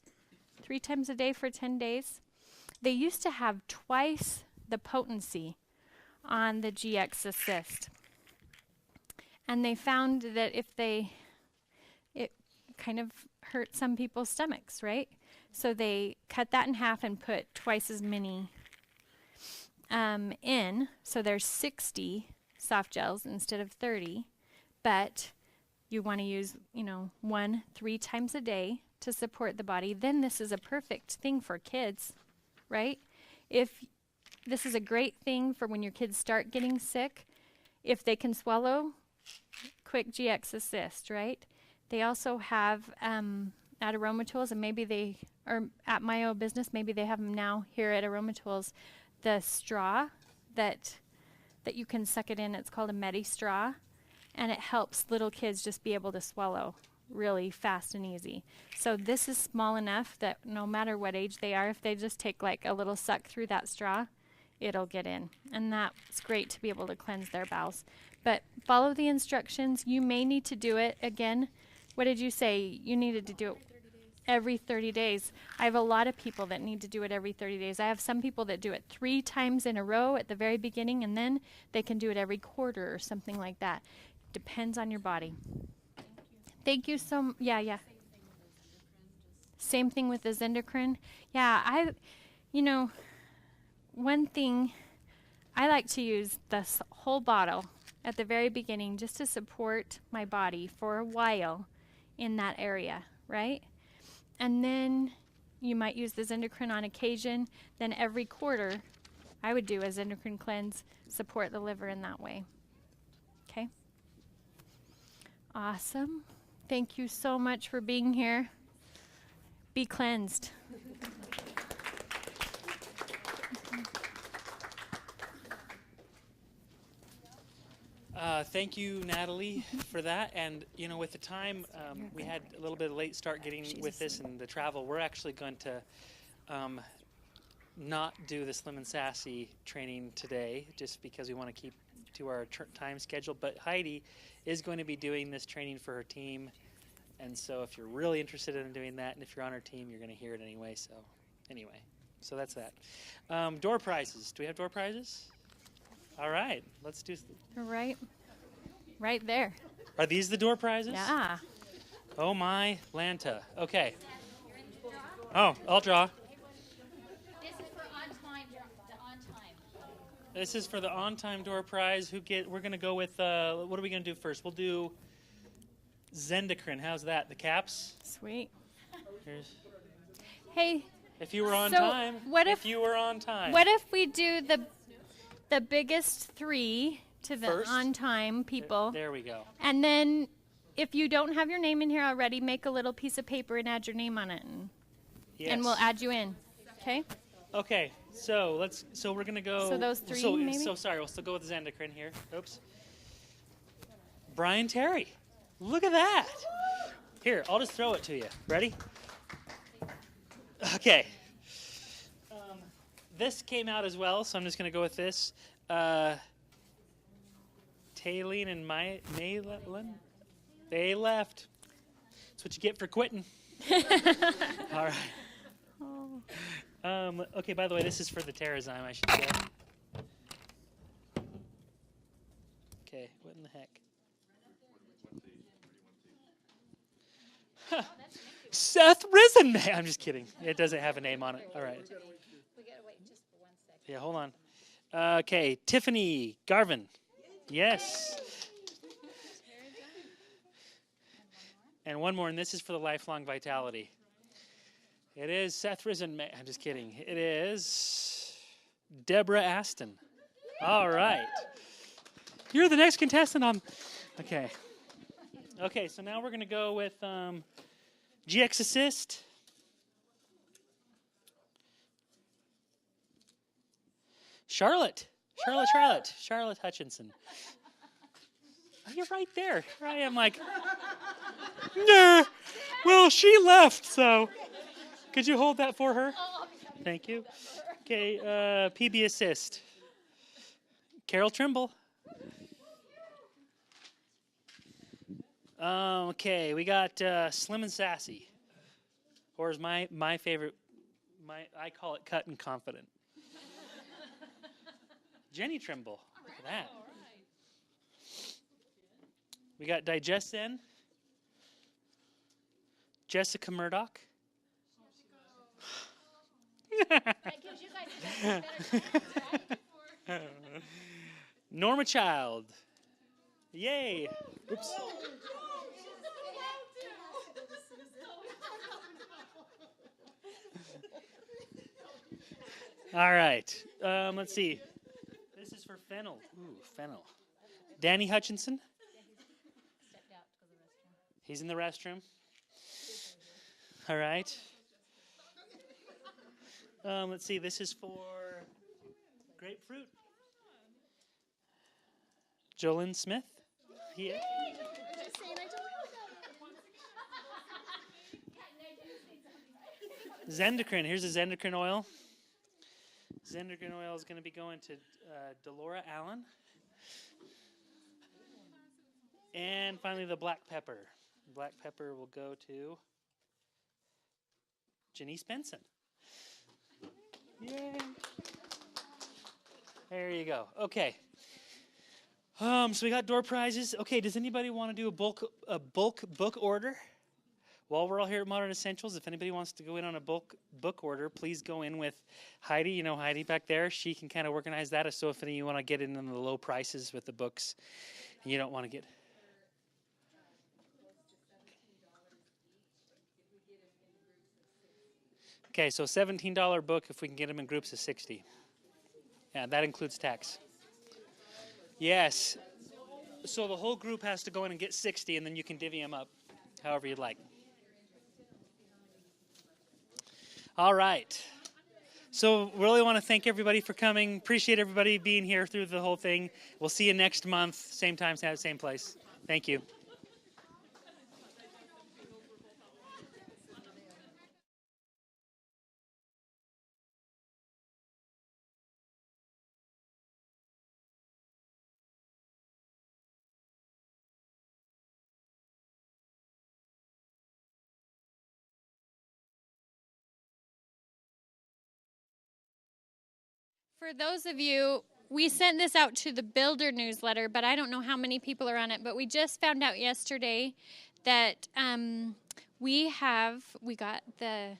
3 times a day for 10 days. They used to have twice the potency on the GX Assist. And they found that it kind of hurt some people's stomachs, right? So they cut that in half and put twice as many in. So there's 60 soft gels instead of 30. But you want to use, 1 3 times a day to support the body. Then this is a perfect thing for kids, right? If this is a great thing for when your kids start getting sick, if they can swallow, quick GX Assist, right? They also have at AromaTools, and maybe they are at My O Business, maybe they have them now here at AromaTools, the straw that you can suck it in. It's called a Medi straw, and it helps little kids just be able to swallow really fast and easy. So this is small enough that no matter what age they are, if they just take like a little suck through that straw, it'll get in. And that's great to be able to cleanse their bowels. But follow the instructions. You may need to do it again. What did you say? You needed to do it every 30 days. I have a lot of people that need to do it every 30 days. I have some people that do it 3 times in a row at the very beginning, and then they can do it every quarter or something like that. Depends on your body. Thank you so much. Yeah. Same thing with the Zendocrine. Yeah, one thing, I like to use this whole bottle at the very beginning just to support my body for a while in that area, right? And then you might use the Zendocrine on occasion. Then every quarter, I would do a Zendocrine cleanse, support the liver in that way. Okay? Awesome. Thank you so much for being here. Be cleansed. Thank you, Natalie, for that. And, with the time, we had a little bit of a late start getting with this and the travel. We're actually going to not do the Slim and Sassy training today just because we want to keep to our time schedule. But Heidi is going to be doing this training for her team. And so if you're really interested in doing that, and if you're on her team, you're going to hear it anyway. So that's that. Door prizes. Do we have door prizes? All right. Let's do. Right there. Are these the door prizes? Yeah. Oh my Lanta. Okay. Oh, I'll draw. This is for on time. This is for the on-time door prize. We're going to go with, what are we going to do first? We'll do Zendocrine. How's that? The caps? Sweet. Here's. Hey. If you were on so time. What if you were on time? What if we do the biggest 3 to the first? on-time people? There we go. And then if you don't have your name in here already, make a little piece of paper and add your name on it. And we'll add you in. Okay? Okay. So we're going to go. So those 3 maybe? So sorry. We'll still go with Zendocrine here. Oops. Brian Terry. Look at that. Here, I'll just throw it to you. Ready? Okay. This came out as well, so I'm just going to go with this. Taylene and Maylin, they left. That's what you get for quitting. All right. Okay, by the way, this is for the Terrazyme, I should say. Okay, what in the heck? Seth Risen. I'm just kidding. It doesn't have a name on it. All right. We gotta wait just for 1 second. Yeah, hold on. Okay, Tiffany Garvin. Yes. And one more, and this is for the lifelong vitality. It is Seth Risen. I'm just kidding. It is Deborah Aston. All right. You're the next contestant on. Okay. Okay, so now we're going to go with GX Assist. Charlotte Hutchinson. Oh, you're right there. Here I am like, nah. Well, she left, so could you hold that for her? Thank you. Okay, PB Assist. Carol Trimble. Okay, we got Slim and Sassy. Or is my favorite, I call it Cut and Confident. Jenny Trimble. Look at that. We got Digesten. Jessica Murdoch. That gives you guys a better chance, right? Norma Child. Yay. Oops. All right. Let's see. This is for Fennel. Ooh, Fennel. Danny Hutchinson. He's in the restroom. All right. Let's see. This is for Grapefruit. Jolyn Smith. Yeah. Zendocrine. Here's a Zendocrine oil. Zendocrine oil is going to be going to Delora Allen. And finally, the black pepper. Black pepper will go to Janice Benson. Yay. There you go. Okay. So we got door prizes. Okay, does anybody want to do a bulk book order? While we're all here at Modern Essentials, if anybody wants to go in on a bulk book order, please go in with Heidi. You know Heidi back there. She can kind of organize that. So if any of you want to get in on the low prices with the books, and you don't want to get... Okay, so $17 book if we can get them in groups of 60. Yeah, that includes tax. Yes. So the whole group has to go in and get 60, and then you can divvy them up however you'd like. All right. So really want to thank everybody for coming. Appreciate everybody being here through the whole thing. We'll see you next month, same time, same place. Thank you. For those of you, we sent this out to the Builder newsletter, but I don't know how many people are on it. But we just found out yesterday that we got the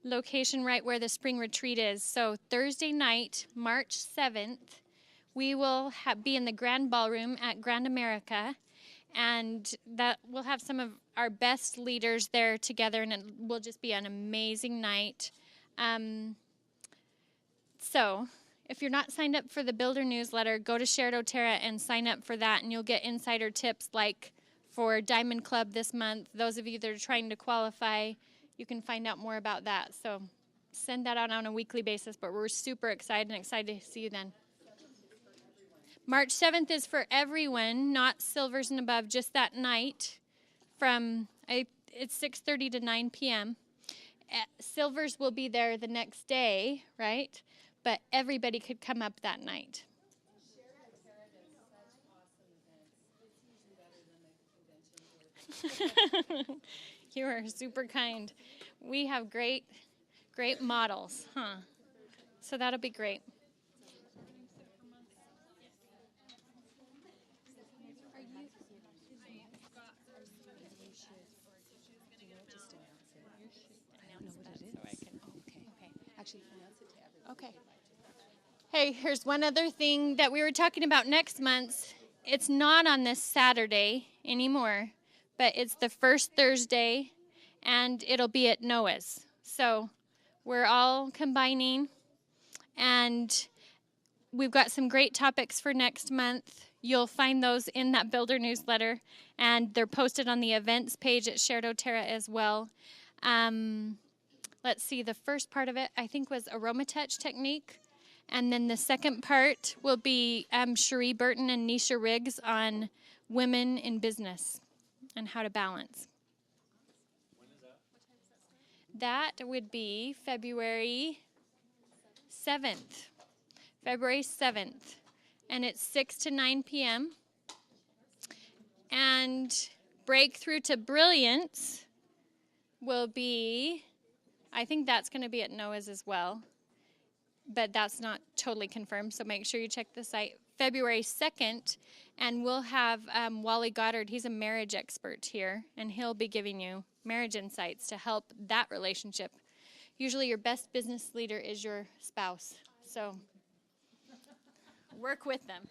location right where the spring retreat is. So Thursday night, March 7th, we will be in the Grand Ballroom at Grand America. And that we'll have some of our best leaders there together, and it will just be an amazing night. So if you're not signed up for the Builder newsletter, go to Shared Oterra and sign up for that, and you'll get insider tips like for Diamond Club this month. Those of you that are trying to qualify, you can find out more about that. So send that out on a weekly basis, but we're super excited to see you then. March 7th is for everyone, not silvers and above, just that night from, it's 6:30 to 9 p.m. Silvers will be there the next day, right? But everybody could come up that night. You are super kind. We have great models, huh? So that'll be great. Okay. Hey, here's one other thing that we were talking about next month. It's not on this Saturday anymore, but it's the first Thursday, and it'll be at Noah's. So we're all combining, and we've got some great topics for next month. You'll find those in that builder newsletter, and they're posted on the events page at Shared Oterra as well. Let's see, the first part of it, I think, was Aromatouch technique. And then the second part will be Cherie Burton and Nisha Riggs on women in business and how to balance. When is that? That would be February 7th. February 7th. And it's 6 to 9 p.m. And Breakthrough to Brilliance will be, I think that's going to be at Noah's as well. But that's not totally confirmed, so make sure you check the site. February 2nd, and we'll have Wally Goddard. He's a marriage expert here, and he'll be giving you marriage insights to help that relationship. Usually your best business leader is your spouse, so work with them.